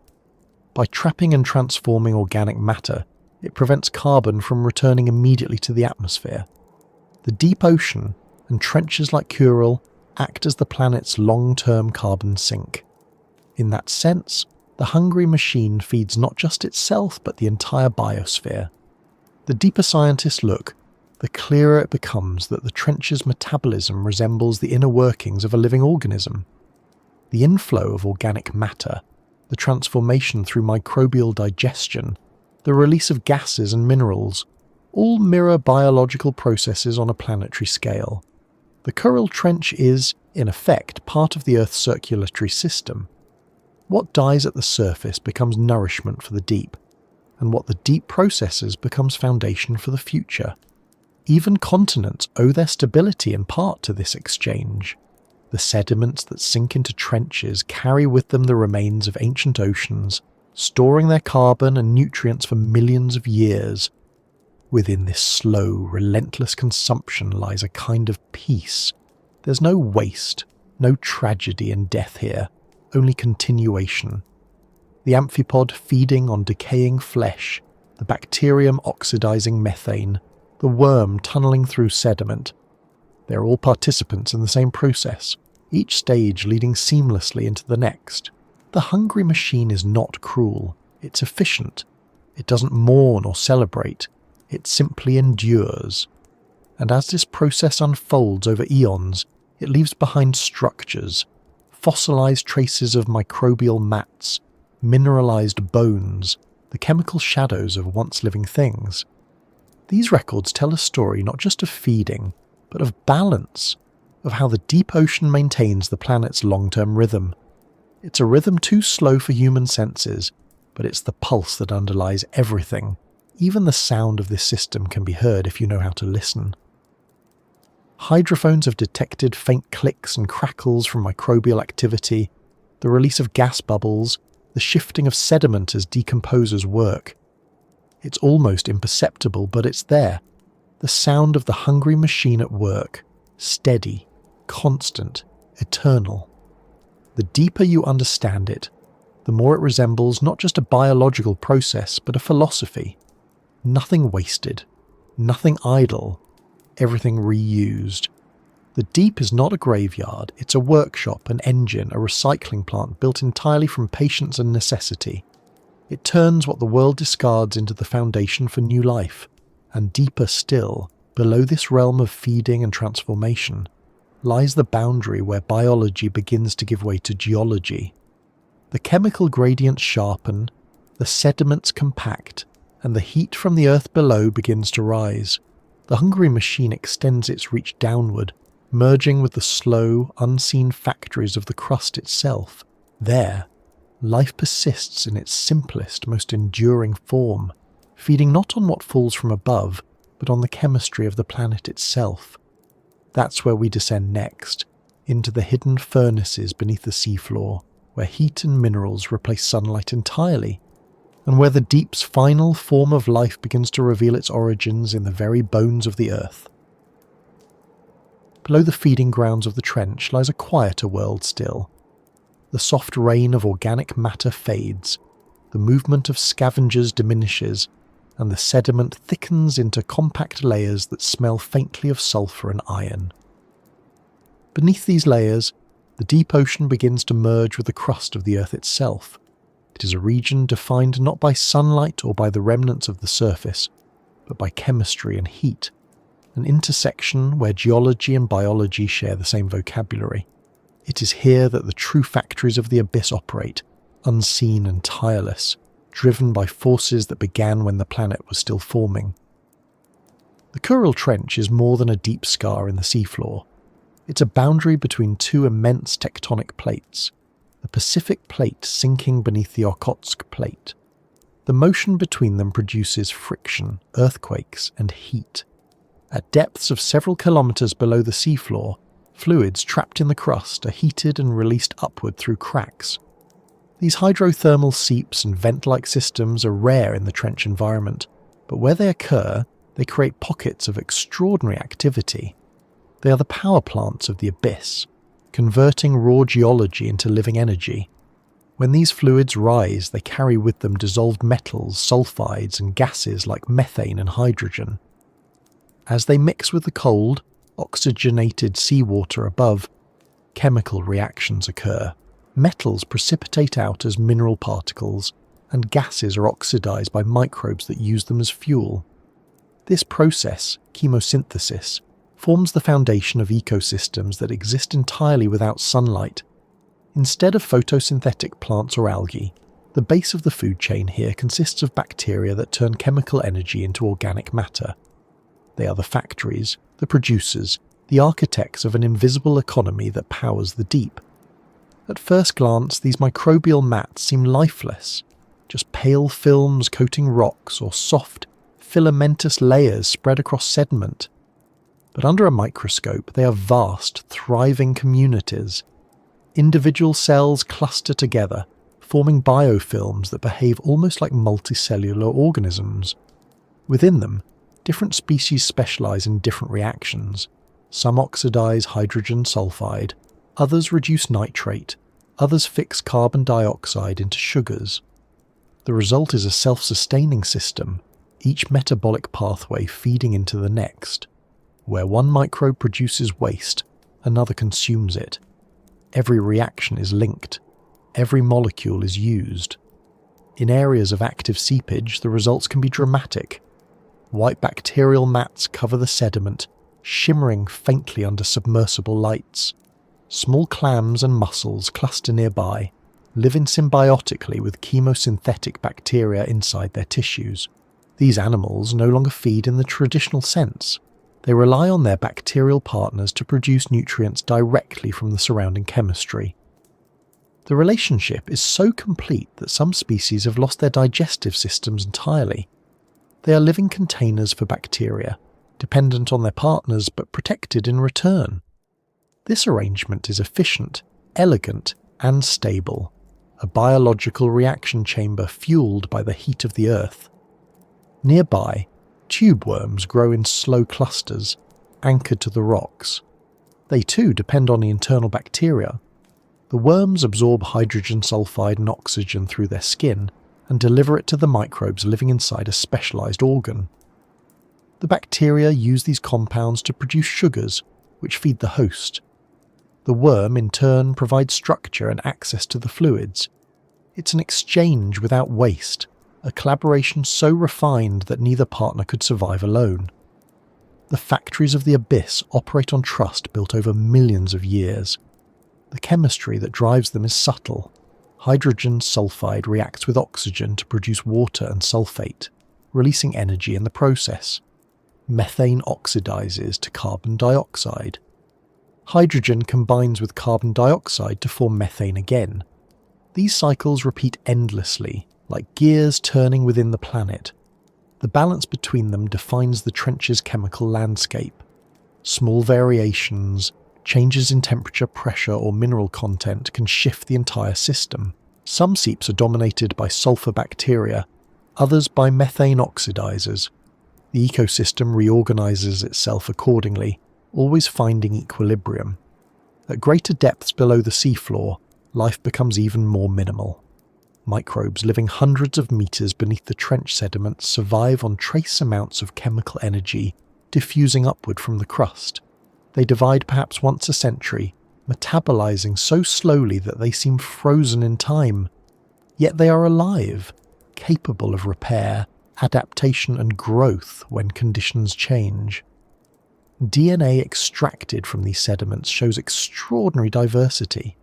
By trapping and transforming organic matter, it prevents carbon from returning immediately to the atmosphere. The deep ocean and trenches like Kuril act as the planet's long-term carbon sink. In that sense, the hungry machine feeds not just itself but the entire biosphere. The deeper scientists look, the clearer it becomes that the trench's metabolism resembles the inner workings of a living organism. The inflow of organic matter, the transformation through microbial digestion, the release of gases and minerals, all mirror biological processes on a planetary scale. The Kuril Trench is, in effect, part of the Earth's circulatory system. What dies at the surface becomes nourishment for the deep, and what the deep processes becomes foundation for the future. Even continents owe their stability in part to this exchange. The sediments that sink into trenches carry with them the remains of ancient oceans, storing their carbon and nutrients for millions of years. Within this slow, relentless consumption lies a kind of peace. There's no waste, no tragedy and death here, only continuation. The amphipod feeding on decaying flesh, the bacterium oxidizing methane, the worm tunneling through sediment. They're all participants in the same process, each stage leading seamlessly into the next. The hungry machine is not cruel, it's efficient. It doesn't mourn or celebrate, it simply endures. And as this process unfolds over eons, it leaves behind structures, fossilized traces of microbial mats, mineralized bones, the chemical shadows of once living things. These records tell a story not just of feeding, but of balance, of how the deep ocean maintains the planet's long-term rhythm. It's a rhythm too slow for human senses, but it's the pulse that underlies everything. Even the sound of this system can be heard if you know how to listen. Hydrophones have detected faint clicks and crackles from microbial activity, the release of gas bubbles, the shifting of sediment as decomposers work. It's almost imperceptible, but it's there. The sound of the hungry machine at work, steady, constant, eternal. The deeper you understand it, the more it resembles not just a biological process, but a philosophy. Nothing wasted, nothing idle, everything reused. The deep is not a graveyard, it's a workshop, an engine, a recycling plant built entirely from patience and necessity. It turns what the world discards into the foundation for new life, and deeper still, below this realm of feeding and transformation, lies the boundary where biology begins to give way to geology. The chemical gradients sharpen, the sediments compact, and the heat from the earth below begins to rise. The hungry machine extends its reach downward, merging with the slow, unseen factories of the crust itself. There, life persists in its simplest, most enduring form, feeding not on what falls from above, but on the chemistry of the planet itself. That's where we descend next, into the hidden furnaces beneath the seafloor, where heat and minerals replace sunlight entirely, and where the deep's final form of life begins to reveal its origins in the very bones of the earth. Below the feeding grounds of the trench lies a quieter world still. The soft rain of organic matter fades, the movement of scavengers diminishes, and the sediment thickens into compact layers that smell faintly of sulfur and iron. Beneath these layers, the deep ocean begins to merge with the crust of the earth itself. It is a region defined not by sunlight or by the remnants of the surface, but by chemistry and heat, an intersection where geology and biology share the same vocabulary. It is here that the true factories of the abyss operate, unseen and tireless, driven by forces that began when the planet was still forming. The Kuril Trench is more than a deep scar in the seafloor. It's a boundary between two immense tectonic plates, the Pacific Plate sinking beneath the Okhotsk Plate. The motion between them produces friction, earthquakes, and heat. At depths of several kilometers below the seafloor, fluids trapped in the crust are heated and released upward through cracks. These hydrothermal seeps and vent-like systems are rare in the trench environment, but where they occur, they create pockets of extraordinary activity. They are the power plants of the abyss, converting raw geology into living energy. When these fluids rise, they carry with them dissolved metals, sulfides, and gases like methane and hydrogen. As they mix with the cold, oxygenated seawater above, chemical reactions occur. Metals precipitate out as mineral particles, and gases are oxidized by microbes that use them as fuel. This process, chemosynthesis, forms the foundation of ecosystems that exist entirely without sunlight. Instead of photosynthetic plants or algae, the base of the food chain here consists of bacteria that turn chemical energy into organic matter. They are the factories, the producers, the architects of an invisible economy that powers the deep. At first glance, these microbial mats seem lifeless, just pale films coating rocks or soft, filamentous layers spread across sediment. But under a microscope, they are vast, thriving communities. Individual cells cluster together, forming biofilms that behave almost like multicellular organisms. Within them, different species specialize in different reactions. Some oxidize hydrogen sulfide, others reduce nitrate, others fix carbon dioxide into sugars. The result is a self-sustaining system, each metabolic pathway feeding into the next. Where one microbe produces waste, another consumes it. Every reaction is linked. Every molecule is used. In areas of active seepage, the results can be dramatic. White bacterial mats cover the sediment, shimmering faintly under submersible lights. Small clams and mussels cluster nearby, living symbiotically with chemosynthetic bacteria inside their tissues. These animals no longer feed in the traditional sense. They rely on their bacterial partners to produce nutrients directly from the surrounding chemistry. The relationship is so complete that some species have lost their digestive systems entirely. They are living containers for bacteria, dependent on their partners but protected in return. This arrangement is efficient, elegant, and stable, a biological reaction chamber fueled by the heat of the earth. Nearby, tube worms grow in slow clusters, anchored to the rocks. They too depend on the internal bacteria. The worms absorb hydrogen sulfide and oxygen through their skin and deliver it to the microbes living inside a specialized organ. The bacteria use these compounds to produce sugars, which feed the host. The worm, in turn, provides structure and access to the fluids. It's an exchange without waste, a collaboration so refined that neither partner could survive alone. The factories of the abyss operate on trust built over millions of years. The chemistry that drives them is subtle. Hydrogen sulfide reacts with oxygen to produce water and sulfate, releasing energy in the process. Methane oxidizes to carbon dioxide. Hydrogen combines with carbon dioxide to form methane again. These cycles repeat endlessly, like gears turning within the planet. The balance between them defines the trench's chemical landscape. Small variations, changes in temperature, pressure, or mineral content can shift the entire system. Some seeps are dominated by sulfur bacteria, others by methane oxidizers. The ecosystem reorganizes itself accordingly, always finding equilibrium. At greater depths below the seafloor, life becomes even more minimal. Microbes living hundreds of meters beneath the trench sediments survive on trace amounts of chemical energy diffusing upward from the crust. They divide perhaps once a century, metabolizing so slowly that they seem frozen in time. Yet they are alive, capable of repair, adaptation and growth when conditions change. DNA extracted from these sediments shows extraordinary diversity.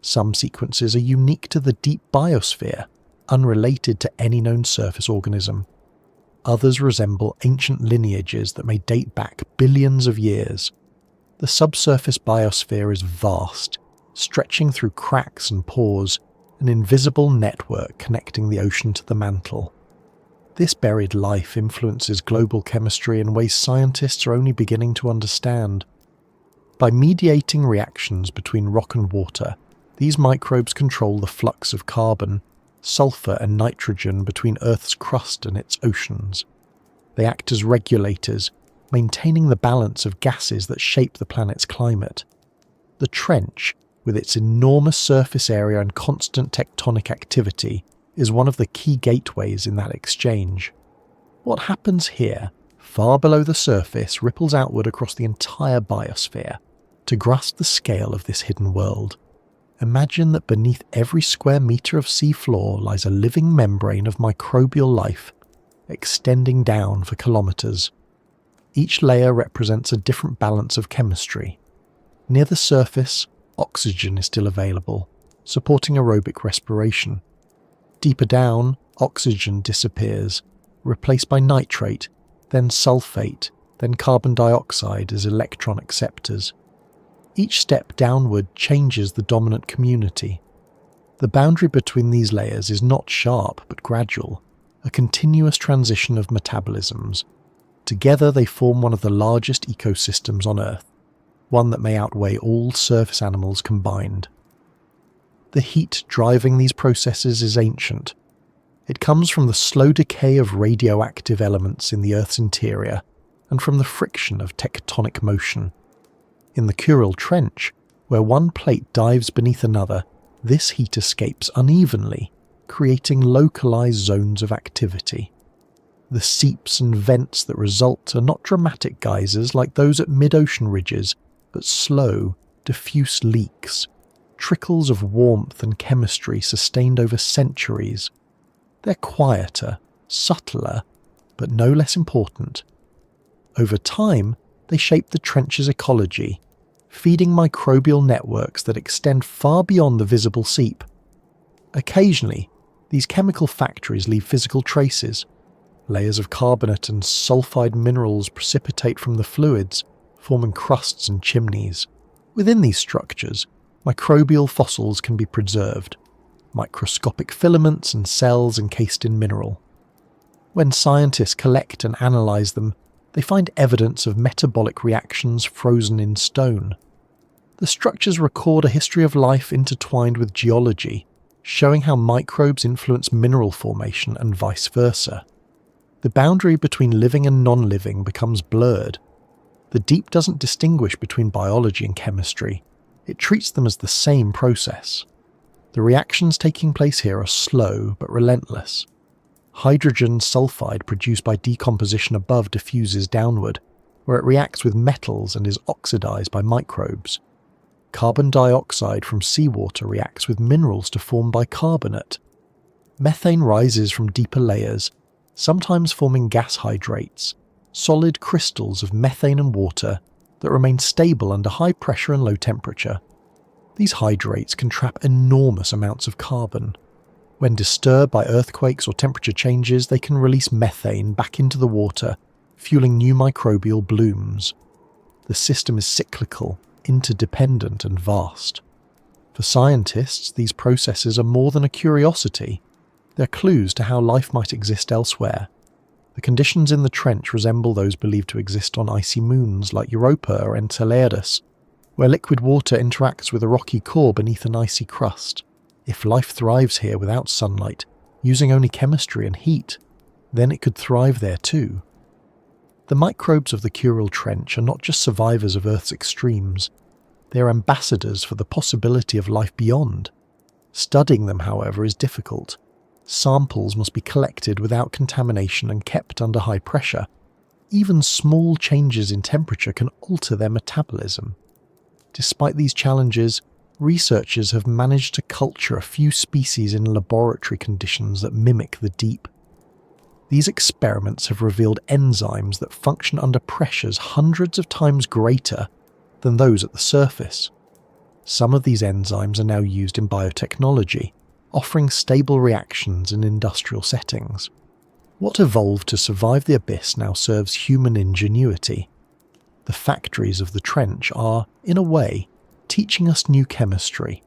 Some sequences are unique to the deep biosphere, unrelated to any known surface organism. Others resemble ancient lineages that may date back billions of years. The subsurface biosphere is vast, stretching through cracks and pores, an invisible network connecting the ocean to the mantle. This buried life influences global chemistry in ways scientists are only beginning to understand. By mediating reactions between rock and water, these microbes control the flux of carbon, sulfur and nitrogen between Earth's crust and its oceans. They act as regulators, maintaining the balance of gases that shape the planet's climate. The trench, with its enormous surface area and constant tectonic activity, is one of the key gateways in that exchange. What happens here, far below the surface, ripples outward across the entire biosphere. To grasp the scale of this hidden world, imagine that beneath every square metre of seafloor lies a living membrane of microbial life, extending down for kilometres. Each layer represents a different balance of chemistry. Near the surface, oxygen is still available, supporting aerobic respiration. Deeper down, oxygen disappears, replaced by nitrate, then sulfate, then carbon dioxide as electron acceptors. Each step downward changes the dominant community. The boundary between these layers is not sharp but gradual, a continuous transition of metabolisms. Together they form one of the largest ecosystems on Earth, one that may outweigh all surface animals combined. The heat driving these processes is ancient. It comes from the slow decay of radioactive elements in the Earth's interior and from the friction of tectonic motion. In the Kuril Trench, where one plate dives beneath another, this heat escapes unevenly, creating localized zones of activity. The seeps and vents that result are not dramatic geysers like those at mid-ocean ridges, but slow, diffuse leaks, trickles of warmth and chemistry sustained over centuries. They're quieter, subtler, but no less important. Over time, they shape the trench's ecology, feeding microbial networks that extend far beyond the visible seep. Occasionally, these chemical factories leave physical traces. Layers of carbonate and sulfide minerals precipitate from the fluids, forming crusts and chimneys. Within these structures, microbial fossils can be preserved, microscopic filaments and cells encased in mineral. When scientists collect and analyse them, they find evidence of metabolic reactions frozen in stone. The structures record a history of life intertwined with geology, showing how microbes influence mineral formation and vice versa. The boundary between living and non-living becomes blurred. The deep doesn't distinguish between biology and chemistry. It treats them as the same process. The reactions taking place here are slow but relentless. Hydrogen sulfide produced by decomposition above diffuses downward, where it reacts with metals and is oxidized by microbes. Carbon dioxide from seawater reacts with minerals to form bicarbonate. Methane rises from deeper layers, sometimes forming gas hydrates, solid crystals of methane and water that remain stable under high pressure and low temperature. These hydrates can trap enormous amounts of carbon. When disturbed by earthquakes or temperature changes, they can release methane back into the water, fueling new microbial blooms. The system is cyclical, interdependent and vast. For scientists, these processes are more than a curiosity. They're clues to how life might exist elsewhere. The conditions in the trench resemble those believed to exist on icy moons like Europa or Enceladus, where liquid water interacts with a rocky core beneath an icy crust. If life thrives here without sunlight, using only chemistry and heat, then it could thrive there too. The microbes of the Kuril Trench are not just survivors of Earth's extremes, they are ambassadors for the possibility of life beyond. Studying them, however, is difficult. Samples must be collected without contamination and kept under high pressure. Even small changes in temperature can alter their metabolism. Despite these challenges, researchers have managed to culture a few species in laboratory conditions that mimic the deep. These experiments have revealed enzymes that function under pressures hundreds of times greater than those at the surface. Some of these enzymes are now used in biotechnology, offering stable reactions in industrial settings. What evolved to survive the abyss now serves human ingenuity. The factories of the trench are, in a way, teaching us new chemistry.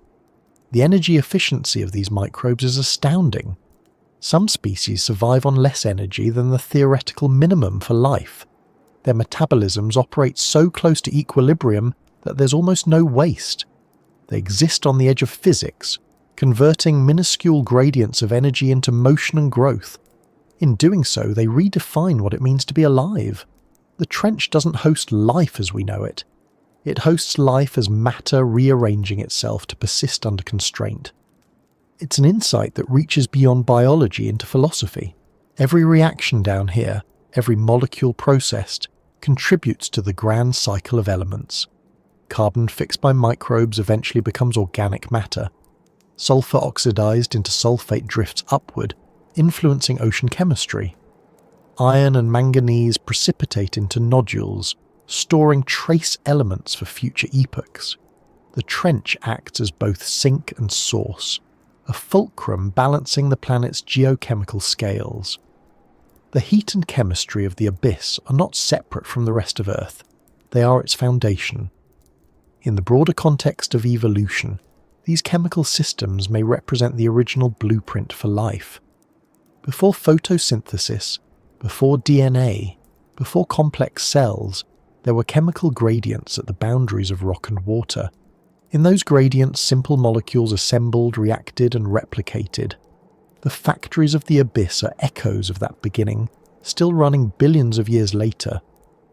The energy efficiency of these microbes is astounding. Some species survive on less energy than the theoretical minimum for life. Their metabolisms operate so close to equilibrium that there's almost no waste. They exist on the edge of physics, converting minuscule gradients of energy into motion and growth. In doing so, they redefine what it means to be alive. The trench doesn't host life as we know it. It hosts life as matter rearranging itself to persist under constraint. It's an insight that reaches beyond biology into philosophy. Every reaction down here, every molecule processed, contributes to the grand cycle of elements. Carbon fixed by microbes eventually becomes organic matter. Sulfur oxidized into sulfate drifts upward, influencing ocean chemistry. Iron and manganese precipitate into nodules, storing trace elements for future epochs. The trench acts as both sink and source, a fulcrum balancing the planet's geochemical scales. The heat and chemistry of the abyss are not separate from the rest of Earth. They are its foundation. In the broader context of evolution, these chemical systems may represent the original blueprint for life. Before photosynthesis, before DNA, before complex cells, there were chemical gradients at the boundaries of rock and water. In those gradients, simple molecules assembled, reacted, and replicated. The factories of the abyss are echoes of that beginning, still running billions of years later.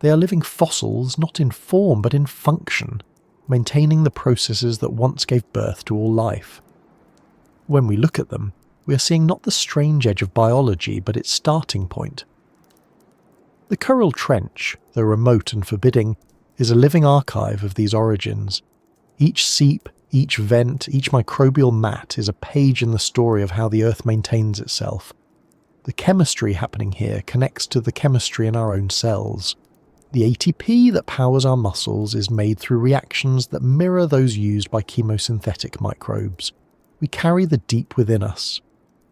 They are living fossils, not in form but in function, maintaining the processes that once gave birth to all life. When we look at them, we are seeing not the strange edge of biology, but its starting point. The Kuril Trench, though remote and forbidding, is a living archive of these origins. Each seep, each vent, each microbial mat is a page in the story of how the Earth maintains itself. The chemistry happening here connects to the chemistry in our own cells. The ATP that powers our muscles is made through reactions that mirror those used by chemosynthetic microbes. We carry the deep within us.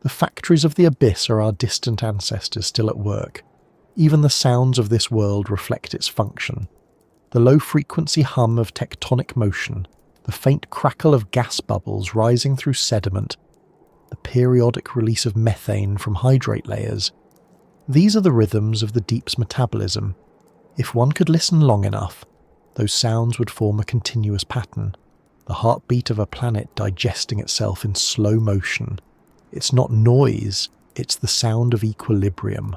The factories of the abyss are our distant ancestors still at work. Even the sounds of this world reflect its function. The low-frequency hum of tectonic motion, the faint crackle of gas bubbles rising through sediment, the periodic release of methane from hydrate layers. These are the rhythms of the deep's metabolism. If one could listen long enough, those sounds would form a continuous pattern, the heartbeat of a planet digesting itself in slow motion. It's not noise, it's the sound of equilibrium.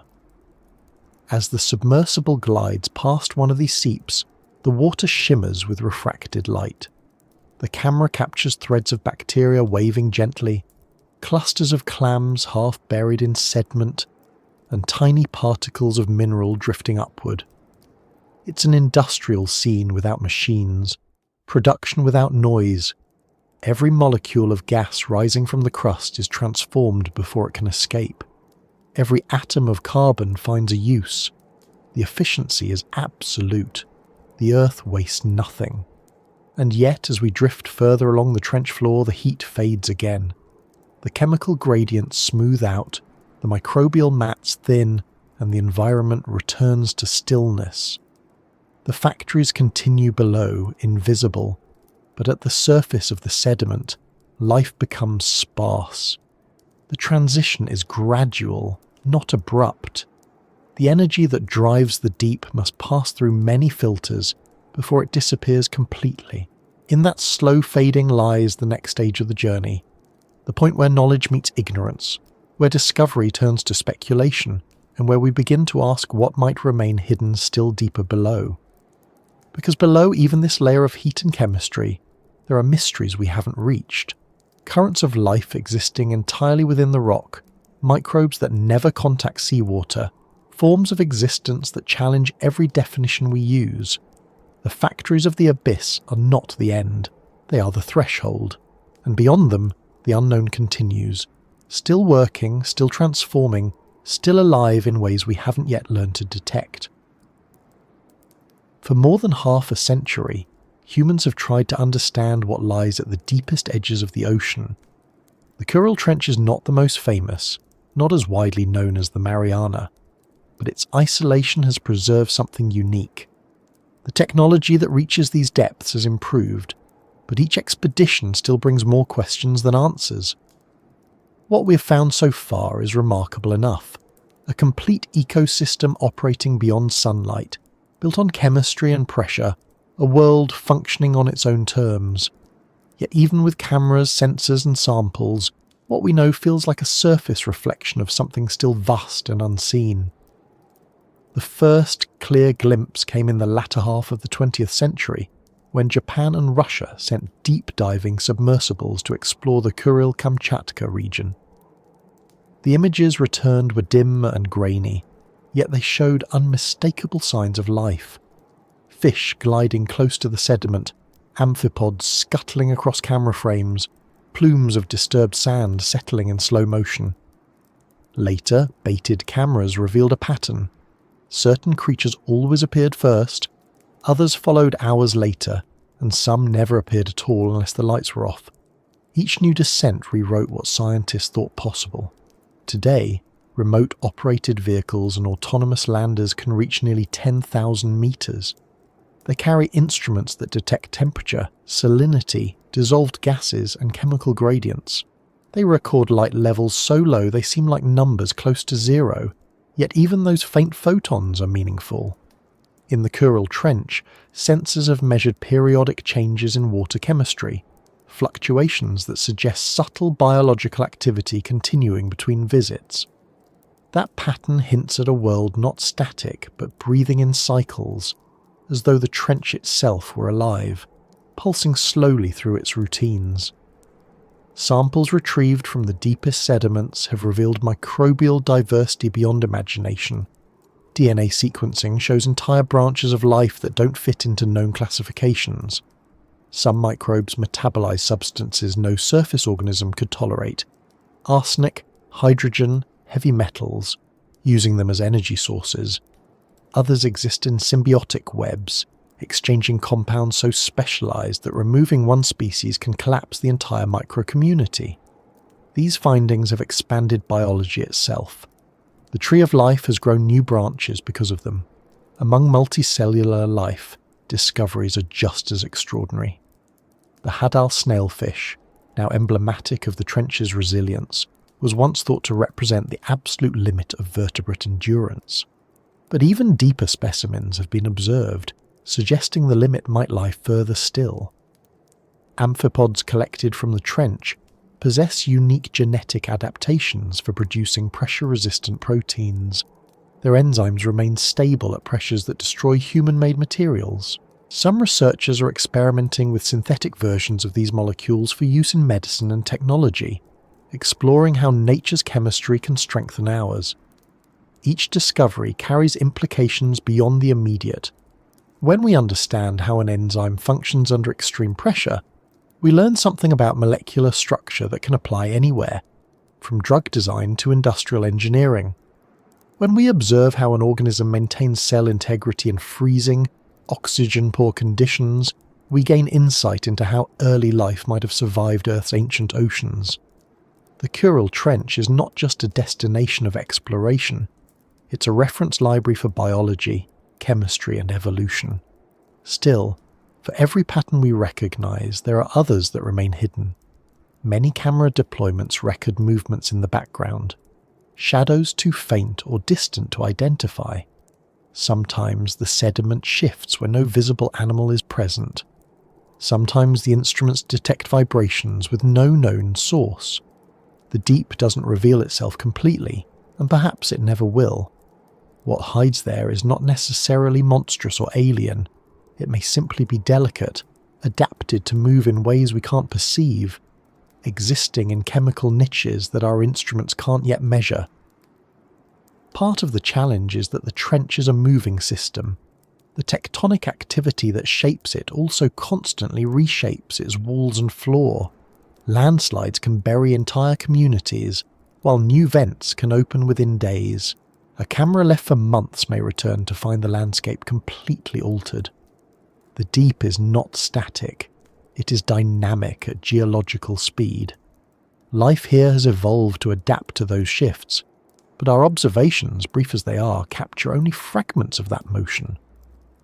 As the submersible glides past one of these seeps, the water shimmers with refracted light. The camera captures threads of bacteria waving gently, clusters of clams half buried in sediment, and tiny particles of mineral drifting upward. It's an industrial scene without machines, production without noise. Every molecule of gas rising from the crust is transformed before it can escape. Every atom of carbon finds a use. The efficiency is absolute. The Earth wastes nothing. And yet, as we drift further along the trench floor, the heat fades again. The chemical gradients smooth out, the microbial mats thin, and the environment returns to stillness. The factories continue below, invisible, but at the surface of the sediment, life becomes sparse. The transition is gradual, not abrupt. The energy that drives the deep must pass through many filters before it disappears completely. In that slow fading lies the next stage of the journey, the point where knowledge meets ignorance, where discovery turns to speculation, and where we begin to ask what might remain hidden still deeper below. Because below even this layer of heat and chemistry, there are mysteries we haven't reached. Currents of life existing entirely within the rock, microbes that never contact seawater, forms of existence that challenge every definition we use. The factories of the abyss are not the end, they are the threshold, and beyond them, the unknown continues, still working, still transforming, still alive in ways we haven't yet learned to detect. For more than half a century, humans have tried to understand what lies at the deepest edges of the ocean. The Kuril Trench is not the most famous, not as widely known as the Mariana, but its isolation has preserved something unique. The technology that reaches these depths has improved, but each expedition still brings more questions than answers. What we have found so far is remarkable enough. A complete ecosystem operating beyond sunlight, built on chemistry and pressure, a world functioning on its own terms. Yet even with cameras, sensors and samples, what we know feels like a surface reflection of something still vast and unseen. The first clear glimpse came in the latter half of the 20th century, when Japan and Russia sent deep-diving submersibles to explore the Kuril-Kamchatka region. The images returned were dim and grainy, yet they showed unmistakable signs of life. Fish gliding close to the sediment, amphipods scuttling across camera frames, plumes of disturbed sand settling in slow motion. Later, baited cameras revealed a pattern. Certain creatures always appeared first, others followed hours later, and some never appeared at all unless the lights were off. Each new descent rewrote what scientists thought possible. Today, remote-operated vehicles and autonomous landers can reach nearly 10,000 meters. They carry instruments that detect temperature, salinity, dissolved gases, and chemical gradients. They record light levels so low they seem like numbers close to zero, yet even those faint photons are meaningful. In the Kuril Trench, sensors have measured periodic changes in water chemistry, fluctuations that suggest subtle biological activity continuing between visits. That pattern hints at a world not static but breathing in cycles, as though the trench itself were alive, pulsing slowly through its routines. Samples retrieved from the deepest sediments have revealed microbial diversity beyond imagination. DNA sequencing shows entire branches of life that don't fit into known classifications. Some microbes metabolize substances no surface organism could tolerate: arsenic, hydrogen, heavy metals, using them as energy sources. Others exist in symbiotic webs, exchanging compounds so specialized that removing one species can collapse the entire microcommunity. These findings have expanded biology itself. The tree of life has grown new branches because of them. Among multicellular life, discoveries are just as extraordinary. The Hadal snailfish, now emblematic of the trench's resilience, was once thought to represent the absolute limit of vertebrate endurance. But even deeper specimens have been observed, suggesting the limit might lie further still. Amphipods collected from the trench possess unique genetic adaptations for producing pressure-resistant proteins. Their enzymes remain stable at pressures that destroy human-made materials. Some researchers are experimenting with synthetic versions of these molecules for use in medicine and technology, exploring how nature's chemistry can strengthen ours. Each discovery carries implications beyond the immediate. When we understand how an enzyme functions under extreme pressure, we learn something about molecular structure that can apply anywhere, from drug design to industrial engineering. When we observe how an organism maintains cell integrity in freezing, oxygen-poor conditions, we gain insight into how early life might have survived Earth's ancient oceans. The Kuril Trench is not just a destination of exploration, it's a reference library for biology, chemistry and evolution. Still, for every pattern we recognize, there are others that remain hidden. Many camera deployments record movements in the background, shadows too faint or distant to identify. Sometimes the sediment shifts where no visible animal is present. Sometimes the instruments detect vibrations with no known source. The deep doesn't reveal itself completely, and perhaps it never will. What hides there is not necessarily monstrous or alien. It may simply be delicate, adapted to move in ways we can't perceive, existing in chemical niches that our instruments can't yet measure. Part of the challenge is that the trench is a moving system. The tectonic activity that shapes it also constantly reshapes its walls and floor. Landslides can bury entire communities, while new vents can open within days. A camera left for months may return to find the landscape completely altered. The deep is not static, it is dynamic at geological speed. Life here has evolved to adapt to those shifts, but our observations, brief as they are, capture only fragments of that motion.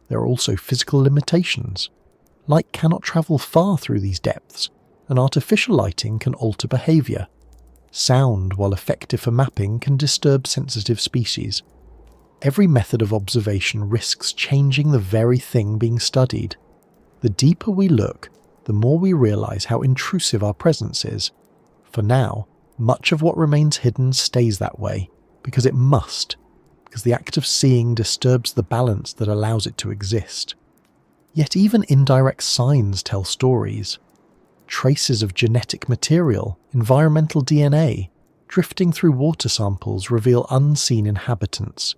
There are also physical limitations. Light cannot travel far through these depths, and artificial lighting can alter behaviour. Sound, while effective for mapping, can disturb sensitive species. Every method of observation risks changing the very thing being studied. The deeper we look, the more we realise how intrusive our presence is. For now, much of what remains hidden stays that way, because it must, because the act of seeing disturbs the balance that allows it to exist. Yet even indirect signs tell stories. Traces of genetic material, environmental DNA, drifting through water samples reveal unseen inhabitants.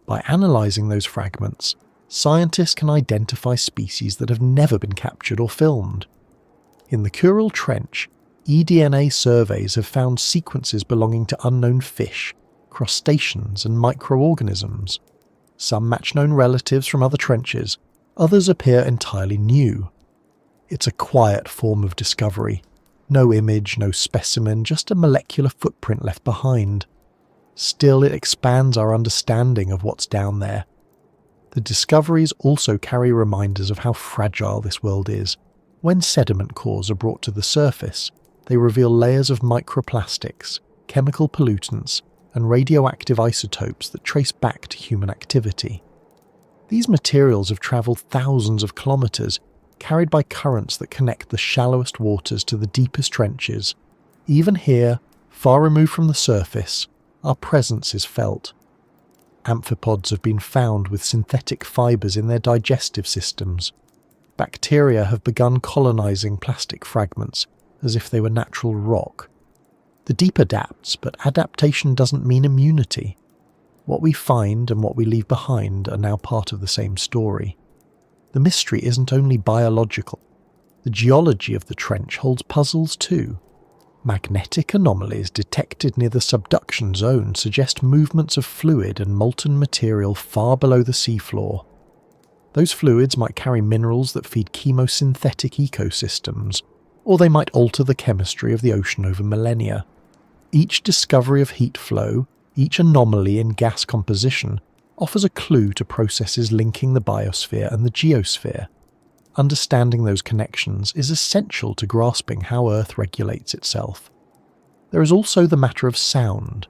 By analysing those fragments, scientists can identify species that have never been captured or filmed. In the Kuril Trench, eDNA surveys have found sequences belonging to unknown fish, crustaceans and microorganisms. Some match known relatives from other trenches, others appear entirely new. It's a quiet form of discovery. No image, no specimen, just a molecular footprint left behind. Still, it expands our understanding of what's down there. The discoveries also carry reminders of how fragile this world is. When sediment cores are brought to the surface, they reveal layers of microplastics, chemical pollutants, and radioactive isotopes that trace back to human activity. These materials have travelled thousands of kilometres, carried by currents that connect the shallowest waters to the deepest trenches. Even here, far removed from the surface, our presence is felt. Amphipods have been found with synthetic fibres in their digestive systems. Bacteria have begun colonising plastic fragments as if they were natural rock. The deep adapts, but adaptation doesn't mean immunity. What we find and what we leave behind are now part of the same story. The mystery isn't only biological. The geology of the trench holds puzzles too. Magnetic anomalies detected near the subduction zone suggest movements of fluid and molten material far below the seafloor. Those fluids might carry minerals that feed chemosynthetic ecosystems, or they might alter the chemistry of the ocean over millennia. Each discovery of heat flow, each anomaly in gas composition, offers a clue to processes linking the biosphere and the geosphere. Understanding those connections is essential to grasping how Earth regulates itself. There is also the matter of sound.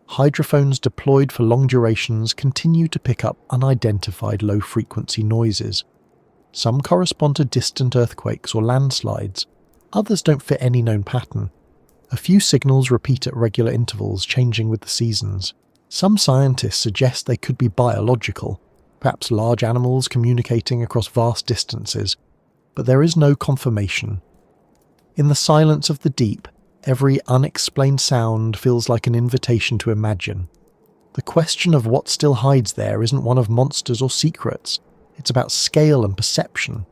Hydrophones deployed for long durations continue to pick up unidentified low-frequency noises. Some correspond to distant earthquakes or landslides, others don't fit any known pattern. A few signals repeat at regular intervals, changing with the seasons. Some scientists suggest they could be biological, perhaps large animals communicating across vast distances, but there is no confirmation. In the silence of the deep, every unexplained sound feels like an invitation to imagine. The question of what still hides there isn't one of monsters or secrets, it's about scale and perception.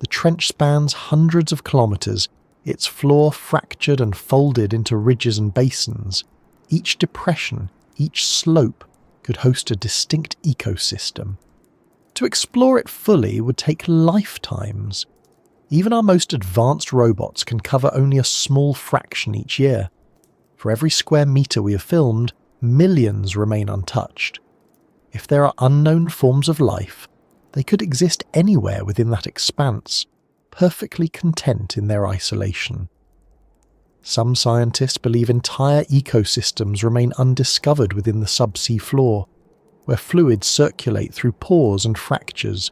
The trench spans hundreds of kilometres, its floor fractured and folded into ridges and basins. Each depression, each slope, could host a distinct ecosystem. To explore it fully would take lifetimes. Even our most advanced robots can cover only a small fraction each year. For every square metre we have filmed, millions remain untouched. If there are unknown forms of life, they could exist anywhere within that expanse, perfectly content in their isolation. Some scientists believe entire ecosystems remain undiscovered within the subsea floor, where fluids circulate through pores and fractures.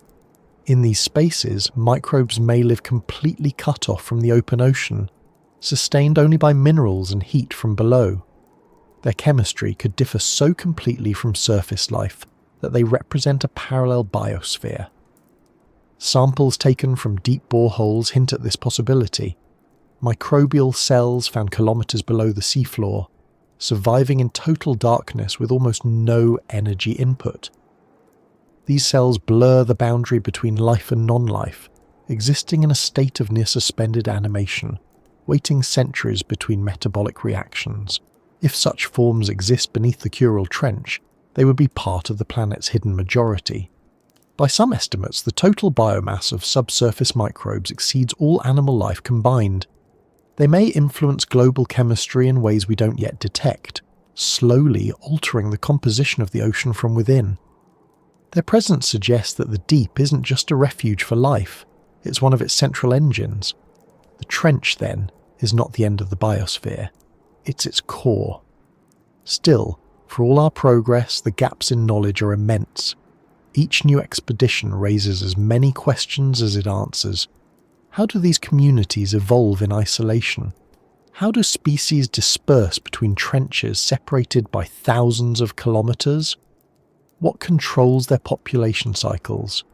In these spaces, microbes may live completely cut off from the open ocean, sustained only by minerals and heat from below. Their chemistry could differ so completely from surface life that they represent a parallel biosphere. Samples taken from deep boreholes hint at this possibility. Microbial cells found kilometres below the seafloor, surviving in total darkness with almost no energy input. These cells blur the boundary between life and non-life, existing in a state of near-suspended animation, waiting centuries between metabolic reactions. If such forms exist beneath the Kuril Trench, they would be part of the planet's hidden majority. By some estimates, the total biomass of subsurface microbes exceeds all animal life combined. They may influence global chemistry in ways we don't yet detect, slowly altering the composition of the ocean from within. Their presence suggests that the deep isn't just a refuge for life, it's one of its central engines. The trench, then, is not the end of the biosphere, it's its core. Still, for all our progress, the gaps in knowledge are immense. Each new expedition raises as many questions as it answers. How do these communities evolve in isolation? How do species disperse between trenches separated by thousands of kilometers? What controls their population cycles?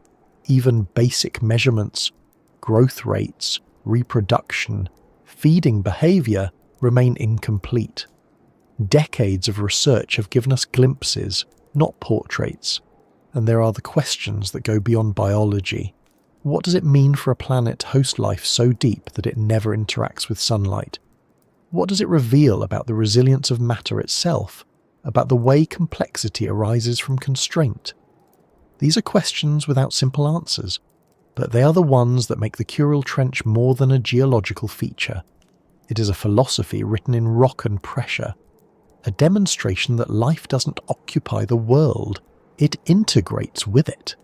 Even basic measurements, growth rates, reproduction, feeding behavior remain incomplete. Decades of research have given us glimpses, not portraits. And there are the questions that go beyond biology. What does it mean for a planet to host life so deep that it never interacts with sunlight? What does it reveal about the resilience of matter itself, about the way complexity arises from constraint? These are questions without simple answers, but they are the ones that make the Kuril Trench more than a geological feature. It is a philosophy written in rock and pressure, a demonstration that life doesn't occupy the world, it integrates with it.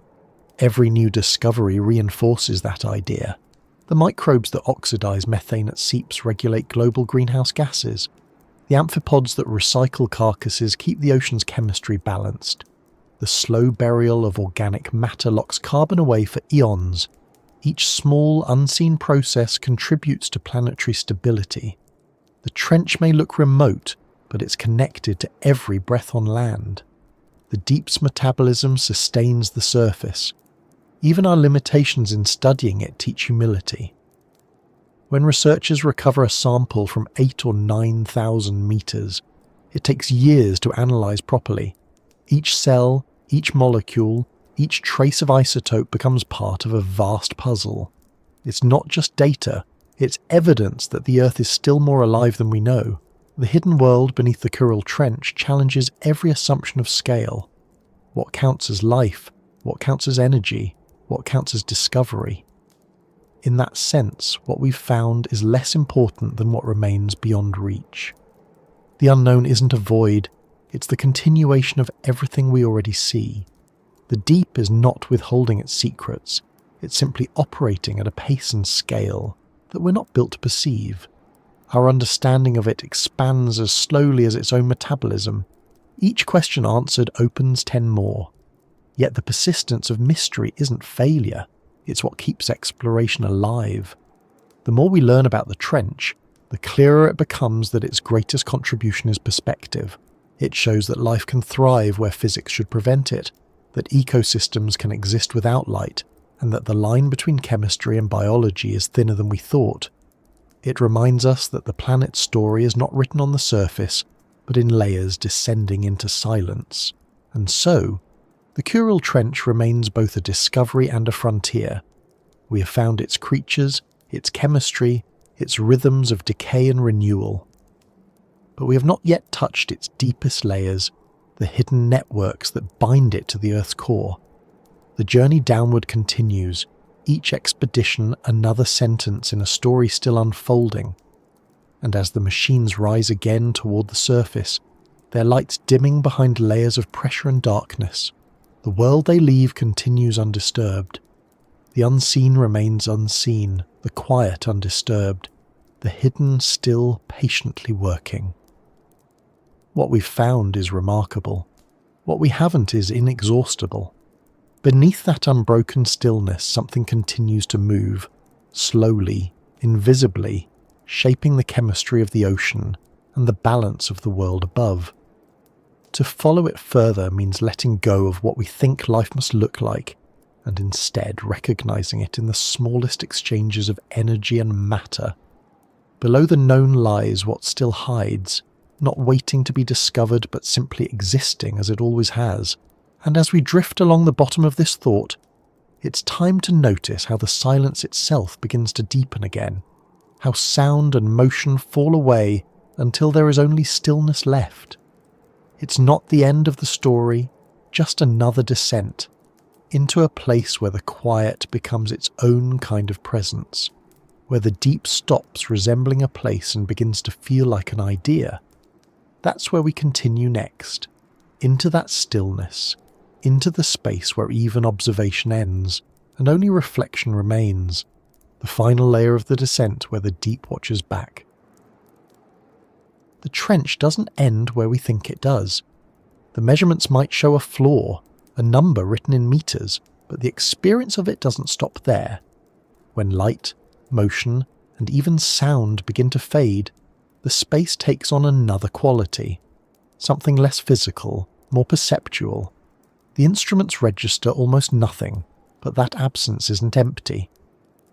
Every new discovery reinforces that idea. The microbes that oxidize methane at seeps regulate global greenhouse gases. The amphipods that recycle carcasses keep the ocean's chemistry balanced. The slow burial of organic matter locks carbon away for eons. Each small, unseen process contributes to planetary stability. The trench may look remote, but it's connected to every breath on land. The deep's metabolism sustains the surface. Even our limitations in studying it teach humility. When researchers recover a sample from 8,000 or 9,000 meters, it takes years to analyze properly. Each cell, each molecule, each trace of isotope becomes part of a vast puzzle. It's not just data, it's evidence that the Earth is still more alive than we know. The hidden world beneath the Kuril Trench challenges every assumption of scale. What counts as life? What counts as energy? What counts as discovery? In that sense, what we've found is less important than what remains beyond reach. The unknown isn't a void, it's the continuation of everything we already see. The deep is not withholding its secrets, it's simply operating at a pace and scale that we're not built to perceive. Our understanding of it expands as slowly as its own metabolism. Each question answered opens 10 more. Yet the persistence of mystery isn't failure, it's what keeps exploration alive. The more we learn about the trench, the clearer it becomes that its greatest contribution is perspective. It shows that life can thrive where physics should prevent it, that ecosystems can exist without light, and that the line between chemistry and biology is thinner than we thought. It reminds us that the planet's story is not written on the surface, but in layers descending into silence. And so, the Kuril Trench remains both a discovery and a frontier. We have found its creatures, its chemistry, its rhythms of decay and renewal. But we have not yet touched its deepest layers, the hidden networks that bind it to the Earth's core. The journey downward continues, each expedition another sentence in a story still unfolding. And as the machines rise again toward the surface, their lights dimming behind layers of pressure and darkness, the world they leave continues undisturbed. The unseen remains unseen, the quiet undisturbed, the hidden still patiently working. What we've found is remarkable. What we haven't is inexhaustible. Beneath that unbroken stillness, something continues to move, slowly, invisibly, shaping the chemistry of the ocean and the balance of the world above. To follow it further means letting go of what we think life must look like, and instead recognizing it in the smallest exchanges of energy and matter. Below the known lies what still hides, not waiting to be discovered but simply existing as it always has. And as we drift along the bottom of this thought, it's time to notice how the silence itself begins to deepen again, how sound and motion fall away until there is only stillness left. It's not the end of the story, just another descent, into a place where the quiet becomes its own kind of presence, where the deep stops resembling a place and begins to feel like an idea. That's where we continue next, into that stillness, into the space where even observation ends and only reflection remains, the final layer of the descent where the deep watches back. The trench doesn't end where we think it does. The measurements might show a floor, a number written in meters, but the experience of it doesn't stop there. When light, motion, and even sound begin to fade, the space takes on another quality, something less physical, more perceptual. The instruments register almost nothing, but that absence isn't empty.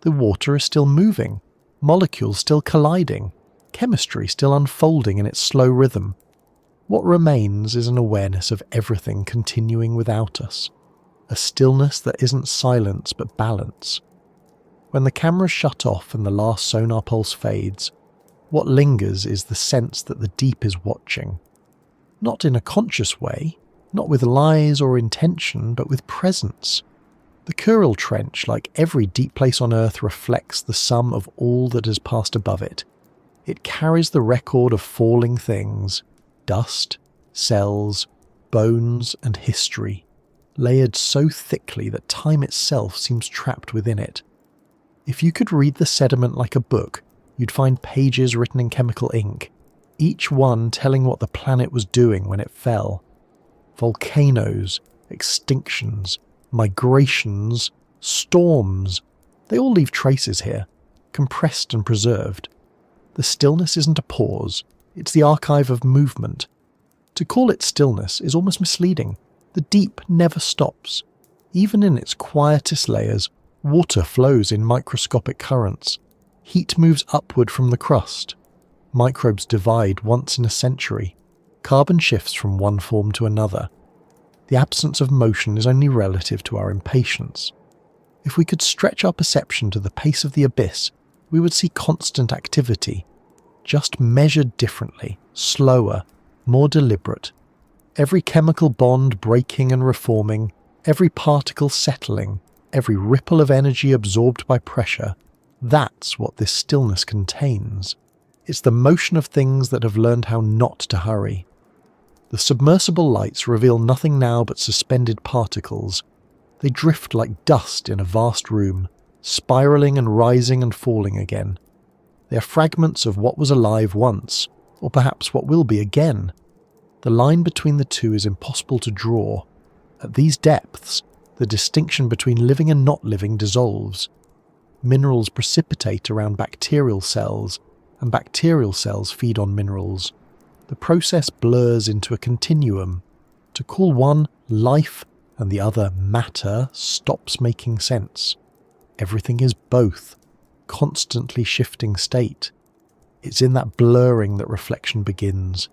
The water is still moving, molecules still colliding, chemistry still unfolding in its slow rhythm. What remains is an awareness of everything continuing without us, a stillness that isn't silence but balance. When the cameras shut off and the last sonar pulse fades, what lingers is the sense that the deep is watching. Not in a conscious way, not with lies or intention, but with presence. The Kuril Trench, like every deep place on Earth, reflects the sum of all that has passed above it. It carries the record of falling things, dust, cells, bones, and history, layered so thickly that time itself seems trapped within it. If you could read the sediment like a book, you'd find pages written in chemical ink, each one telling what the planet was doing when it fell. Volcanoes, extinctions, migrations, storms, they all leave traces here, compressed and preserved. The stillness isn't a pause, it's the archive of movement. To call it stillness is almost misleading. The deep never stops. Even in its quietest layers, water flows in microscopic currents. Heat moves upward from the crust. Microbes divide once in a century. Carbon shifts from one form to another. The absence of motion is only relative to our impatience. If we could stretch our perception to the pace of the abyss, we would see constant activity, just measured differently, slower, more deliberate. Every chemical bond breaking and reforming, every particle settling, every ripple of energy absorbed by pressure, that's what this stillness contains. It's the motion of things that have learned how not to hurry. The submersible lights reveal nothing now but suspended particles. They drift like dust in a vast room, spiraling and rising and falling again. They are fragments of what was alive once, or perhaps what will be again. The line between the two is impossible to draw. At these depths, the distinction between living and not living dissolves. Minerals precipitate around bacterial cells, and bacterial cells feed on minerals. The process blurs into a continuum. To call one life and the other matter stops making sense. Everything is both, constantly shifting state. It's in that blurring that reflection begins.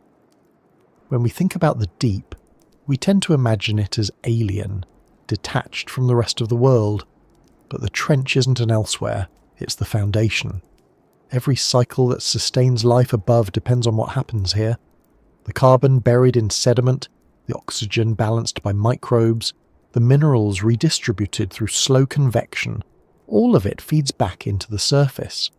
When we think about the deep, we tend to imagine it as alien, detached from the rest of the world. But the trench isn't an elsewhere, it's the foundation. Every cycle that sustains life above depends on what happens here. The carbon buried in sediment, the oxygen balanced by microbes, the minerals redistributed through slow convection, all of it feeds back into the surface.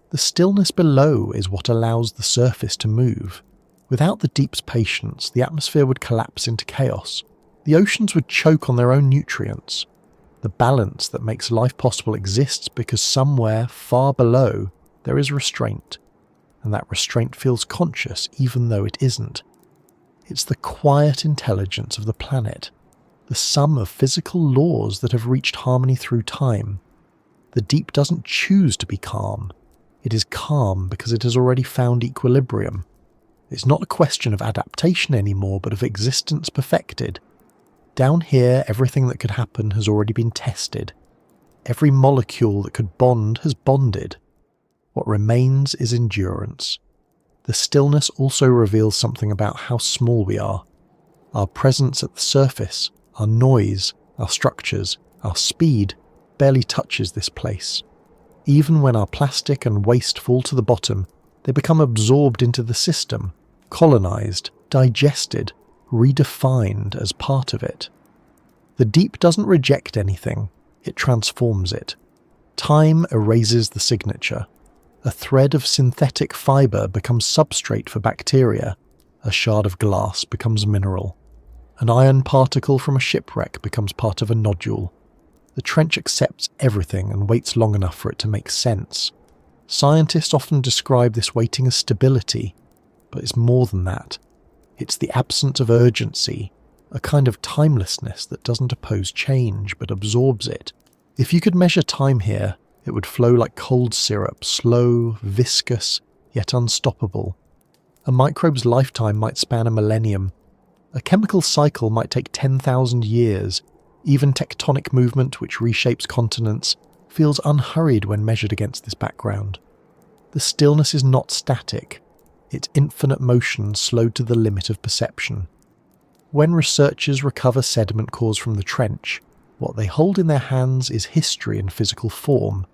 The stillness below is what allows the surface to move. Without the deep's patience, the atmosphere would collapse into chaos. The oceans would choke on their own nutrients. The balance that makes life possible exists because somewhere far below there is restraint, and that restraint feels conscious even though it isn't. It's the quiet intelligence of the planet, the sum of physical laws that have reached harmony through time. The deep doesn't choose to be calm. It is calm because it has already found equilibrium. It's not a question of adaptation anymore, but of existence perfected. Down here, everything that could happen has already been tested. Every molecule that could bond has bonded. What remains is endurance. The stillness also reveals something about how small we are. Our presence at the surface, our noise, our structures, our speed barely touches this place. Even when our plastic and waste fall to the bottom, they become absorbed into the system, colonized, digested, redefined as part of it. The The deep doesn't reject anything, it transforms it. Time erases the signature. A thread of synthetic fibre becomes substrate for bacteria. A shard of glass becomes mineral. An iron particle from a shipwreck becomes part of a nodule. The trench accepts everything and waits long enough for it to make sense. Scientists often describe this waiting as stability, but it's more than that. It's the absence of urgency, a kind of timelessness that doesn't oppose change but absorbs it. If you could measure time here, it would flow like cold syrup, slow, viscous, yet unstoppable. A microbe's lifetime might span a millennium. A chemical cycle might take 10,000 years. Even tectonic movement, which reshapes continents, feels unhurried when measured against this background. The stillness is not static. It's infinite motion slowed to the limit of perception. When researchers recover sediment cores from the trench, what they hold in their hands is history in physical form.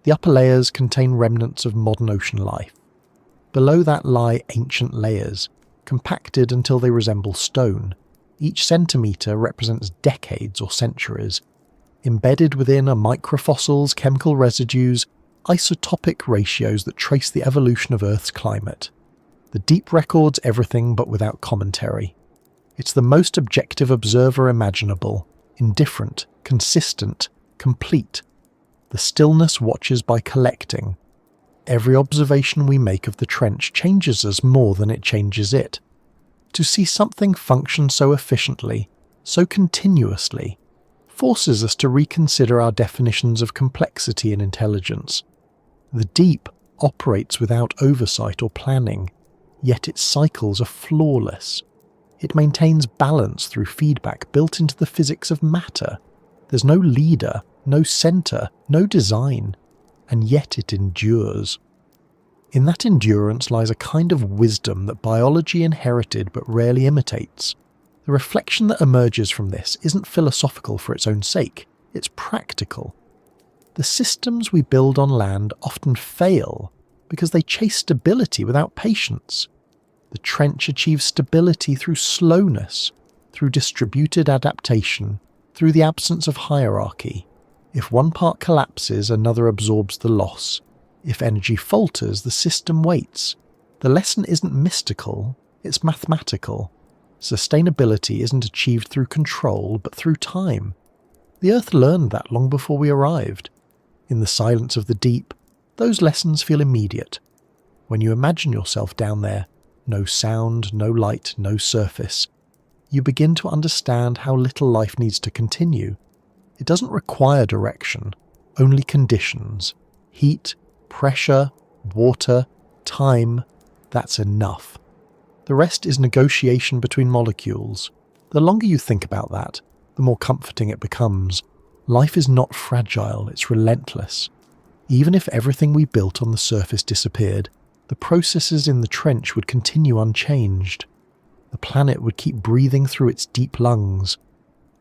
The upper layers contain remnants of modern ocean life. Below that lie ancient layers, compacted until they resemble stone. Each centimetre represents decades or centuries. Embedded within are microfossils, chemical residues, isotopic ratios that trace the evolution of Earth's climate. The deep records everything but without commentary. It's the most objective observer imaginable, indifferent, consistent, complete. The stillness watches by collecting. Every observation we make of the trench changes us more than it changes it. To see something function so efficiently, so continuously, forces us to reconsider our definitions of complexity and intelligence. The deep operates without oversight or planning, yet its cycles are flawless. It maintains balance through feedback built into the physics of matter. There's no leader, no centre, no design, and yet it endures. In that endurance lies a kind of wisdom that biology inherited but rarely imitates. The reflection that emerges from this isn't philosophical for its own sake, it's practical. The systems we build on land often fail because they chase stability without patience. The trench achieves stability through slowness, through distributed adaptation, through the absence of hierarchy. If one part collapses, another absorbs the loss. If energy falters, the system waits. The lesson isn't mystical, it's mathematical. Sustainability isn't achieved through control, but through time. The Earth learned that long before we arrived. In the silence of the deep, those lessons feel immediate. When you imagine yourself down there, no sound, no light, no surface, you begin to understand how little life needs to continue. It doesn't require direction, only conditions. Heat, pressure, water, time, that's enough. The rest is negotiation between molecules. The longer you think about that, the more comforting it becomes. Life is not fragile, it's relentless. Even if everything we built on the surface disappeared, the processes in the trench would continue unchanged. The planet would keep breathing through its deep lungs.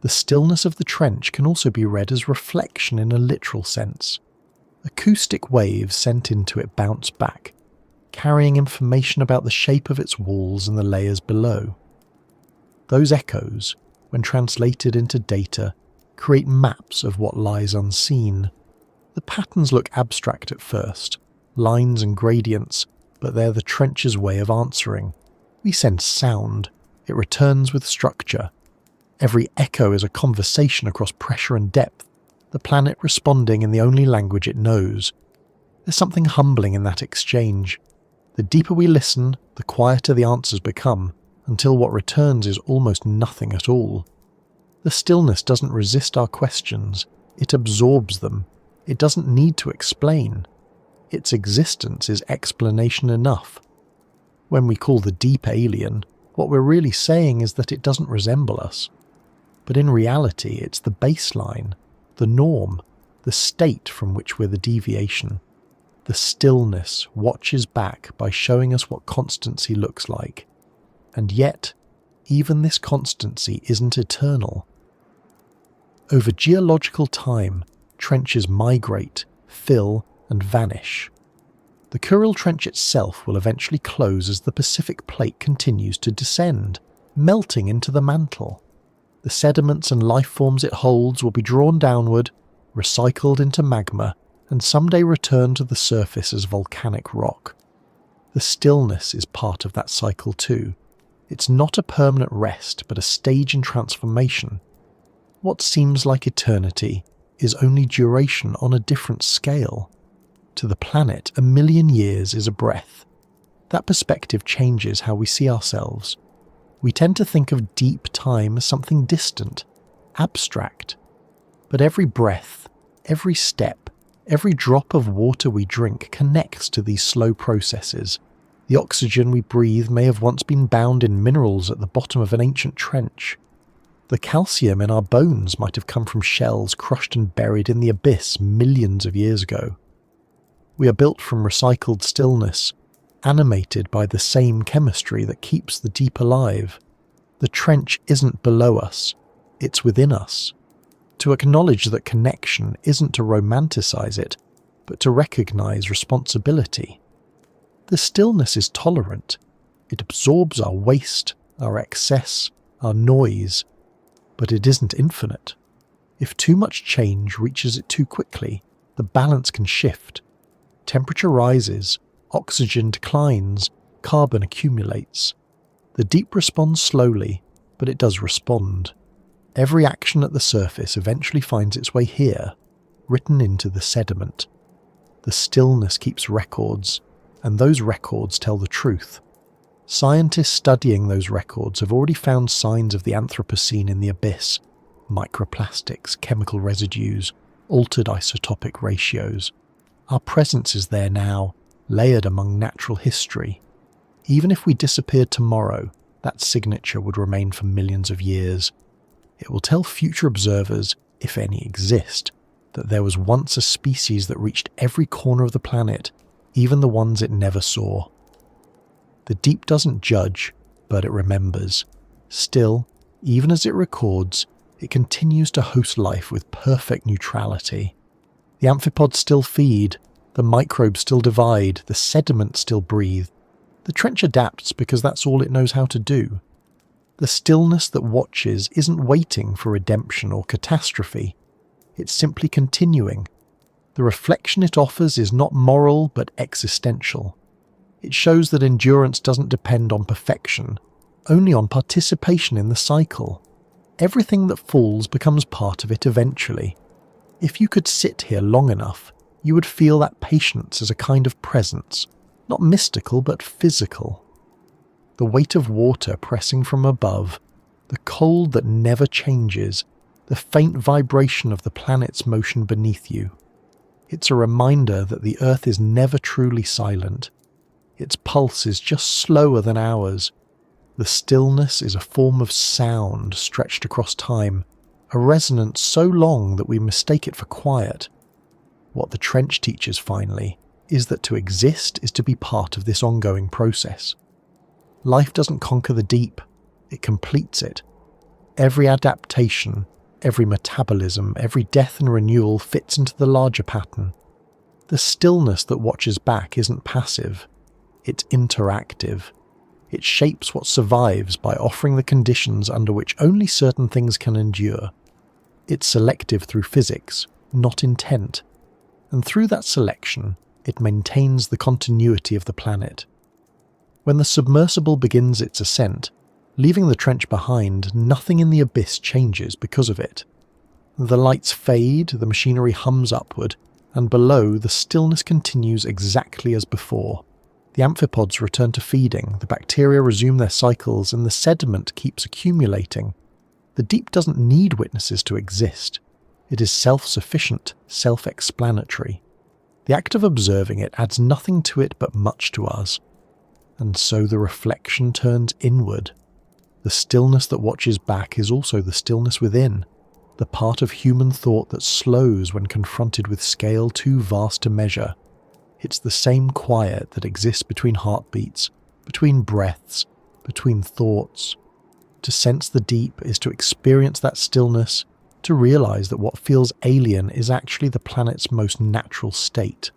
The stillness of the trench can also be read as reflection in a literal sense. Acoustic waves sent into it bounce back, carrying information about the shape of its walls and the layers below. Those echoes, when translated into data, create maps of what lies unseen. The patterns look abstract at first, lines and gradients, but they're the trench's way of answering. We send sound, it returns with structure. Every echo is a conversation across pressure and depth, the planet responding in the only language it knows. There's something humbling in that exchange. The deeper we listen, the quieter the answers become, until what returns is almost nothing at all. The stillness doesn't resist our questions, it absorbs them. It doesn't need to explain. Its existence is explanation enough. When we call the deep alien, what we're really saying is that it doesn't resemble us. But in reality, it's the baseline, the norm, the state from which we're the deviation. The stillness watches back by showing us what constancy looks like. And yet, even this constancy isn't eternal. Over geological time, trenches migrate, fill, and vanish. The Kuril Trench itself will eventually close as the Pacific Plate continues to descend, melting into the mantle. The The sediments and life forms it holds will be drawn downward, recycled into magma, and someday return to the surface as volcanic rock. The stillness is part of that cycle too. It's not a permanent rest, but a stage in transformation. What seems like eternity is only duration on a different scale. To the planet, 1,000,000 years is a breath. That perspective changes how we see ourselves. We tend to think of deep time as something distant, abstract. But every breath, every step, every drop of water we drink connects to these slow processes. The oxygen we breathe may have once been bound in minerals at the bottom of an ancient trench. The calcium in our bones might have come from shells crushed and buried in the abyss millions of years ago. We are built from recycled stillness, animated by the same chemistry that keeps the deep alive. The trench isn't below us, it's within us. To acknowledge that connection isn't to romanticize it, but to recognize responsibility. The stillness is tolerant. It absorbs our waste, our excess, our noise, but it isn't infinite. If too much change reaches it too quickly, the balance can shift. Temperature rises, oxygen declines, carbon accumulates. The deep responds slowly, but it does respond. Every action at the surface eventually finds its way here, written into the sediment. The stillness keeps records, and those records tell the truth. Scientists studying those records have already found signs of the Anthropocene in the abyss: microplastics, chemical residues, altered isotopic ratios. Our presence is there now, layered among natural history. Even if we disappeared tomorrow, that signature would remain for millions of years. It will tell future observers, if any exist, that there was once a species that reached every corner of the planet, even the ones it never saw. The deep doesn't judge, but it remembers. Still, even as it records, it continues to host life with perfect neutrality. The amphipods still feed, the microbes still divide, the sediments still breathe. The trench adapts because that's all it knows how to do. The stillness that watches isn't waiting for redemption or catastrophe. It's simply continuing. The reflection it offers is not moral but existential. It shows that endurance doesn't depend on perfection, only on participation in the cycle. Everything that falls becomes part of it eventually. If you could sit here long enough, you would feel that patience as a kind of presence, not mystical but physical. The weight of water pressing from above, the cold that never changes, the faint vibration of the planet's motion beneath you. It's a reminder that the Earth is never truly silent. Its pulse is just slower than ours. The stillness is a form of sound stretched across time, a resonance so long that we mistake it for quiet. What the trench teaches, finally, is that to exist is to be part of this ongoing process. Life doesn't conquer the deep, it completes it. Every adaptation, every metabolism, every death and renewal fits into the larger pattern. The stillness that watches back isn't passive, it's interactive. It shapes what survives by offering the conditions under which only certain things can endure. It's selective through physics, not intent. And through that selection, it maintains the continuity of the planet. When the submersible begins its ascent, leaving the trench behind, nothing in the abyss changes because of it. The lights fade, the machinery hums upward, and below the stillness continues exactly as before. The amphipods return to feeding, the bacteria resume their cycles, and the sediment keeps accumulating. The deep doesn't need witnesses to exist. It is self-sufficient, self-explanatory. The act of observing it adds nothing to it but much to us. And so the reflection turns inward. The stillness that watches back is also the stillness within, the part of human thought that slows when confronted with scale too vast to measure. It's the same quiet that exists between heartbeats, between breaths, between thoughts. To sense the deep is to experience that stillness, to realize that what feels alien is actually the planet's most natural state.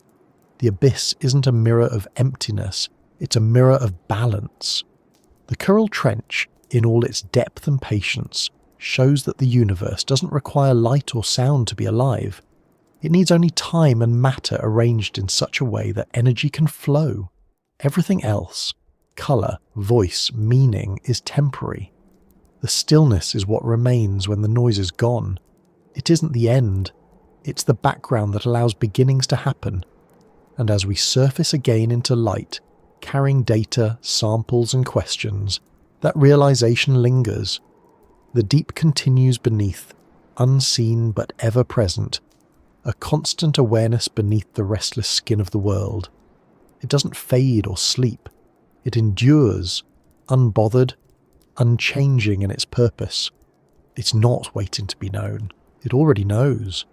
The abyss isn't a mirror of emptiness, it's a mirror of balance. The Kuril Trench, in all its depth and patience, shows that the universe doesn't require light or sound to be alive. It needs only time and matter arranged in such a way that energy can flow. Everything else, colour, voice, meaning, is temporary. The stillness is what remains when the noise is gone. It isn't the end. It's the background that allows beginnings to happen. And as we surface again into light, carrying data, samples and questions, that realization lingers. The deep continues beneath, unseen but ever present, a constant awareness beneath the restless skin of the world. It doesn't fade or sleep. It endures, unbothered, unchanging in its purpose. It's not waiting to be known. It already knows.